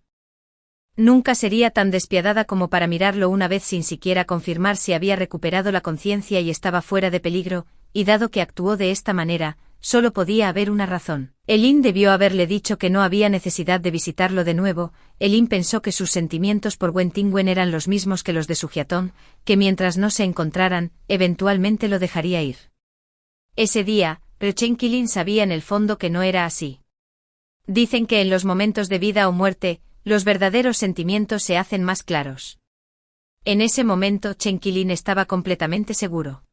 Nunca sería tan despiadada como para mirarlo una vez sin siquiera confirmar si había recuperado la conciencia y estaba fuera de peligro, y dado que actuó de esta manera, solo podía haber una razón. Ellen debió haberle dicho que no había necesidad de visitarlo de nuevo. Ellen pensó que sus sentimientos por Wen Tingwen eran los mismos que los de Sujiatón, que mientras no se encontraran, eventualmente lo dejaría ir. Ese día, pero Chen Qilin sabía en el fondo que no era así. Dicen que en los momentos de vida o muerte, los verdaderos sentimientos se hacen más claros. En ese momento Chen Qilin estaba completamente seguro.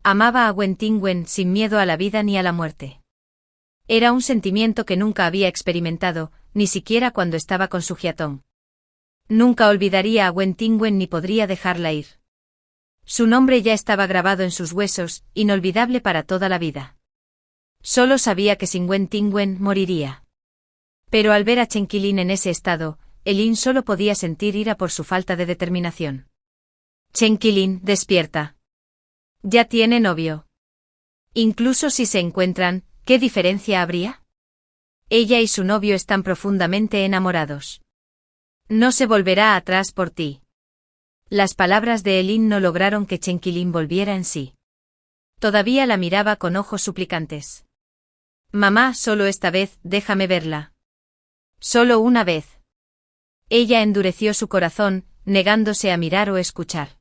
Amaba a Wen Tingwen sin miedo a la vida ni a la muerte. Era un sentimiento que nunca había experimentado, ni siquiera cuando estaba con Sujiatón. Nunca olvidaría a Wen Tingwen ni podría dejarla ir. Su nombre ya estaba grabado en sus huesos, inolvidable para toda la vida. Solo sabía que sin Wen Tingwen moriría. Pero al ver a Chen Qilin en ese estado, Ellen solo podía sentir ira por su falta de determinación. «Chen Qilin, despierta. Ya tiene novio. Incluso si se encuentran, ¿qué diferencia habría? Ella y su novio están profundamente enamorados. No se volverá atrás por ti». Las palabras de Ellen no lograron que Chen Qilin volviera en sí. Todavía la miraba con ojos suplicantes. «Mamá, solo esta vez, déjame verla. Solo una vez». Ella endureció su corazón, negándose a mirar o escuchar.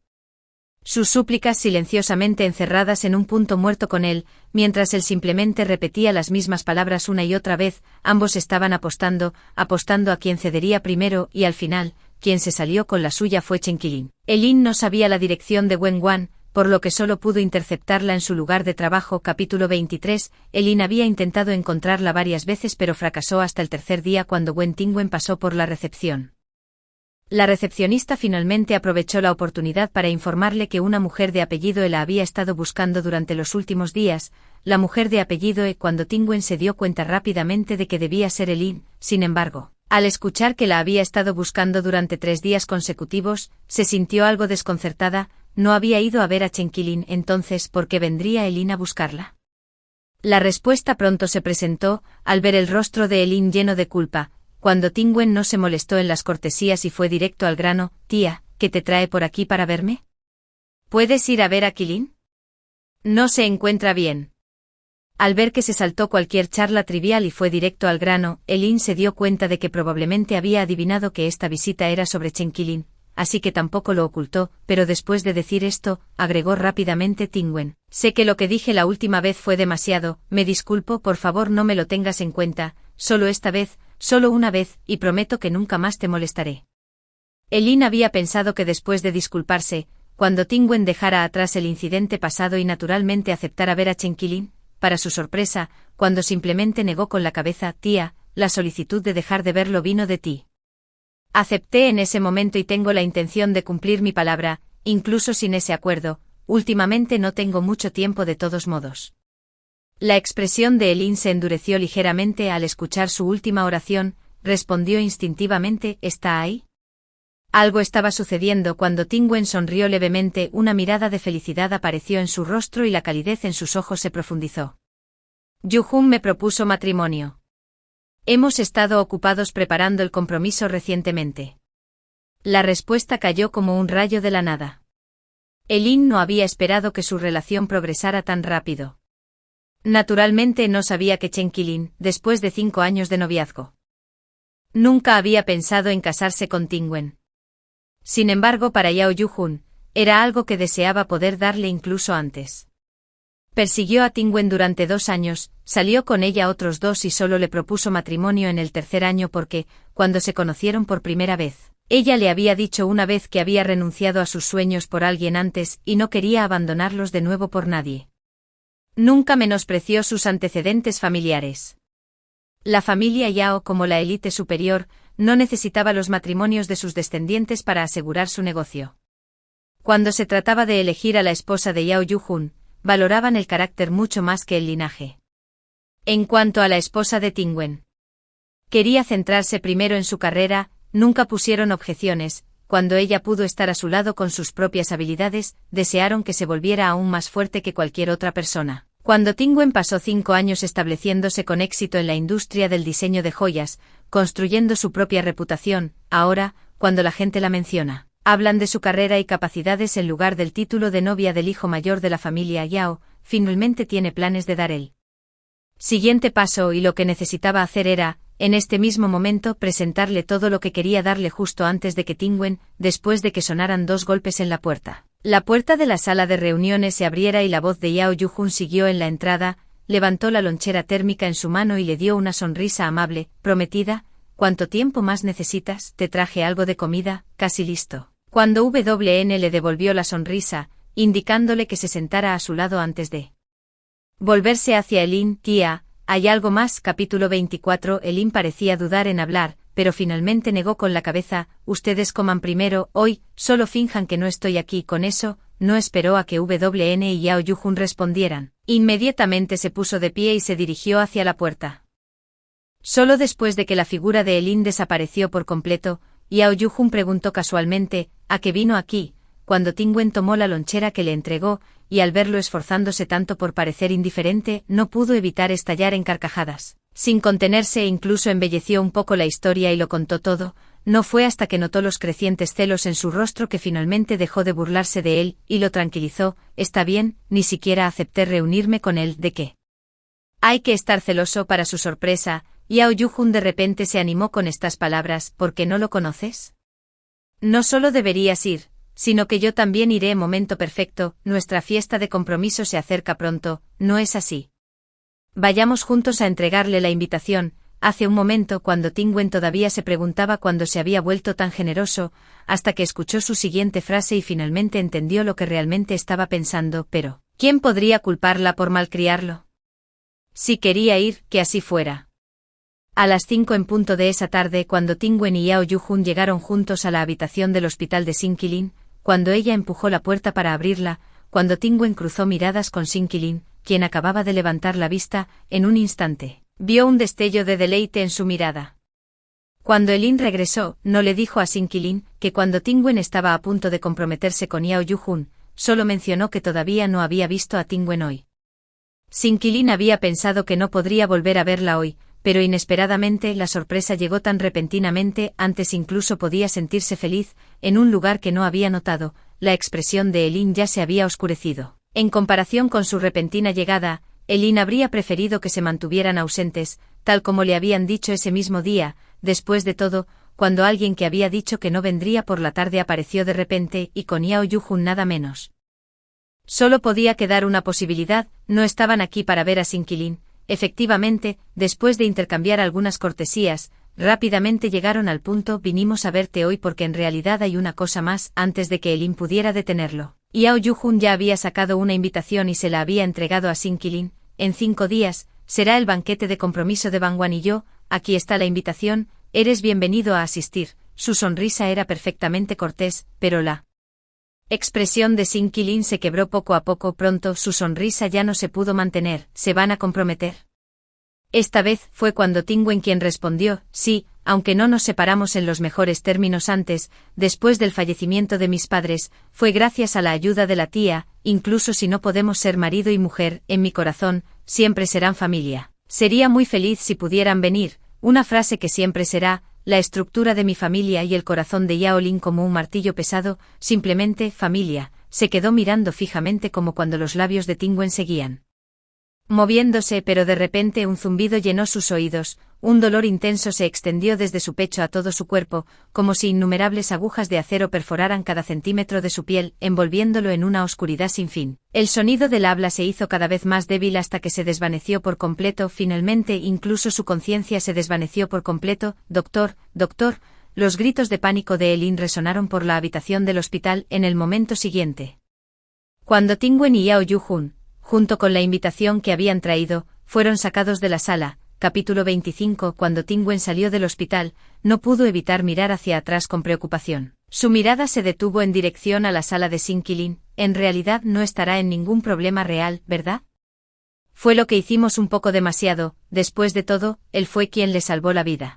Sus súplicas silenciosamente encerradas en un punto muerto con él, mientras él simplemente repetía las mismas palabras una y otra vez. Ambos estaban apostando a quien cedería primero, y al final, quien se salió con la suya fue Chen Qilin. Ellen no sabía la dirección de Wen Wan, por lo que solo pudo interceptarla en su lugar de trabajo. Capítulo 23. Ellen había intentado encontrarla varias veces pero fracasó hasta el tercer día cuando Wen Tingwen pasó por la recepción. La recepcionista finalmente aprovechó la oportunidad para informarle que una mujer de apellido E la había estado buscando durante los últimos días. La mujer de apellido E. Cuando Tingwen se dio cuenta rápidamente de que debía ser Ellen, sin embargo, al escuchar que la había estado buscando durante 3 días consecutivos, se sintió algo desconcertada. No había ido a ver a Chen Qilin, entonces ¿por qué vendría Ellen a buscarla? La respuesta pronto se presentó, al ver el rostro de Ellen lleno de culpa. Cuando Tingwen no se molestó en las cortesías y fue directo al grano: «Tía, ¿qué te trae por aquí para verme? ¿Puedes ir a ver a Qilin? No se encuentra bien». Al ver que se saltó cualquier charla trivial y fue directo al grano, Ellen se dio cuenta de que probablemente había adivinado que esta visita era sobre Chen Qilin, así que tampoco lo ocultó, pero después de decir esto, agregó rápidamente Tingwen: «Sé que lo que dije la última vez fue demasiado, me disculpo, por favor no me lo tengas en cuenta, solo esta vez, solo una vez, y prometo que nunca más te molestaré». Ellen había pensado que después de disculparse, cuando Tingwen dejara atrás el incidente pasado y naturalmente aceptara ver a Chen Qilin, para su sorpresa, cuando simplemente negó con la cabeza: «Tía, la solicitud de dejar de verlo vino de ti. Acepté en ese momento y tengo la intención de cumplir mi palabra, incluso sin ese acuerdo. Últimamente no tengo mucho tiempo de todos modos». La expresión de Ellen se endureció ligeramente al escuchar su última oración. Respondió instintivamente: «¿Está ahí?». Algo estaba sucediendo cuando Tingwen sonrió levemente. Una mirada de felicidad apareció en su rostro y la calidez en sus ojos se profundizó. «Yujun me propuso matrimonio. Hemos estado ocupados preparando el compromiso recientemente». La respuesta cayó como un rayo de la nada. Ellen no había esperado que su relación progresara tan rápido. Naturalmente no sabía que Chen Qilin, después de 5 años de noviazgo, nunca había pensado en casarse con Tingwen. Sin embargo, para Yao Yujun, era algo que deseaba poder darle incluso antes. Persiguió a Tingwen durante 2 años, salió con ella otros 2 y solo le propuso matrimonio en el tercer año porque, cuando se conocieron por primera vez, ella le había dicho una vez que había renunciado a sus sueños por alguien antes y no quería abandonarlos de nuevo por nadie. Nunca menospreció sus antecedentes familiares. La familia Yao, como la élite superior, no necesitaba los matrimonios de sus descendientes para asegurar su negocio. Cuando se trataba de elegir a la esposa de Yao Yu-jun, valoraban el carácter mucho más que el linaje. En cuanto a la esposa de Tingwen, quería centrarse primero en su carrera, nunca pusieron objeciones, cuando ella pudo estar a su lado con sus propias habilidades, desearon que se volviera aún más fuerte que cualquier otra persona. Cuando Tingwen pasó 5 años estableciéndose con éxito en la industria del diseño de joyas, construyendo su propia reputación, ahora, cuando la gente la menciona, hablan de su carrera y capacidades en lugar del título de novia del hijo mayor de la familia Yao, finalmente tiene planes de dar el siguiente paso y lo que necesitaba hacer era, en este mismo momento, presentarle todo lo que quería darle justo antes de que Tingwen, después de que sonaran 2 golpes en la puerta. La puerta de la sala de reuniones se abriera y la voz de Yao Yu-jun siguió en la entrada, levantó la lonchera térmica en su mano y le dio una sonrisa amable, prometida, ¿cuánto tiempo más necesitas? Te traje algo de comida, casi listo. Cuando WN le devolvió la sonrisa, indicándole que se sentara a su lado antes de volverse hacia Elin, tía, ¿hay algo más? Capítulo 24. Elin parecía dudar en hablar, pero finalmente negó con la cabeza, ustedes coman primero, hoy, solo finjan que no estoy aquí. Con eso, no esperó a que WN y Yao Yu-jun respondieran. Inmediatamente se puso de pie y se dirigió hacia la puerta. Solo después de que la figura de Elin desapareció por completo, Yao Yu-jun preguntó casualmente, ¿a qué vino aquí? Cuando Tingwen tomó la lonchera que le entregó, y al verlo esforzándose tanto por parecer indiferente, no pudo evitar estallar en carcajadas. Sin contenerse, incluso embelleció un poco la historia y lo contó todo. No fue hasta que notó los crecientes celos en su rostro que finalmente dejó de burlarse de él, y lo tranquilizó. Está bien, ni siquiera acepté reunirme con él. ¿De qué hay que estar celoso? Para su sorpresa, Yao Yu-jun de repente se animó con estas palabras, ¿por qué no lo conoces? No solo deberías ir, sino que yo también iré. Momento perfecto, nuestra fiesta de compromiso se acerca pronto, ¿no es así? Vayamos juntos a entregarle la invitación. Hace un momento, cuando Tingwen todavía se preguntaba cuándo se había vuelto tan generoso, hasta que escuchó su siguiente frase y finalmente entendió lo que realmente estaba pensando, pero ¿quién podría culparla por malcriarlo? Si quería ir, que así fuera. A las 5 en punto de esa tarde, cuando Tingwen y Yao Yu-jun llegaron juntos a la habitación del hospital de Sin-Kilin, cuando ella empujó la puerta para abrirla, cuando Tingwen cruzó miradas con Sin-Kilin, quien acababa de levantar la vista, en un instante, vio un destello de deleite en su mirada. Cuando Elin regresó, no le dijo a Sin-Kilin que cuando Tingwen estaba a punto de comprometerse con Yao Yu-jun, solo mencionó que todavía no había visto a Tingwen hoy. Sin-Kilin había pensado que no podría volver a verla hoy, pero inesperadamente la sorpresa llegó tan repentinamente, antes incluso podía sentirse feliz, en un lugar que no había notado, la expresión de Elin ya se había oscurecido. En comparación con su repentina llegada, Elin habría preferido que se mantuvieran ausentes, tal como le habían dicho ese mismo día. Después de todo, cuando alguien que había dicho que no vendría por la tarde apareció de repente y con Yao Yu-jun nada menos. Solo podía quedar una posibilidad, no estaban aquí para ver a Sin-Kilin. Efectivamente, después de intercambiar algunas cortesías, rápidamente llegaron al punto. Vinimos a verte hoy porque en realidad hay una cosa más. Antes de que Elin pudiera detenerlo, Yao Yu-jun ya había sacado una invitación y se la había entregado a Sin-Kilin. En 5 días, será el banquete de compromiso de Bangwan y yo, aquí está la invitación, eres bienvenido a asistir. Su sonrisa era perfectamente cortés, pero la expresión de Sin-Kilin se quebró poco a poco. Pronto su sonrisa ya no se pudo mantener. ¿Se van a comprometer? Esta vez fue cuando Tingwen quien respondió, sí, aunque no nos separamos en los mejores términos antes, después del fallecimiento de mis padres, fue gracias a la ayuda de la tía. Incluso si no podemos ser marido y mujer, en mi corazón, siempre serán familia. Sería muy feliz si pudieran venir, una frase que siempre será, la estructura de mi familia y el corazón de Yao Lin como un martillo pesado, simplemente, familia. Se quedó mirando fijamente como cuando los labios de Tingwen seguían moviéndose, pero de repente un zumbido llenó sus oídos, un dolor intenso se extendió desde su pecho a todo su cuerpo, como si innumerables agujas de acero perforaran cada centímetro de su piel, envolviéndolo en una oscuridad sin fin. El sonido del habla se hizo cada vez más débil hasta que se desvaneció por completo. Finalmente, incluso su conciencia se desvaneció por completo. «Doctor, doctor». Los gritos de pánico de Eileen resonaron por la habitación del hospital en el momento siguiente. Cuando Tingwen y Yao Yu-hun, junto con la invitación que habían traído, fueron sacados de la sala, capítulo 25. Cuando Tingwen salió del hospital, no pudo evitar mirar hacia atrás con preocupación. Su mirada se detuvo en dirección a la sala de Sin-Kilin. En realidad no estará en ningún problema real, ¿verdad? Fue lo que hicimos un poco demasiado. Después de todo, él fue quien le salvó la vida.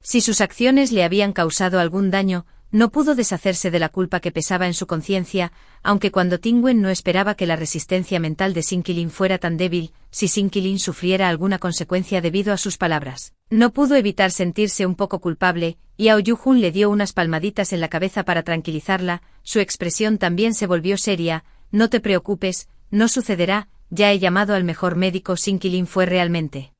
Si sus acciones le habían causado algún daño, no pudo deshacerse de la culpa que pesaba en su conciencia, aunque cuando Tingwen no esperaba que la resistencia mental de Sin-Kilin fuera tan débil, si Sin-Kilin sufriera alguna consecuencia debido a sus palabras. No pudo evitar sentirse un poco culpable, y Yao Yu-hun le dio unas palmaditas en la cabeza para tranquilizarla. Su expresión también se volvió seria. «No te preocupes, no sucederá, ya he llamado al mejor médico». Sin-Kilin fue realmente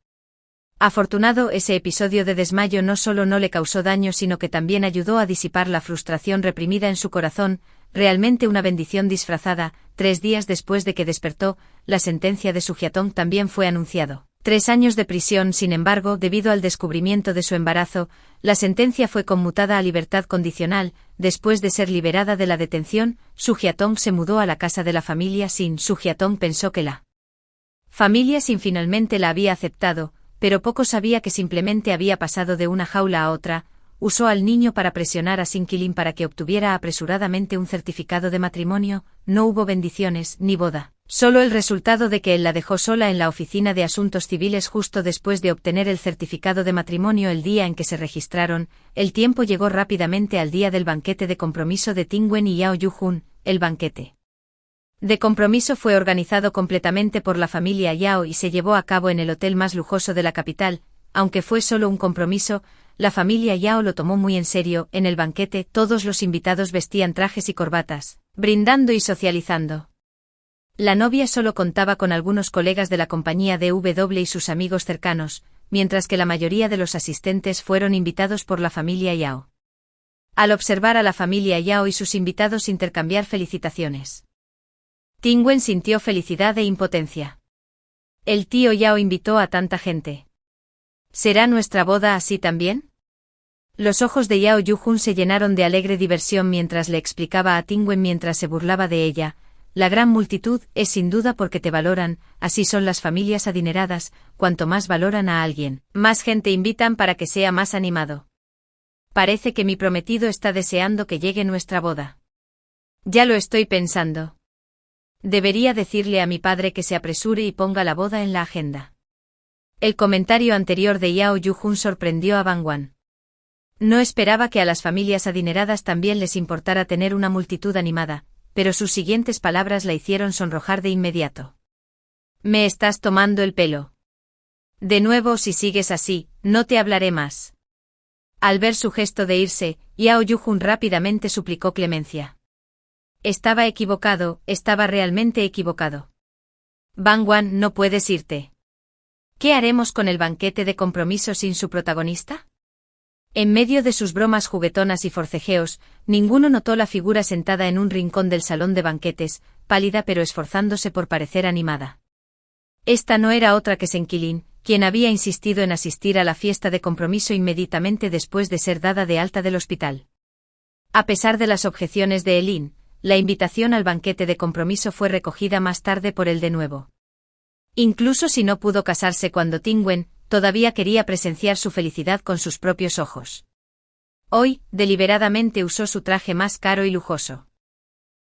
afortunado. Ese episodio de desmayo no solo no le causó daño, sino que también ayudó a disipar la frustración reprimida en su corazón, realmente una bendición disfrazada. 3 días después de que despertó, la sentencia de su Hyatong también fue anunciado. 3 años de prisión. Sin embargo, debido al descubrimiento de su embarazo, la sentencia fue conmutada a libertad condicional. Después de ser liberada de la detención, Su Hyatong se mudó a la casa de la familia Sin. Su Hyatong pensó que la familia Sin finalmente la había aceptado, pero poco sabía que simplemente había pasado de una jaula a otra. Usó al niño para presionar a Sin-Kilin para que obtuviera apresuradamente un certificado de matrimonio. No hubo bendiciones ni boda, solo el resultado de que él la dejó sola en la oficina de asuntos civiles justo después de obtener el certificado de matrimonio. El día en que se registraron, el tiempo llegó rápidamente al día del banquete de compromiso de Tingwen y Yao Yu-hun. El banquete de compromiso fue organizado completamente por la familia Yao y se llevó a cabo en el hotel más lujoso de la capital. Aunque fue solo un compromiso, la familia Yao lo tomó muy en serio. En el banquete, todos los invitados vestían trajes y corbatas, brindando y socializando. La novia solo contaba con algunos colegas de la compañía DW y sus amigos cercanos, mientras que la mayoría de los asistentes fueron invitados por la familia Yao. Al observar a la familia Yao y sus invitados intercambiar felicitaciones, Tingwen sintió felicidad e impotencia. El tío Yao invitó a tanta gente. ¿Será nuestra boda así también? Los ojos de Yao Yu-hun se llenaron de alegre diversión mientras le explicaba a Tingwen mientras se burlaba de ella. La gran multitud es sin duda porque te valoran, así son las familias adineradas, cuanto más valoran a alguien, más gente invitan para que sea más animado. Parece que mi prometido está deseando que llegue nuestra boda. Ya lo estoy pensando. Debería decirle a mi padre que se apresure y ponga la boda en la agenda. El comentario anterior de Yao Yu-hun sorprendió a Bangwan. No esperaba que a las familias adineradas también les importara tener una multitud animada, pero sus siguientes palabras la hicieron sonrojar de inmediato. «Me estás tomando el pelo. De nuevo, si sigues así, no te hablaré más». Al ver su gesto de irse, Yao Yu-hun rápidamente suplicó clemencia. Estaba equivocado, estaba realmente equivocado. Bangwan, no puedes irte. ¿Qué haremos con el banquete de compromiso sin su protagonista? En medio de sus bromas juguetonas y forcejeos, ninguno notó la figura sentada en un rincón del salón de banquetes, pálida pero esforzándose por parecer animada. Esta no era otra que Sin-Kilin, quien había insistido en asistir a la fiesta de compromiso inmediatamente después de ser dada de alta del hospital. A pesar de las objeciones de Eileen, la invitación al banquete de compromiso fue recogida más tarde por él de nuevo. Incluso si no pudo casarse cuando Tingwen, todavía quería presenciar su felicidad con sus propios ojos. Hoy, deliberadamente usó su traje más caro y lujoso.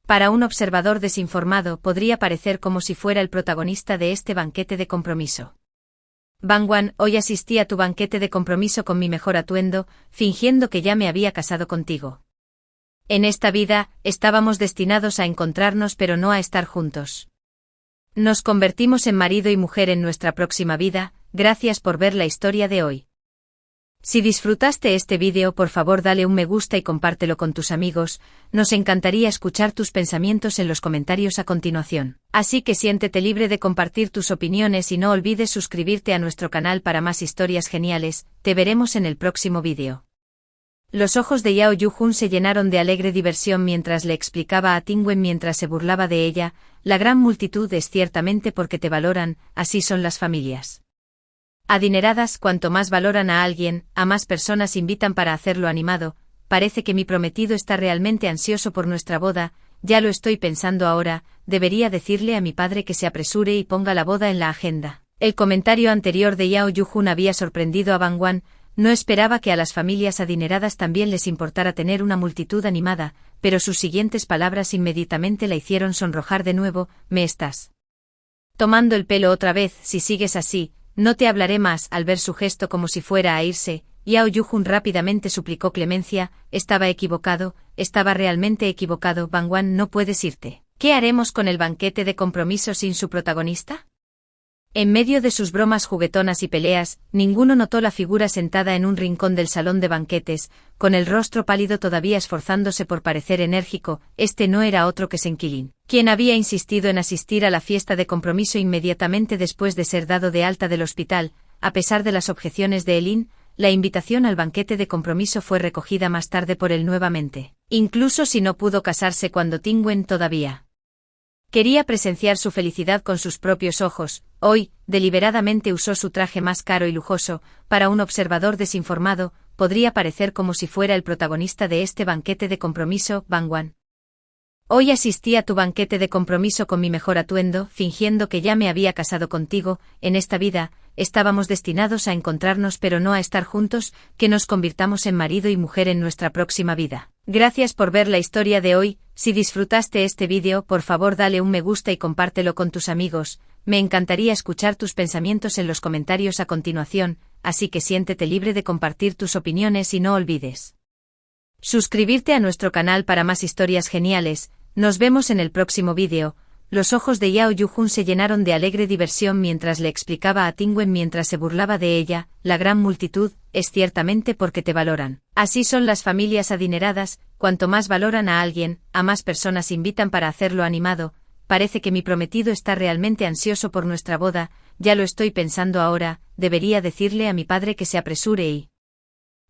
Para un observador desinformado podría parecer como si fuera el protagonista de este banquete de compromiso. Bangwan, hoy asistí a tu banquete de compromiso con mi mejor atuendo, fingiendo que ya me había casado contigo. En esta vida, estábamos destinados a encontrarnos pero no a estar juntos. Nos convertimos en marido y mujer en nuestra próxima vida. Gracias por ver la historia de hoy. Si disfrutaste este vídeo, por favor dale un me gusta y compártelo con tus amigos, nos encantaría escuchar tus pensamientos en los comentarios a continuación. Así que siéntete libre de compartir tus opiniones y no olvides suscribirte a nuestro canal para más historias geniales. Te veremos en el próximo vídeo. Los ojos de Yao Yu-jun se llenaron de alegre diversión mientras le explicaba a Tingwen mientras se burlaba de ella, la gran multitud es ciertamente porque te valoran, así son las familias adineradas, cuanto más valoran a alguien, a más personas invitan para hacerlo animado. Parece que mi prometido está realmente ansioso por nuestra boda, ya lo estoy pensando ahora, debería decirle a mi padre que se apresure y ponga la boda en la agenda. El comentario anterior de Yao Yu-jun había sorprendido a Bangwan, no esperaba que a las familias adineradas también les importara tener una multitud animada, pero sus siguientes palabras inmediatamente la hicieron sonrojar de nuevo. ¿Me estás tomando el pelo otra vez? Si sigues así, no te hablaré más. Al ver su gesto como si fuera a irse, Yao Yu-jun rápidamente suplicó clemencia. Estaba equivocado, estaba realmente equivocado. Bangwan, no puedes irte. ¿Qué haremos con el banquete de compromiso sin su protagonista? En medio de sus bromas juguetonas y peleas, ninguno notó la figura sentada en un rincón del salón de banquetes, con el rostro pálido todavía esforzándose por parecer enérgico. Este no era otro que Senkilin, quien había insistido en asistir a la fiesta de compromiso inmediatamente después de ser dado de alta del hospital. A pesar de las objeciones de Elin, la invitación al banquete de compromiso fue recogida más tarde por él nuevamente, incluso si no pudo casarse cuando Tingwen todavía quería presenciar su felicidad con sus propios ojos. Hoy, deliberadamente usó su traje más caro y lujoso. Para un observador desinformado, podría parecer como si fuera el protagonista de este banquete de compromiso. Bangwan, hoy asistí a tu banquete de compromiso con mi mejor atuendo, fingiendo que ya me había casado contigo. En esta vida, estábamos destinados a encontrarnos pero no a estar juntos, que nos convirtamos en marido y mujer en nuestra próxima vida. Gracias por ver la historia de hoy. Si disfrutaste este vídeo, por favor dale un me gusta y compártelo con tus amigos. Me encantaría escuchar tus pensamientos en los comentarios a continuación, así que siéntete libre de compartir tus opiniones y no olvides suscribirte a nuestro canal para más historias geniales. Nos vemos en el próximo vídeo. Los ojos de Yao Yu-jun se llenaron de alegre diversión mientras le explicaba a Tingwen mientras se burlaba de ella, la gran multitud es ciertamente porque te valoran. Así son las familias adineradas, cuanto más valoran a alguien, a más personas invitan para hacerlo animado. Parece que mi prometido está realmente ansioso por nuestra boda, ya lo estoy pensando ahora, debería decirle a mi padre que se apresure y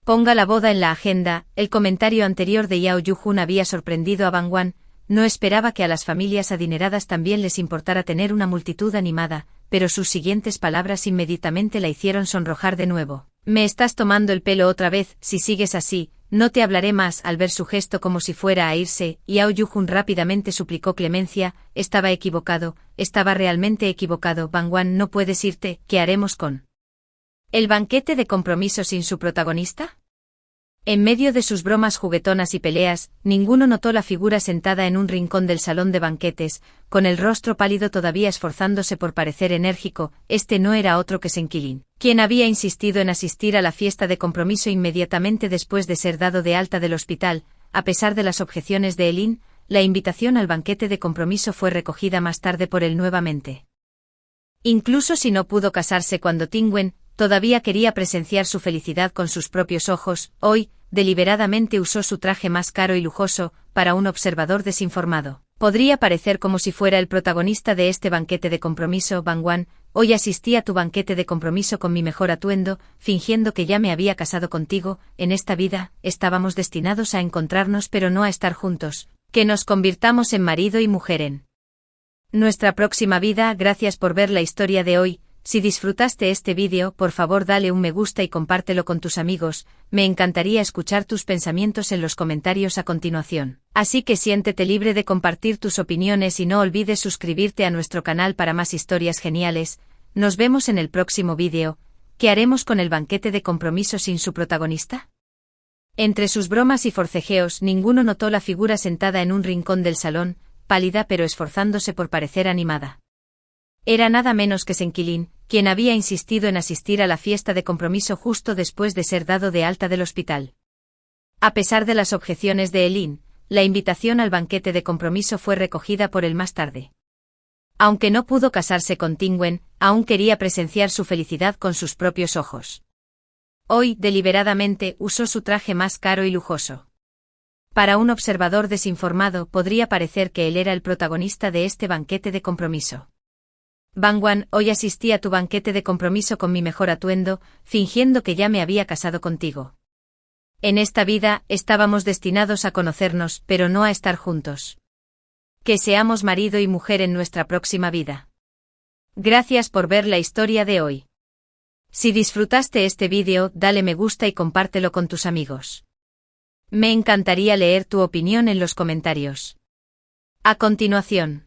ponga la boda en la agenda. El comentario anterior de Yao Yu-jun había sorprendido a Bangwan, no esperaba que a las familias adineradas también les importara tener una multitud animada, pero sus siguientes palabras inmediatamente la hicieron sonrojar de nuevo. ¿Me estás tomando el pelo otra vez? Si sigues así, no te hablaré más. Al ver su gesto como si fuera a irse, Yao Yu-jun rápidamente suplicó clemencia. Estaba equivocado, estaba realmente equivocado. Bangwan, no puedes irte. ¿Qué haremos con el banquete de compromiso sin su protagonista? En medio de sus bromas juguetonas y peleas, ninguno notó la figura sentada en un rincón del salón de banquetes, con el rostro pálido todavía esforzándose por parecer enérgico. Este no era otro que Senkilin, quien había insistido en asistir a la fiesta de compromiso inmediatamente después de ser dado de alta del hospital. A pesar de las objeciones de Elin, la invitación al banquete de compromiso fue recogida más tarde por él nuevamente. Incluso si no pudo casarse cuando Tingwen todavía quería presenciar su felicidad con sus propios ojos, hoy, deliberadamente usó su traje más caro y lujoso. Para un observador desinformado, podría parecer como si fuera el protagonista de este banquete de compromiso. Bangwan, hoy asistí a tu banquete de compromiso con mi mejor atuendo, fingiendo que ya me había casado contigo. En esta vida, estábamos destinados a encontrarnos pero no a estar juntos, que nos convirtamos en marido y mujer en nuestra próxima vida. Gracias por ver la historia de hoy. Si disfrutaste este vídeo, por favor dale un me gusta y compártelo con tus amigos. Me encantaría escuchar tus pensamientos en los comentarios a continuación. Así que siéntete libre de compartir tus opiniones y no olvides suscribirte a nuestro canal para más historias geniales. Nos vemos en el próximo vídeo. ¿Qué haremos con el banquete de compromiso sin su protagonista? Entre sus bromas y forcejeos, ninguno notó la figura sentada en un rincón del salón, pálida pero esforzándose por parecer animada. Era nada menos que Senkilin, quien había insistido en asistir a la fiesta de compromiso justo después de ser dado de alta del hospital. A pesar de las objeciones de Elin, la invitación al banquete de compromiso fue recogida por él más tarde. Aunque no pudo casarse con Tingwen, aún quería presenciar su felicidad con sus propios ojos. Hoy, deliberadamente, usó su traje más caro y lujoso. Para un observador desinformado podría parecer que él era el protagonista de este banquete de compromiso. Bangwan, hoy asistí a tu banquete de compromiso con mi mejor atuendo, fingiendo que ya me había casado contigo. En esta vida, estábamos destinados a conocernos, pero no a estar juntos. Que seamos marido y mujer en nuestra próxima vida. Gracias por ver la historia de hoy. Si disfrutaste este vídeo, dale me gusta y compártelo con tus amigos. Me encantaría leer tu opinión en los comentarios. A continuación.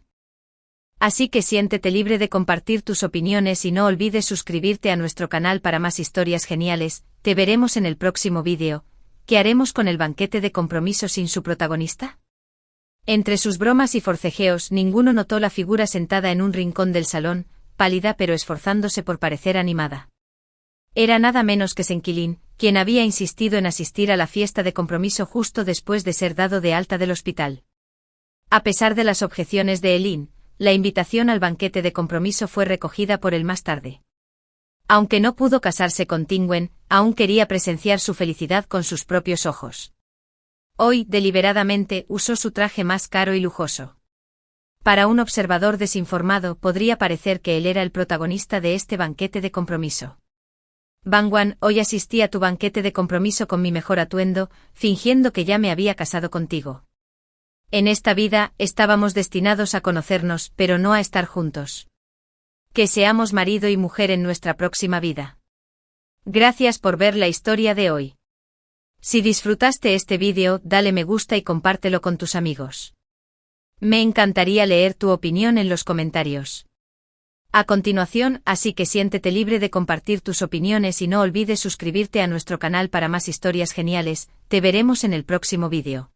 Así que siéntete libre de compartir tus opiniones y no olvides suscribirte a nuestro canal para más historias geniales. Te veremos en el próximo vídeo. ¿Qué haremos con el banquete de compromiso sin su protagonista? Entre sus bromas y forcejeos, ninguno notó la figura sentada en un rincón del salón, pálida pero esforzándose por parecer animada. Era nada menos que Senquilin, quien había insistido en asistir a la fiesta de compromiso justo después de ser dado de alta del hospital. A pesar de las objeciones de Elin, la invitación al banquete de compromiso fue recogida por él más tarde. Aunque no pudo casarse con Tingwen, aún quería presenciar su felicidad con sus propios ojos. Hoy, deliberadamente, usó su traje más caro y lujoso. Para un observador desinformado podría parecer que él era el protagonista de este banquete de compromiso. Bangwan, hoy asistí a tu banquete de compromiso con mi mejor atuendo, fingiendo que ya me había casado contigo. En esta vida, estábamos destinados a conocernos, pero no a estar juntos. Que seamos marido y mujer en nuestra próxima vida. Gracias por ver la historia de hoy. Si disfrutaste este vídeo, dale me gusta y compártelo con tus amigos. Me encantaría leer tu opinión en los comentarios. A continuación, así que siéntete libre de compartir tus opiniones y no olvides suscribirte a nuestro canal para más historias geniales. Te veremos en el próximo vídeo.